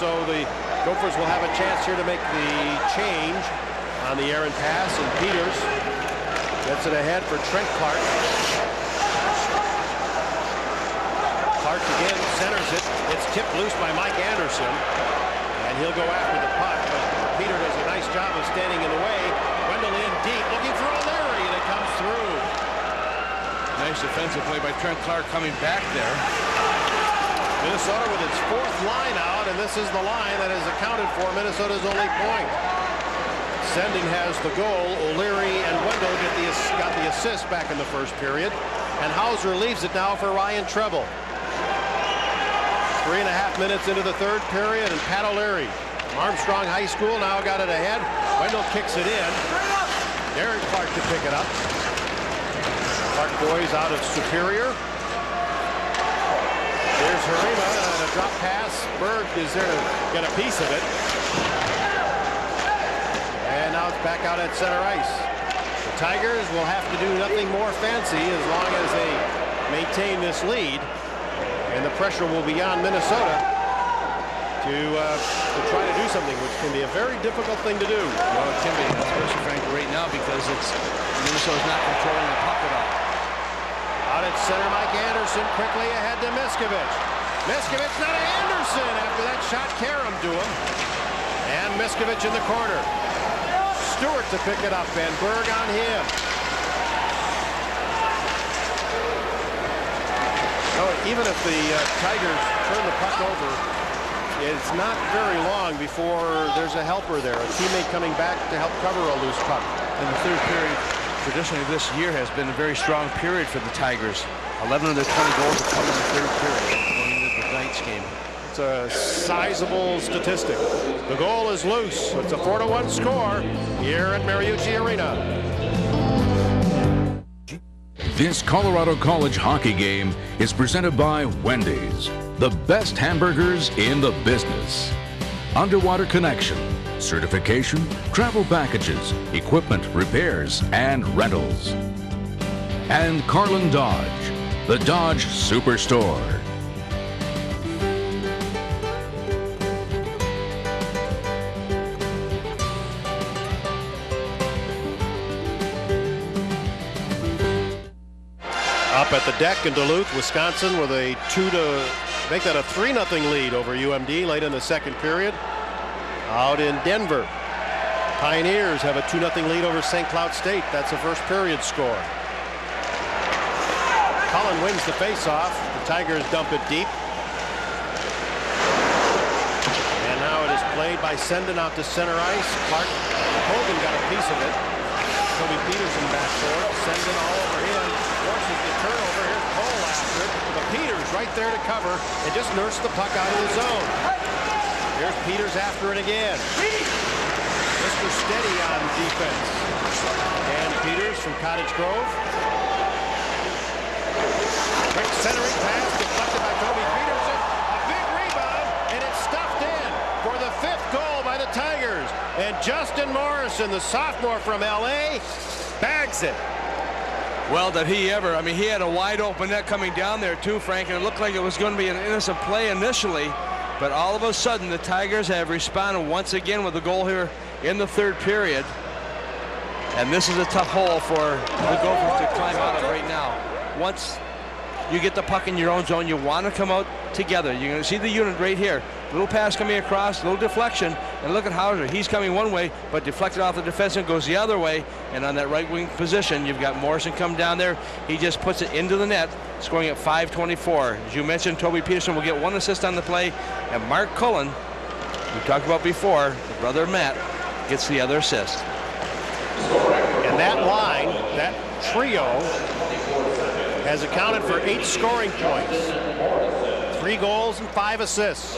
so the Gophers will have a chance here to make the change on the errant pass, and Peters gets it ahead for Trent Clark. Clark again centers it. It's tipped loose by Mike Anderson, and he'll go after the puck, but Peter does a nice job of standing in the way. Wendell in deep, looking for O'Leary, and it comes through. Nice defensive play by Trent Clark coming back there. Minnesota with its fourth line out, and this is the line that has accounted for Minnesota's only point. Sending has the goal. O'Leary and Wendell got the assist back in the first period, and Hauser leaves it now for Ryan Treble. 3.5 minutes into the third period, and Pat O'Leary, Armstrong High School, now got it ahead. Wendell kicks it in. Darren Clark to pick it up. Clark boys out of Superior. Here's Harima and a drop pass. Berg is there to get a piece of it. And now it's back out at center ice. The Tigers will have to do nothing more fancy as long as they maintain this lead. And the pressure will be on Minnesota to try to do something, which can be a very difficult thing to do. Well, it can be, especially Frank, right now, because Minnesota's not controlling the puck at all. Out at center, Mike Anderson quickly ahead to Miskovich. Miskovich now to Anderson after that shot caromed to him. And Miskovich in the corner. Stewart to pick it up, and Berg on him. Oh, even if the Tigers turn the puck over, it's not very long before there's a helper there, a teammate coming back to help cover a loose puck. In the third period, traditionally this year has been a very strong period for the Tigers. 11 of their 20 goals have come in the third period going into the Knights game. It's a sizable statistic. The goal is loose. It's a 4-1 score here at Mariucci Arena. This Colorado College hockey game is presented by Wendy's, the best hamburgers in the business. Underwater Connection, certification, travel packages, equipment repairs, and rentals. And Carlin Dodge, the Dodge Superstore. Up at the deck in Duluth, Wisconsin, with a 3-0 lead over UMD late in the second period. Out in Denver, Pioneers have a 2-0 lead over St. Cloud State. That's a first period score. Colin wins the faceoff. The Tigers dump it deep. And now it is played by Senden out to center ice. Clark Hogan got a piece of it. Toby Petersen back for it. Senden all over him. Forces the turnover. Here's Cole after it. But Peters right there to cover and just nursed the puck out of the zone. Here's Peters after it again. Mr. Steady on defense. And Peters from Cottage Grove. Quick centering pass deflected by Toby Petersen. A big rebound, and it's stuffed in for the 5th goal by the Tigers. And Justin Morrison, the sophomore from L.A., bags it. Well, did he ever. I mean, he had a wide open net coming down there too, Frank, and it looked like it was going to be an innocent play initially. But all of a sudden, the Tigers have responded once again with a goal here in the third period. And this is a tough hole for the Gophers to climb out of right now. Once you get the puck in your own zone, you want to come out together. You're going to see the unit right here. Little pass coming across, little deflection, and look at Hauser. He's coming one way, but deflected off the defenseman, goes the other way, and on that right wing position, you've got Morrison come down there. He just puts it into the net, scoring at 5:24. As you mentioned, Toby Petersen will get 1 assist on the play, and Mark Cullen, we talked about before, the brother of Matt, gets the other assist. And that line, that trio, has accounted for 8 scoring points, 3 goals and 5 assists.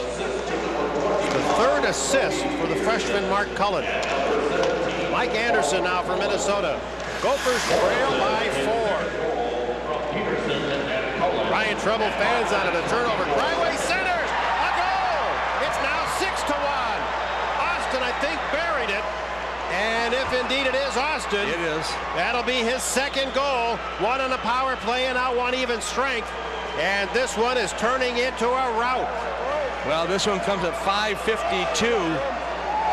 The 3rd assist for the freshman Mark Cullen. Mike Anderson now for Minnesota. Gophers trail by 4. Ryan Treble fans on it, a turnover. Gryway centers, a goal! It's now 6-1. Austin, I think, buried it. And if indeed it is Austin, it is. That'll be his 2nd goal. 1 on the power play and now 1 even strength. And this one is turning into a rout. Well, this one comes at 5:52.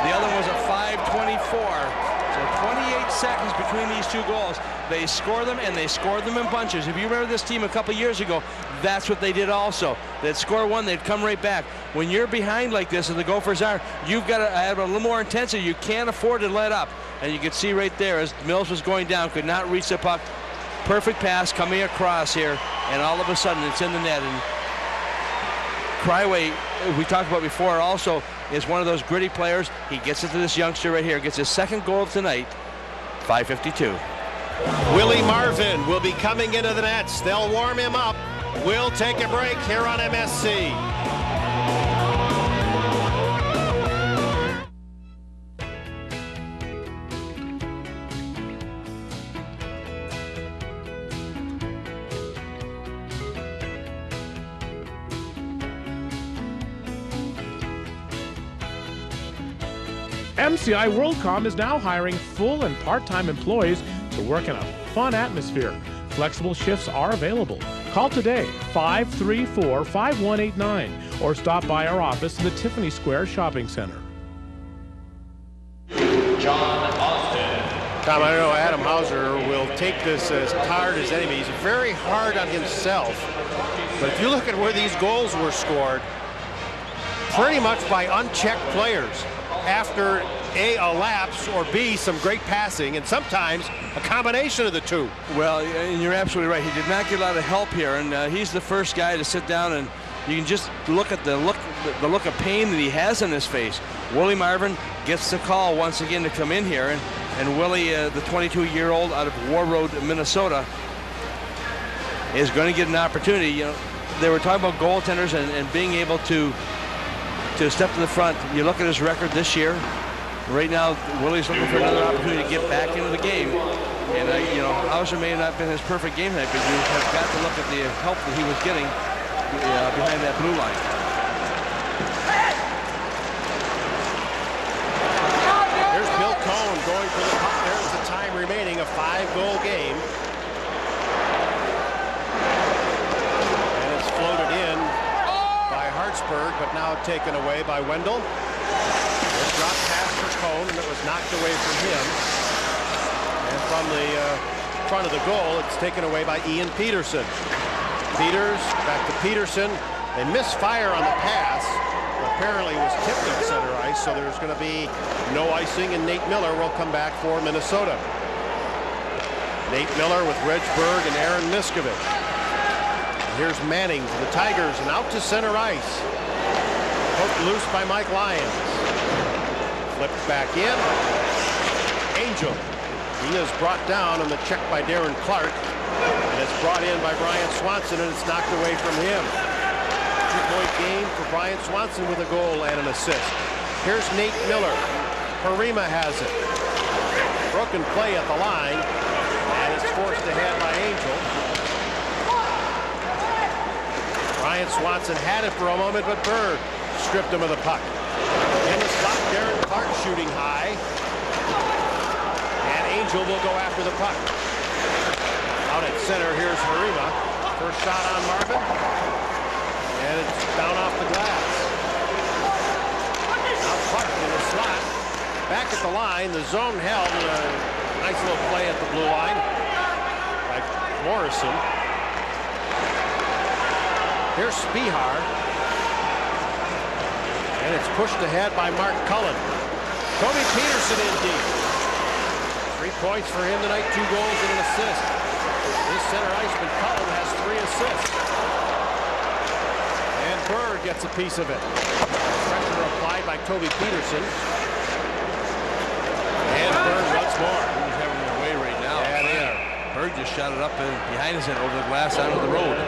The other one was at 5:24. So 28 seconds between these two goals. They score them, and they scored them in bunches. If you remember this team a couple years ago, that's what they did also. They'd score one, they'd come right back. When you're behind like this, and the Gophers are, you've got to have a little more intensity. You can't afford to let up. And you can see right there, as Mills was going down, could not reach the puck. Perfect pass coming across here, and all of a sudden it's in the net. And Cryway, we talked about before, also is one of those gritty players. He gets it to this youngster right here, gets his second goal of tonight, 5:52. Willie Marvin will be coming into the nets. They'll warm him up. We'll take a break here on MSC. MCI WorldCom is now hiring full and part-time employees to work in a fun atmosphere. Flexible shifts are available. Call today, 534-5189, or stop by our office in the Tiffany Square Shopping Center. John Austin. Tom, I don't know, Adam Hauser will take this as hard as anybody. He's very hard on himself. But if you look at where these goals were scored, pretty much by unchecked players after A, a lapse, or B, some great passing, and sometimes a combination of the two. Well, and you're absolutely right. He did not get a lot of help here, and he's the first guy to sit down, and you can just look at the look of pain that he has on his face. Willie Marvin gets the call once again to come in here, and Willie, the 22-year-old out of War Road, Minnesota, is going to get an opportunity. You know, they were talking about goaltenders and being able to step to the front. You look at his record this year. Right now, Willie's looking for another opportunity to get back into the game. And, you know, Hauser may have not been his perfect game tonight, but you have got to look at the help that he was getting behind that blue line. Here's Bill Cohn going for the puck. There's the time remaining, a 5-goal game. And it's floated in by Hartsburg, but now taken away by Wendell. It dropped pass for Cohn, and it was knocked away from him. And from the front of the goal, it's taken away by Ian Petersen. Peters back to Petersen. They misfire on the pass. Apparently it was tipped at center ice, so there's going to be no icing, and Nate Miller will come back for Minnesota. Nate Miller with Reg Berg and Aaron Miskovich. Here's Manning for the Tigers, and out to center ice. Poked loose by Mike Lyons. Flipped back in. Angel. He is brought down on the check by Darren Clark. And it's brought in by Brian Swanson, and it's knocked away from him. 2-point game for Brian Swanson with a goal and an assist. Here's Nate Miller. Harima has it. Broken play at the line. And it's forced ahead by Angel. Brian Swanson had it for a moment, but Berg stripped him of the puck. In the slot, Darren Clark shooting high. And Angel will go after the puck. Out at center, here's Harima. First shot on Marvin. And it's down off the glass. Now Clark in the slot. Back at the line, the zone held. A nice little play at the blue line by Morrison. Here's Spihar. And it's pushed ahead by Mark Cullen. Toby Petersen in deep. 3 points for him tonight, 2 goals and an assist. This center iceman Cullen has 3 assists. And Berg gets a piece of it. Pressure applied by Toby Petersen. And Berg once more. He's having his way right now. Yeah, they are. Berg just shot it up behind his head over the glass onto the road.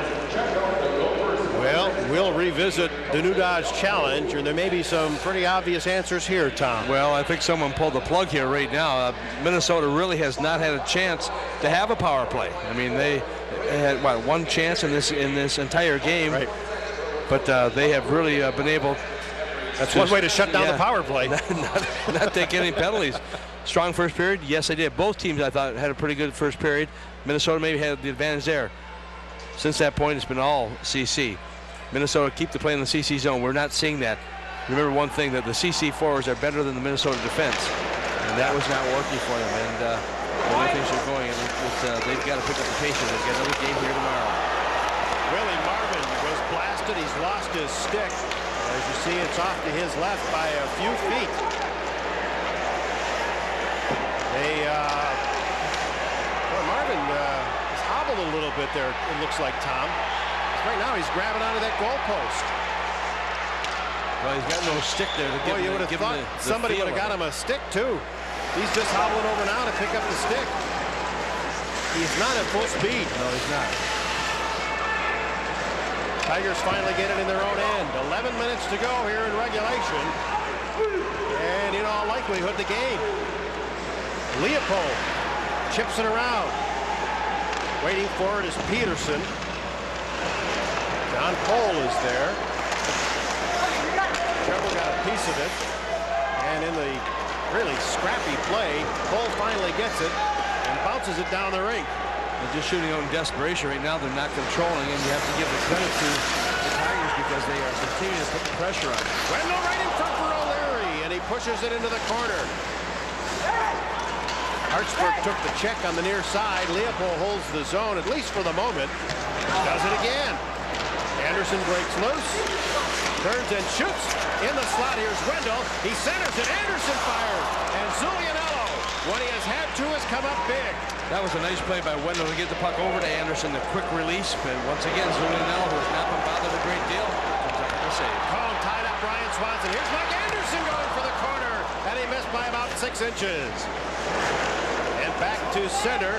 Well, we'll revisit the New Dodge Challenge, and there may be some pretty obvious answers here, Tom. Well, I think someone pulled the plug here right now. Minnesota really has not had a chance to have a power play. I mean, they had, what, 1 chance in this entire game. Right. But they have really been able. That's one way to shut down the power play. not take any penalties. Strong first period? Yes, they did. Both teams, I thought, had a pretty good first period. Minnesota maybe had the advantage there. Since that point, it's been all CC. Minnesota keep the play in the CC zone. We're not seeing that. Remember one thing, that the CC forwards are better than the Minnesota defense, and that was not working for them. And the way things are going, they've got to pick up the pace. They've got another game here tomorrow. Willie Marvin was blasted. He's lost his stick. As you see, it's off to his left by a few feet. Marvin is hobbled a little bit there, it looks like, Tom. Right now he's grabbing onto that goalpost. Well, he's got no stick there to give him. You would have thought somebody would have got him a stick too. He's just hobbling over now to pick up the stick. He's not at full speed. No, he's not. Tigers finally get it in their own end. 11 minutes to go here in regulation. And in all likelihood, the game. Leopold chips it around. Waiting for it is Petersen. John Cole is there. Trevor got a piece of it. And in the really scrappy play, Cole finally gets it and bounces it down the rink. They're just shooting out in desperation right now. They're not controlling, and you have to give the credit to the Tigers because they are continuing to put the pressure on. Wendell right in front for O'Leary, and he pushes it into the corner. Hartsburg took the check on the near side. Leopold holds the zone, at least for the moment. Does it again. Anderson breaks loose, turns and shoots in the slot. Here's Wendell. He centers it. Anderson fires, and Zulianello, when he has had to, has come up big. That was a nice play by Wendell to get the puck over to Anderson. The quick release, but once again, Zulianello, who has not been bothered a great deal, comes up with a save. Cone tied up Brian Swanson. Here's Mike Anderson going for the corner, and he missed by about 6 inches. And back to center.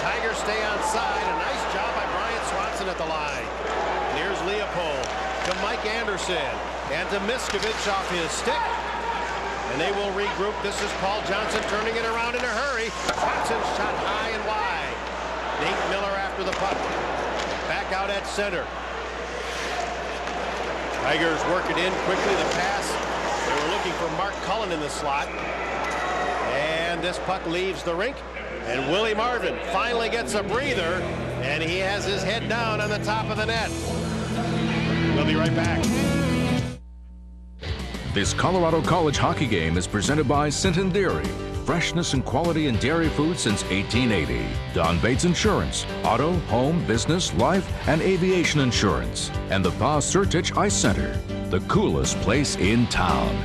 Tigers stay on side. A nice job by Brian Swanson at the line. And here's Leopold to Mike Anderson and to Miskovich off his stick. And they will regroup. This is Paul Johnson turning it around in a hurry. Swanson shot high and wide. Nate Miller after the puck. Back out at center. Tigers work it in quickly. The pass. They were looking for Mark Cullen in the slot. And this puck leaves the rink. And Willie Marvin finally gets a breather. And he has his head down on the top of the net. We'll be right back. This Colorado College hockey game is presented by Sinton Dairy. Freshness and quality in dairy food since 1880. Don Bates Insurance, auto, home, business, life, and aviation insurance. And the Pa Sertich Ice Center, the coolest place in town.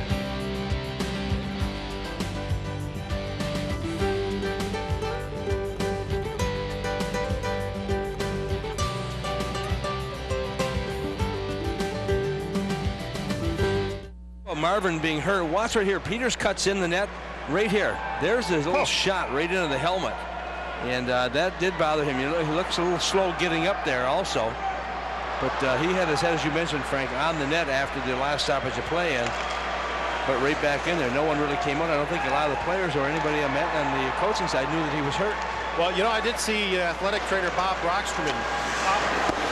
Marvin being hurt. Watch right here. Peters cuts in the net right here. There's his little shot right into the helmet. And that did bother him. He looks a little slow getting up there also. But he had his head, as you mentioned, Frank, on the net after the last stoppage of play in. But right back in there. No one really came out. I don't think a lot of the players or anybody I met on the coaching side knew that he was hurt. Well, you know, I did see athletic trainer Bob Brockstrom up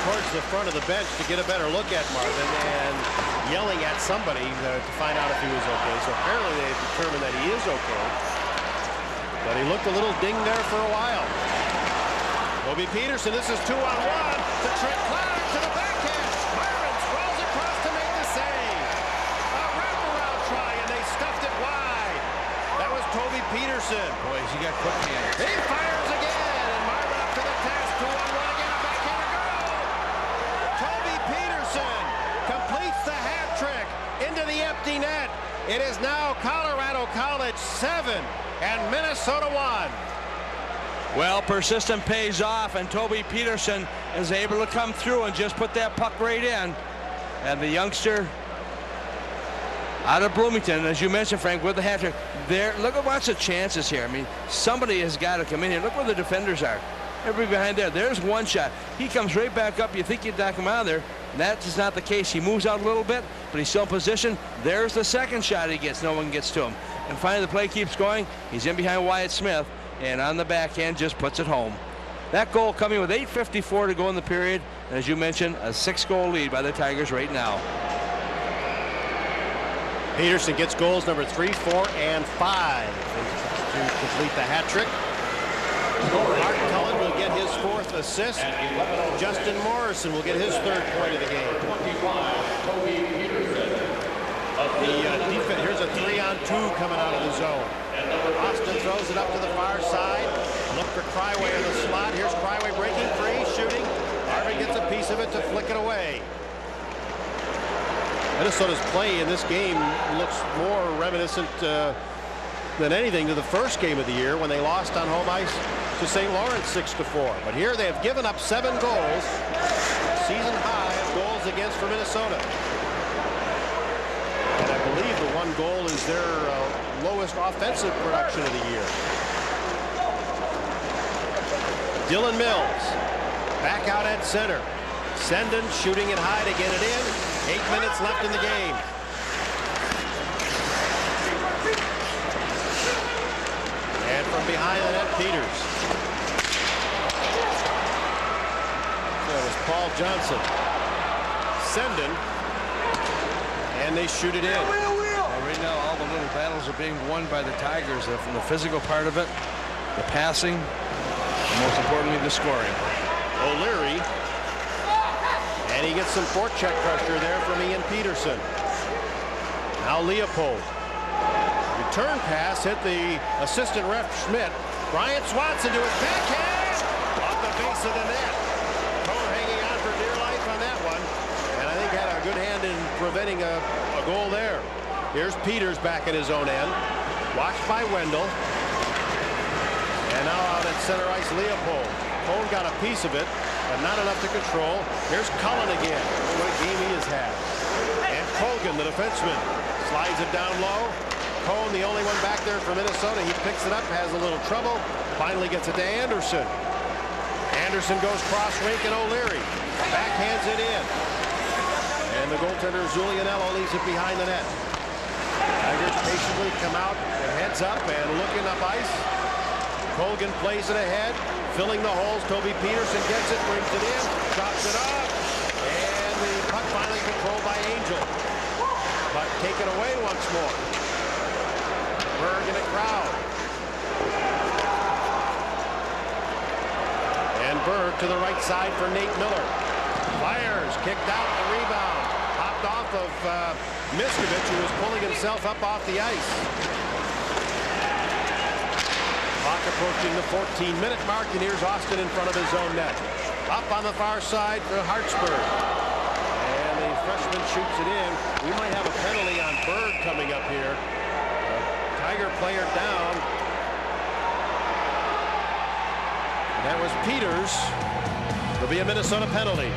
towards the front of the bench to get a better look at Marvin and yelling at somebody to find out if he was okay. So apparently they determined that he is okay. But he looked a little dinged there for a while. Toby Petersen, this is 2-on-1 to Trent Clark to the backhand. Marvin sprawls across to make the save. A wraparound try, and they stuffed it wide. That was Toby Petersen. Boy, he got quick hands. He fires again, and Marvin up to the task. 2-on-1 again, a backhand goal. Toby Petersen completes the hat trick into the empty net. It is now Colorado College 7 and Minnesota 1. Well, persistence pays off, and Toby Petersen is able to come through and just put that puck right in. And the youngster out of Bloomington, as you mentioned, Frank, with the hat trick. There, look at what's the chances here. I mean, somebody has got to come in here. Look where the defenders are. Everybody behind there. There's one shot. He comes right back up. You think you'd knock him out of there. That is not the case. He moves out a little bit, but he's still in position. There's the second shot he gets. No one gets to him. And finally, the play keeps going. He's in behind Wyatt Smith, and on the backhand just puts it home. That goal coming with 8:54 to go in the period. And as you mentioned, a 6-goal lead by the Tigers right now. Petersen gets goals number 3, 4, and 5 to complete the hat trick. Mark Cullen will get his 4th assist. Justin Morrison will get his 3rd point of the game. Here's a 3-on-2 coming out of the zone. Austin throws it up to the far side. Look for Cryway in the slot. Here's Cryway breaking free, shooting. Harvey gets a piece of it to flick it away. Minnesota's play in this game looks more reminiscent than anything to the first game of the year when they lost on home ice to St. Lawrence 6-4. But here they have given up 7 goals, season high of goals against for Minnesota. And I believe the 1 goal is their lowest offensive production of the year. Dylan Mills back out at center. Sendon shooting it high to get it in. 8 minutes left in the game. And from behind the net, Peters. That was Paul Johnson. Sendon. And they shoot it in. Well, right now, all the little battles are being won by the Tigers. From the physical part of it, the passing, and most importantly, the scoring. O'Leary. And he gets some forecheck pressure there from Ian Petersen. Now Leopold. Return pass hit the assistant ref Schmidt. Brian Swanson to his backhand. Off the base of the net. Cone hanging on for dear life on that one. And I think had a good hand in preventing a goal there. Here's Peters back at his own end. Watched by Wendell. And now out at center ice, Leopold. Cone got a piece of it, but not enough to control. Here's Cullen again. What a game he has had. And Colgan, the defenseman, slides it down low. Cone, the only one back there for Minnesota. He picks it up, has a little trouble. Finally gets it to Anderson. Anderson goes cross rink and O'Leary backhands it in. And the goaltender Zulianello leaves it behind the net. Tigers patiently come out, their heads up and looking up ice. Colgan plays it ahead, filling the holes. Toby Petersen gets it, brings it in, chops it up, and the puck finally controlled by Angel. But taken away once more. Berg in a crowd. And Berg to the right side for Nate Miller. Fires, kicked out, the rebound. Hopped off of Miskovich, who was pulling himself up off the ice. Clock approaching the 14-minute mark, and here's Austin in front of his own net. Up on the far side for Hartsburg. And the freshman shoots it in. We might have a penalty on Berg coming up here. Tiger player down. And that was Peters. There'll be a Minnesota penalty.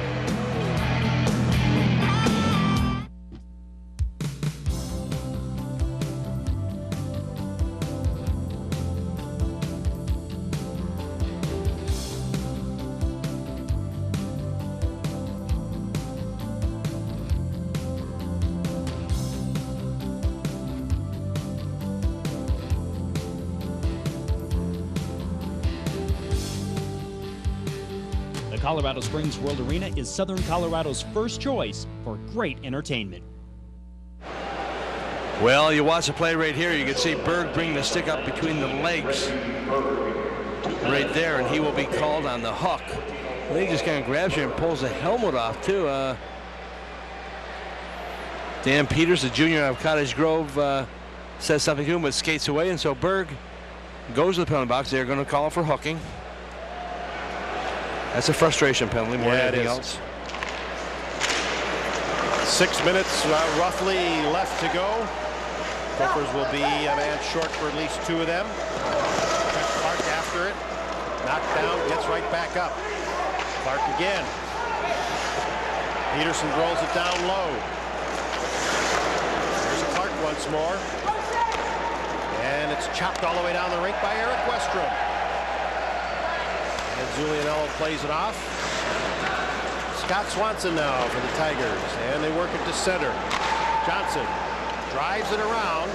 Colorado Springs World Arena is Southern Colorado's first choice for great entertainment. Well, you watch the play right here. You can see Berg bring the stick up between the legs right there, and he will be called on the hook. And he just kind of grabs you and pulls the helmet off, too. Dan Peters, the junior out of Cottage Grove, says something to him, but skates away, and so Berg goes to the penalty box. They're going to call for hooking. That's a frustration penalty more than anything else. 6 minutes roughly left to go. Gophers will be a man short for at least 2 of them. Clark after it. Knocked down, gets right back up. Clark again. Petersen rolls it down low. There's Clark once more. And it's chopped all the way down the rink by Eric Westrom. And Zulianello plays it off. Scott Swanson now for the Tigers. And they work it to center. Johnson drives it around.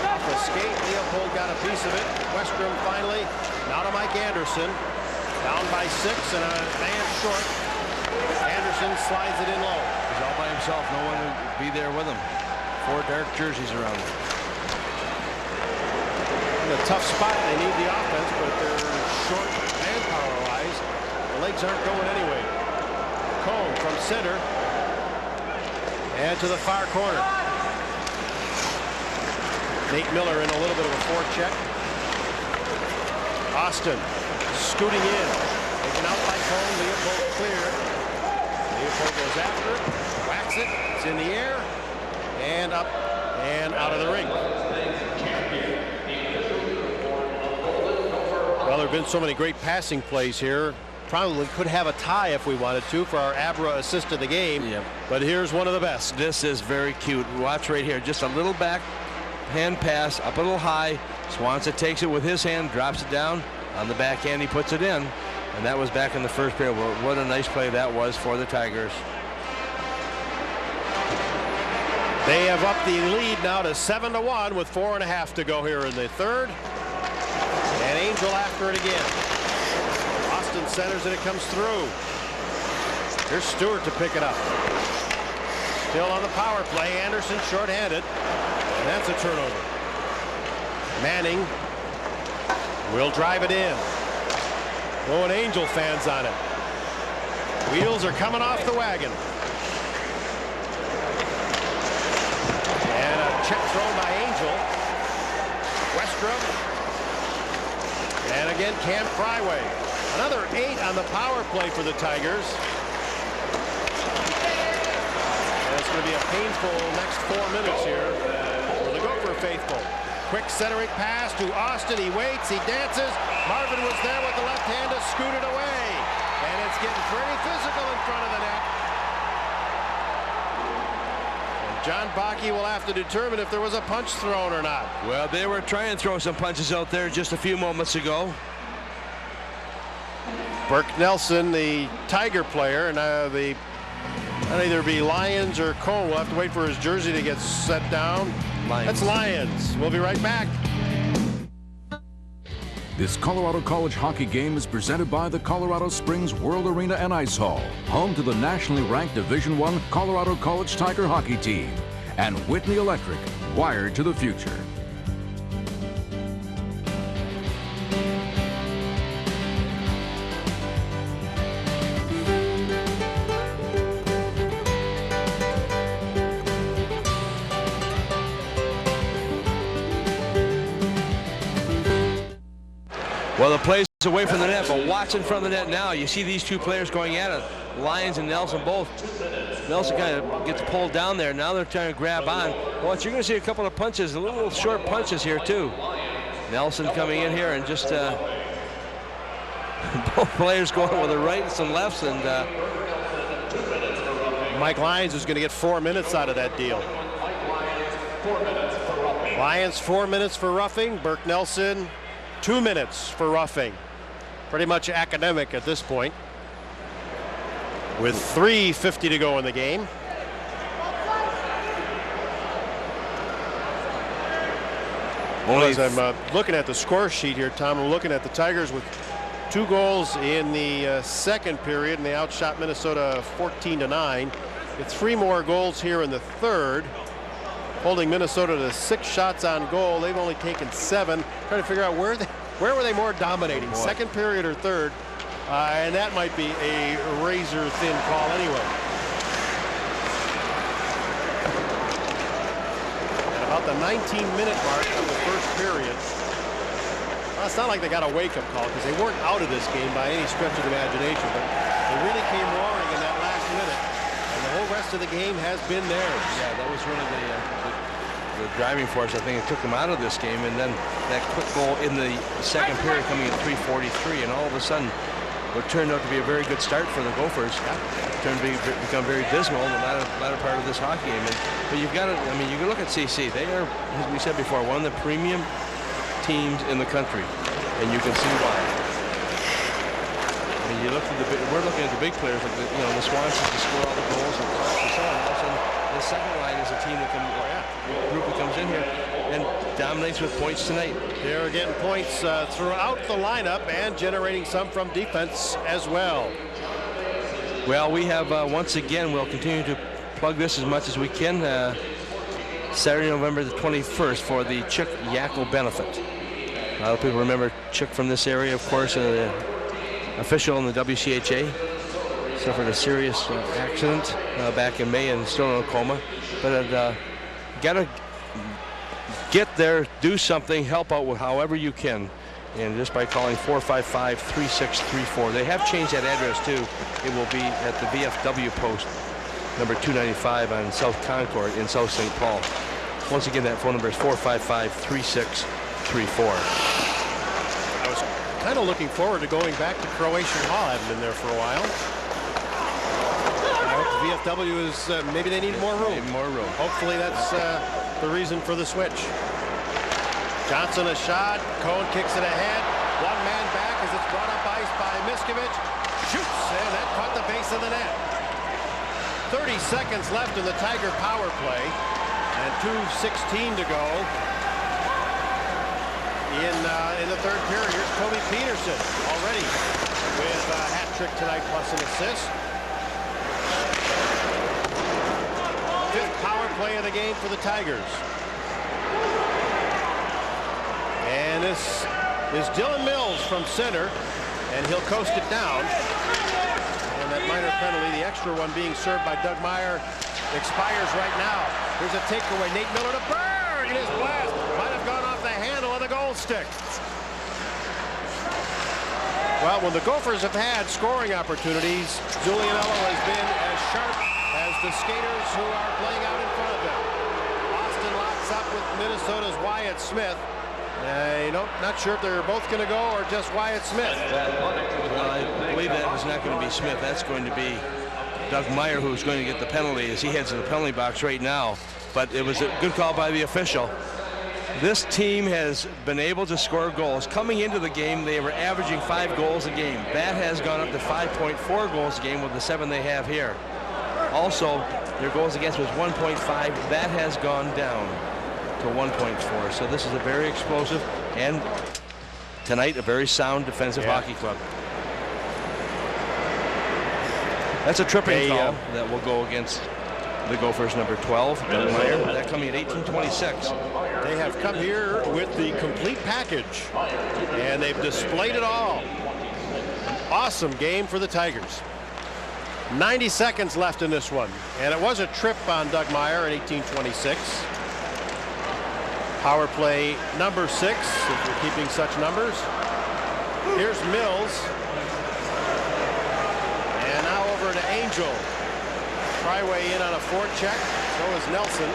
Off a skate. Leopold got a piece of it. Westrom finally. Now to Mike Anderson. Down by 6 and a man short. Anderson slides it in low. He's all by himself. No one would be there with him. 4 dark jerseys around him. In a tough spot. They need the offense, but they're short legs aren't going anyway. Cone from center and to the far corner. Nate Miller in a little bit of a forecheck. Austin scooting in. Taken out by Cone. Leopold cleared. Leopold goes after it. Whacks it. It's in the air. And up and out of the ring. Well, there have been so many great passing plays here. Probably could have a tie if we wanted to for our Abra assist of the game. Yep. But here's one of the best. This is very cute. Watch right here. Just a little back hand pass up a little high. Swanson takes it with his hand, drops it down. On the backhand, he puts it in. And that was back in the first period. What a nice play that was for the Tigers. They have upped the lead now to 7-1 with 4.5 to go here in the third. And Angel after it again. Austin centers and it comes through. Here's Stewart to pick it up. Still on the power play. Anderson shorthanded. And that's a turnover. Manning will drive it in. Oh, and Angel fans on it. Wheels are coming off the wagon. And a check thrown by Angel. Westrom. And again, Cam Fryway. Another 8 on the power play for the Tigers. And it's going to be a painful next 4 minutes here for the Gopher faithful. Quick centering pass to Austin. He waits. He dances. Marvin was there with the left hand to scoot it away. And it's getting pretty physical in front of the net. And John Bakke will have to determine if there was a punch thrown or not. Well, they were trying to throw some punches out there just a few moments ago. Burke Nelson, the Tiger player, and that'll either be Lyons or Cone. We'll have to wait for his jersey to get set down. Lyons. That's Lyons. We'll be right back. This Colorado College hockey game is presented by the Colorado Springs World Arena and Ice Hall, home to the nationally ranked Division I Colorado College Tiger hockey team, and Whitney Electric, wired to the future. Well, the play's away from the net, but watch in front of the net now. You see these two players going at it. Lyons and Nelson both. Nelson kind of gets pulled down there. Now they're trying to grab on. Watch, you're going to see a couple of punches, little short punches here too. Nelson coming in here and just both players going with the rights and lefts. And Mike Lyons is going to get 4 minutes out of that deal. Lyons 4 minutes for roughing. Burke Nelson 2 minutes for roughing. Pretty much academic at this point. With 3:50 to go in the game. As I'm looking at the score sheet here, Tom, I'm looking at the Tigers with 2 goals in the second period, and they outshot Minnesota 14-9. With 3 more goals here in the third, holding Minnesota to 6 shots on goal. They've only taken 7. Trying to figure out where were they more dominating, second period or third, and that might be a razor-thin call anyway. At about the 19-minute mark of the first period, well, it's not like they got a wake-up call because they weren't out of this game by any stretch of the imagination, but they really came roaring in that last minute, and the whole rest of the game has been theirs. yeah, that was really the driving force. I think it took them out of this game, and then that quick goal in the second period coming at 3:43, and all of a sudden what turned out to be a very good start for the Gophers turned to become very dismal in the latter part of this hockey game. But you've got to, I mean, you can look at CC. They are, as we said before, one of the premium teams in the country, and you can see why. I mean, you look at we're looking at the big players, like the Swansons to score all the goals and so on. All of a sudden, the second line is a team that group that comes in here and dominates with points tonight. They're getting points throughout the lineup and generating some from defense as well. Well, we have once again, we'll continue to plug this as much as we can. Saturday, November the 21st for the Chick Yackel benefit. A lot of people remember Chick from this area, of course, official in the WCHA. Suffered a serious accident back in May and still in a coma. But got to get there, do something, help out with however you can. And just by calling 455-3634. They have changed that address too. It will be at the VFW post, number 295 on South Concord in South St. Paul. Once again, that phone number is 455-3634. I was kind of looking forward to going back to Croatian Hall. I haven't been there for a while. I hope the VFW is, maybe they need more room. More room. Hopefully that's the reason for the switch. Johnson a shot. Cohn kicks it ahead. One man back as it's brought up ice by Miskovich. Shoots, and that caught the base of the net. 30 seconds left in the Tiger power play, and 2:16 to go in the third period. Here's Toby Petersen already with a hat trick tonight plus an assist. Fifth power play of the game for the Tigers. And this is Dylan Mills from center, and he'll coast it down. And that minor penalty, the extra one being served by Doug Meyer, expires right now. Here's a takeaway. Nate Miller to Berg, and his blast might have gone off the handle of the goal stick. Well, when the Gophers have had scoring opportunities, Zulianello has been as sharp as the skaters who are playing out in front of them. Austin locks up with Minnesota's Wyatt Smith. Not sure if they're both going to go or just Wyatt Smith. Well, I believe that is not going to be Smith. That's going to be Doug Meyer, who's going to get the penalty as he heads to the penalty box right now. But it was a good call by the official. This team has been able to score goals. Coming into the game, they were averaging 5 goals a game. That has gone up to 5.4 goals a game with the 7 they have here. Also, their goals against was 1.5. That has gone down to 1.4. So this is a very explosive and tonight a very sound defensive hockey club. That's a tripping call that will go against the Gophers, number 12, Doug Meyer. That coming at 18:26. They have come here with the complete package, and they've displayed it all. Awesome game for the Tigers. 90 seconds left in this one, and it was a trip on Doug Meyer at 18:26. Power play number 6, if you're keeping such numbers. Here's Mills. And now over to Angel. Tryway in on a forecheck. So is Nelson.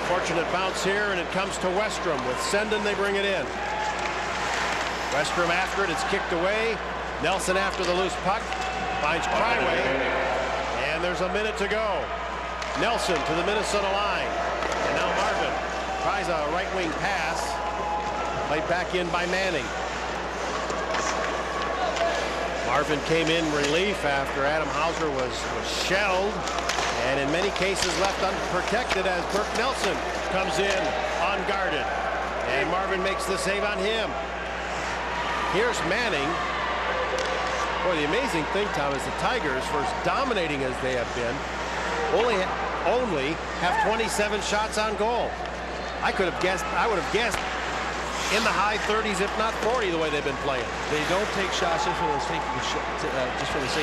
Fortunate bounce here, and it comes to Westrom. With Sendon, they bring it in. Westrom after it. It's kicked away. Nelson after the loose puck. Finds Tryway. And there's a minute to go. Nelson to the Minnesota line. And now Marvin tries a right wing pass. Played back in by Manning. Marvin came in relief after Adam Hauser was shelled, and in many cases left unprotected as Burke Nelson comes in unguarded. And Marvin makes the save on him. Here's Manning. Boy, the amazing thing, Tom, is the Tigers, for as dominating as they have been, only have 27 shots on goal. I would have guessed in the high 30s, if not 40, the way they've been playing. They don't take shots just for the sake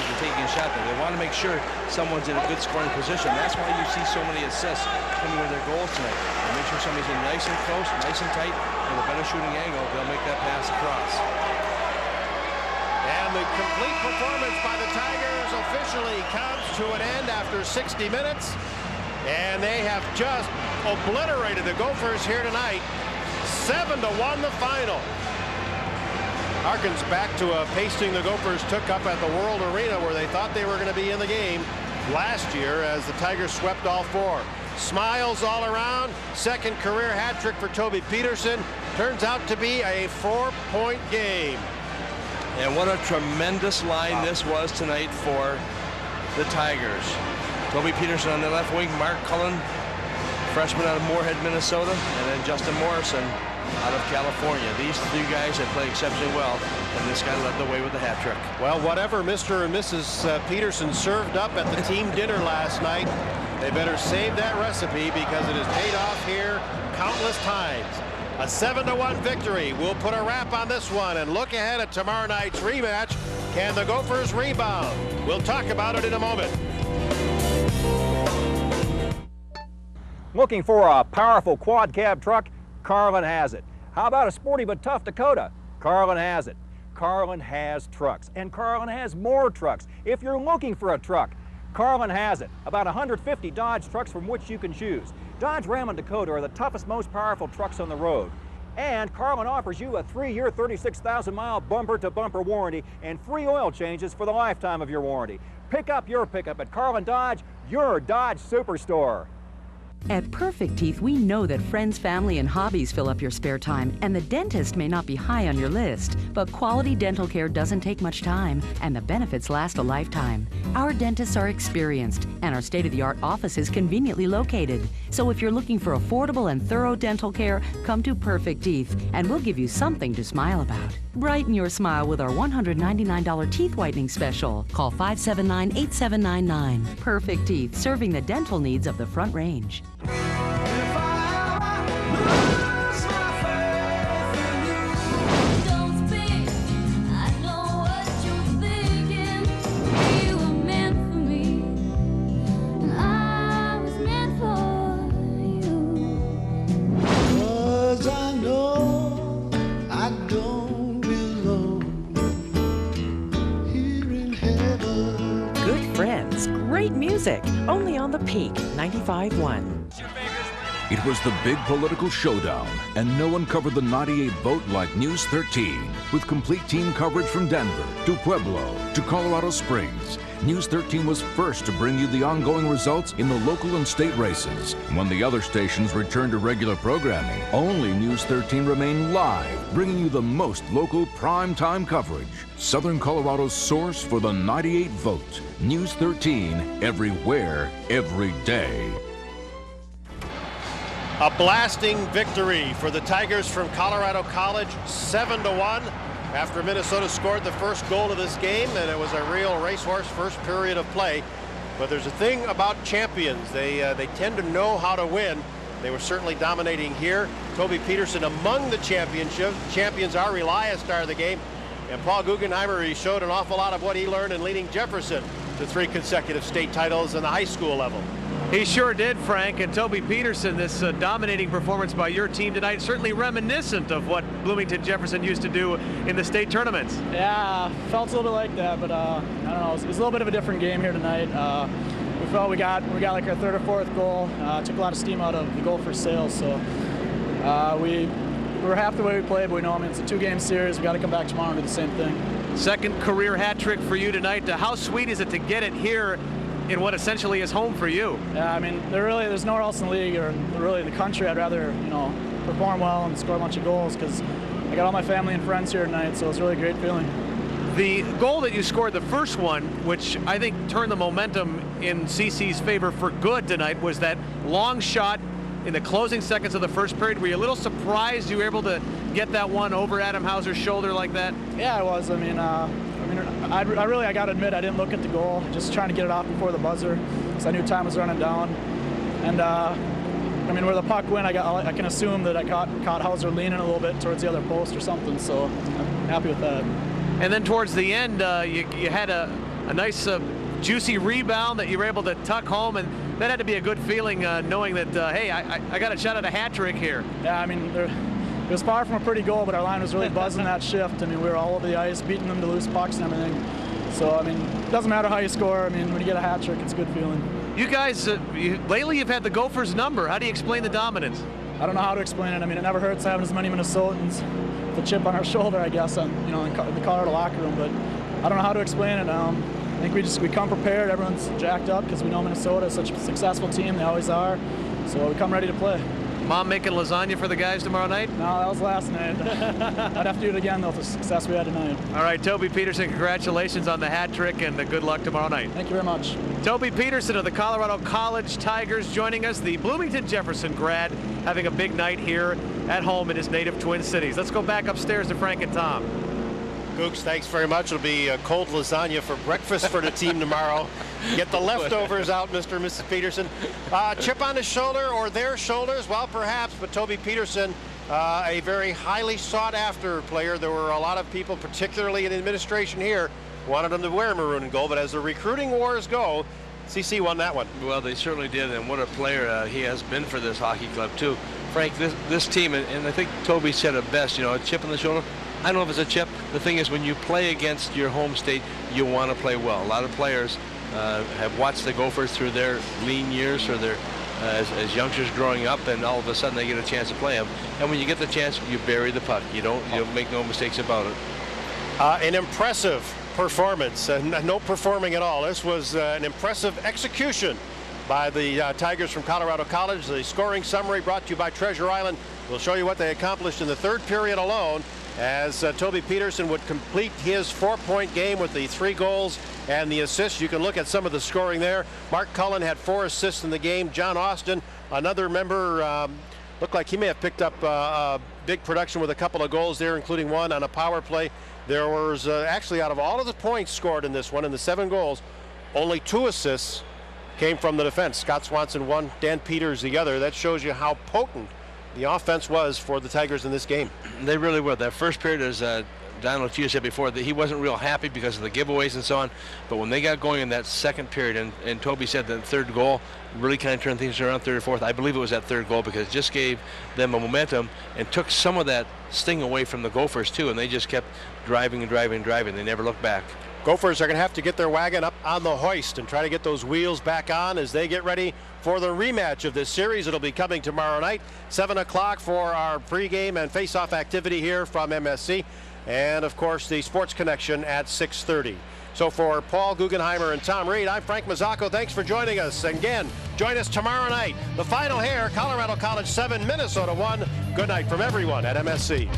of taking a shot. They want to make sure someone's in a good scoring position. That's why you see so many assists coming with their goals tonight. They make sure somebody's in nice and close, nice and tight, with a better shooting angle. They'll make that pass across. And the complete performance by the Tigers officially comes to an end after 60 minutes. And they have just obliterated the Gophers here tonight. 7-1 the final. Harkens back to a pasting the Gophers took up at the World Arena, where they thought they were going to be in the game last year as the Tigers swept all 4. Smiles all around. Second career hat trick for Toby Petersen. Turns out to be a 4-point game. And what a tremendous line this was tonight for the Tigers. Toby Petersen on the left wing, Mark Cullen, freshman out of Moorhead, Minnesota, and then Justin Morrison out of California. These 3 guys have played exceptionally well, and this guy led the way with the hat trick. Well, whatever Mr. and Mrs. Petersen served up at the team dinner last night, they better save that recipe, because it has paid off here countless times. A 7-1 victory. We'll put a wrap on this one and look ahead at tomorrow night's rematch. Can the Gophers rebound? We'll talk about it in a moment. Looking for a powerful quad cab truck? Carlin has it. How about a sporty but tough Dakota? Carlin has it. Carlin has trucks, and Carlin has more trucks. If you're looking for a truck, Carlin has it. About 150 Dodge trucks from which you can choose. Dodge, Ram, and Dakota are the toughest, most powerful trucks on the road. And Carlin offers you a 3-year, 36,000-mile bumper-to-bumper warranty and free oil changes for the lifetime of your warranty. Pick up your pickup at Carlin Dodge, your Dodge Superstore. At Perfect Teeth, we know that friends, family, and hobbies fill up your spare time, and the dentist may not be high on your list. But quality dental care doesn't take much time, and the benefits last a lifetime. Our dentists are experienced, and our state-of-the-art office is conveniently located. So if you're looking for affordable and thorough dental care, come to Perfect Teeth, and we'll give you something to smile about. Brighten your smile with our $199 teeth whitening special. Call 579-8799. Perfect Teeth, serving the dental needs of the Front Range. Great music, only on the Peak 95.1. It was the big political showdown, and no one covered the 98 vote like News 13. With complete team coverage from Denver to Pueblo to Colorado Springs, News 13 was first to bring you the ongoing results in the local and state races. When the other stations returned to regular programming, only News 13 remained live, bringing you the most local prime-time coverage. Southern Colorado's source for the 98 vote. News 13, everywhere, every day. A blasting victory for the Tigers from Colorado College, 7-1. After Minnesota scored the first goal of this game, and it was a real racehorse first period of play. But there's a thing about champions. They tend to know how to win. They were certainly dominating here. Toby Petersen among the champions. Our Elias star of the game. And Paul Guggenheimer, he showed an awful lot of what he learned in leading Jefferson to 3 consecutive state titles in the high school level. He sure did, Frank. And Toby Petersen, this dominating performance by your team tonight, certainly reminiscent of what Bloomington Jefferson used to do in the state tournaments. Yeah, felt a little bit like that, but I don't know. It was a little bit of a different game here tonight. We felt we got like our 3rd or 4th goal. Took a lot of steam out of the Gophers' sails, so we were half the way we played, but we know, I mean, it's a 2-game series. We got to come back tomorrow and do the same thing. Second career hat trick for you tonight. How sweet is it to get it here in what essentially is home for you? Yeah, I mean, there's nowhere else in the league or really in the country I'd rather, perform well and score a bunch of goals, because I got all my family and friends here tonight, so it's really a great feeling. The goal that you scored, the first one, which I think turned the momentum in CC's favor for good tonight, was that long shot in the closing seconds of the first period. Were you a little surprised you were able to get that one over Adam Hauser's shoulder like that? Yeah, I was. I got to admit, I didn't look at the goal, just trying to get it off before the buzzer, because I knew time was running down. And where the puck went, I can assume that I caught Hauser leaning a little bit towards the other post or something, so I'm happy with that. And then towards the end, you had a nice juicy rebound that you were able to tuck home, and that had to be a good feeling, knowing that, hey, I got a shot at a hat trick here. Yeah, I mean, it was far from a pretty goal, but our line was really buzzing that shift. I mean, we were all over the ice, beating them to loose pucks and everything. So, I mean, it doesn't matter how you score. I mean, when you get a hat trick, it's a good feeling. You guys, lately you've had the Gophers' number. How do you explain the dominance? I don't know how to explain it. I mean, it never hurts having as many Minnesotans with a chip on our shoulder, I guess, in the Colorado locker room. But I don't know how to explain it. I think we come prepared. Everyone's jacked up because we know Minnesota is such a successful team. They always are. So we come ready to play. Mom making lasagna for the guys tomorrow night? No, that was last night. I'd have to do it again, though, for the success we had tonight. All right, Toby Petersen, congratulations on the hat trick, and good luck tomorrow night. Thank you very much. Toby Petersen of the Colorado College Tigers joining us, the Bloomington Jefferson grad, having a big night here at home in his native Twin Cities. Let's go back upstairs to Frank and Tom. Gooks, thanks very much. It'll be a cold lasagna for breakfast for the team tomorrow. Get the leftovers out, Mr. and Mrs. Petersen. Chip on his shoulder or their shoulders? Well, perhaps, but Toby Petersen a very highly sought-after player. There were a lot of people, particularly in the administration here, wanted him to wear maroon and gold, but as the recruiting wars go, CC won that one. Well, they certainly did, and what a player he has been for this hockey club, too. Frank, this team, and I think Toby said it best, you know, a chip on the shoulder. I don't know if it's a chip. The thing is, when you play against your home state, you want to play well. A lot of players have watched the Gophers through their lean years or their as youngsters growing up, and all of a sudden they get a chance to play them. And when you get the chance, you bury the puck. You don't make no mistakes about it. An impressive performance, and no performing at all. This was an impressive execution by the Tigers from Colorado College. The scoring summary brought to you by Treasure Island. We'll show you what they accomplished in the third period alone, as Toby Petersen would complete his 4-point game with the 3 goals and the assists. You can look at some of the scoring there. Mark Cullen had 4 assists in the game. John Austin, another member, looked like he may have picked up a big production with a couple of goals there, including one on a power play. There was actually, out of all of the points scored in this one, in the 7 goals, only 2 assists came from the defense. Scott Swanson one, Dan Peters the other. That shows you how potent the offense was for the Tigers in this game. They really were. That first period, as Donald Hughes said before, that he wasn't real happy because of the giveaways and so on. But when they got going in that second period, and Toby said that third goal really kind of turned things around, third or fourth. I believe it was that third goal, because it just gave them a momentum and took some of that sting away from the Gophers too, and they just kept driving and driving and driving. They never looked back. Gophers are going to have to get their wagon up on the hoist and try to get those wheels back on as they get ready for the rematch of this series. It'll be coming tomorrow night, 7 o'clock for our pregame and face-off activity here from MSC. And, of course, the Sports Connection at 6:30. So for Paul Guggenheimer and Tom Reid, I'm Frank Mazzocco. Thanks for joining us. And again, join us tomorrow night. The final here, Colorado College 7, Minnesota 1. Good night from everyone at MSC.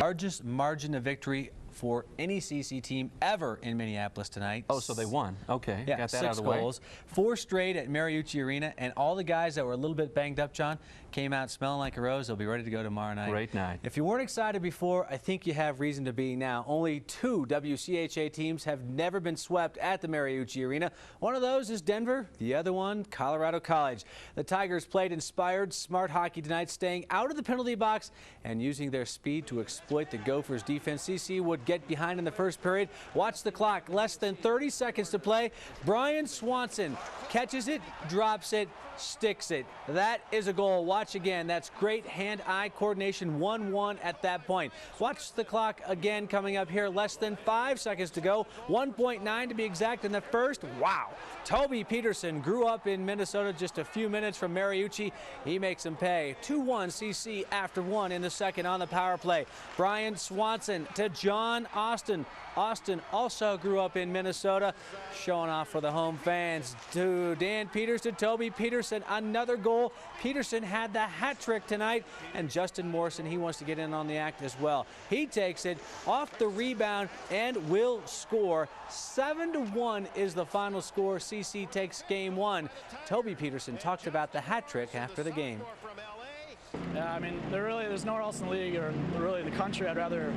Largest margin of victory for any CC team ever in Minneapolis tonight. Oh, so they won. Okay, yeah, got that 6 out of the way. goals, 4 straight at Mariucci Arena, and all the guys that were a little bit banged up, John, came out smelling like a rose. They'll be ready to go tomorrow night. Great night. If you weren't excited before, I think you have reason to be now. Only 2 WCHA teams have never been swept at the Mariucci Arena. One of those is Denver, the other one, Colorado College. The Tigers played inspired, smart hockey tonight, staying out of the penalty box and using their speed to exploit the Gophers' defense. CC would get behind in the first period. Watch the clock. Less than 30 seconds to play. Brian Swanson catches it, drops it, sticks it. That is a goal. Watch again. That's great hand-eye coordination. 1-1 at that point. Watch the clock again coming up here. Less than 5 seconds to go. 1.9 to be exact in the first. Wow. Toby Petersen grew up in Minnesota just a few minutes from Mariucci. He makes him pay. 2-1 CC after 1 in the second on the power play. Brian Swanson to John Austin. Austin also grew up in Minnesota, showing off for the home fans. To Dan Peters to Toby Petersen, another goal. Petersen had the hat trick tonight, and Justin Morrison, he wants to get in on the act as well. He takes it off the rebound and will score. 7-1 is the final score. CC takes game 1. Toby Petersen talked about the hat trick after the game. Yeah, I mean, there's nowhere else in the league or really the country I'd rather,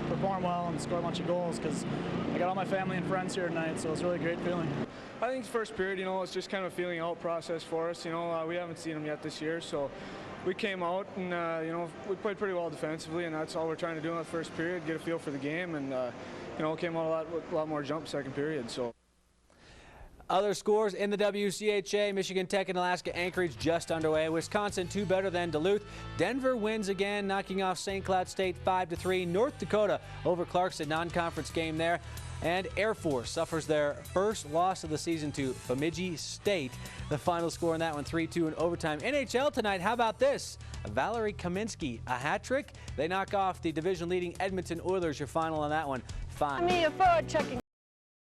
perform well and score a bunch of goals, because I got all my family and friends here tonight, so it's really a great feeling. I think first period, it's just kind of a feeling out process for us. We haven't seen them yet this year, so we came out and, we played pretty well defensively, and that's all we're trying to do in the first period, get a feel for the game, and, came out a lot more jump second period. So. Other scores in the WCHA, Michigan Tech and Alaska Anchorage just underway. Wisconsin 2 better than Duluth. Denver wins again, knocking off St. Cloud State 5-3. North Dakota over Clarkson, non-conference game there. And Air Force suffers their first loss of the season to Bemidji State. The final score in that one, 3-2 in overtime. NHL tonight, how about this? Valerie Kaminsky, a hat trick. They knock off the division-leading Edmonton Oilers. Your final on that one, 5. Me a forward checking.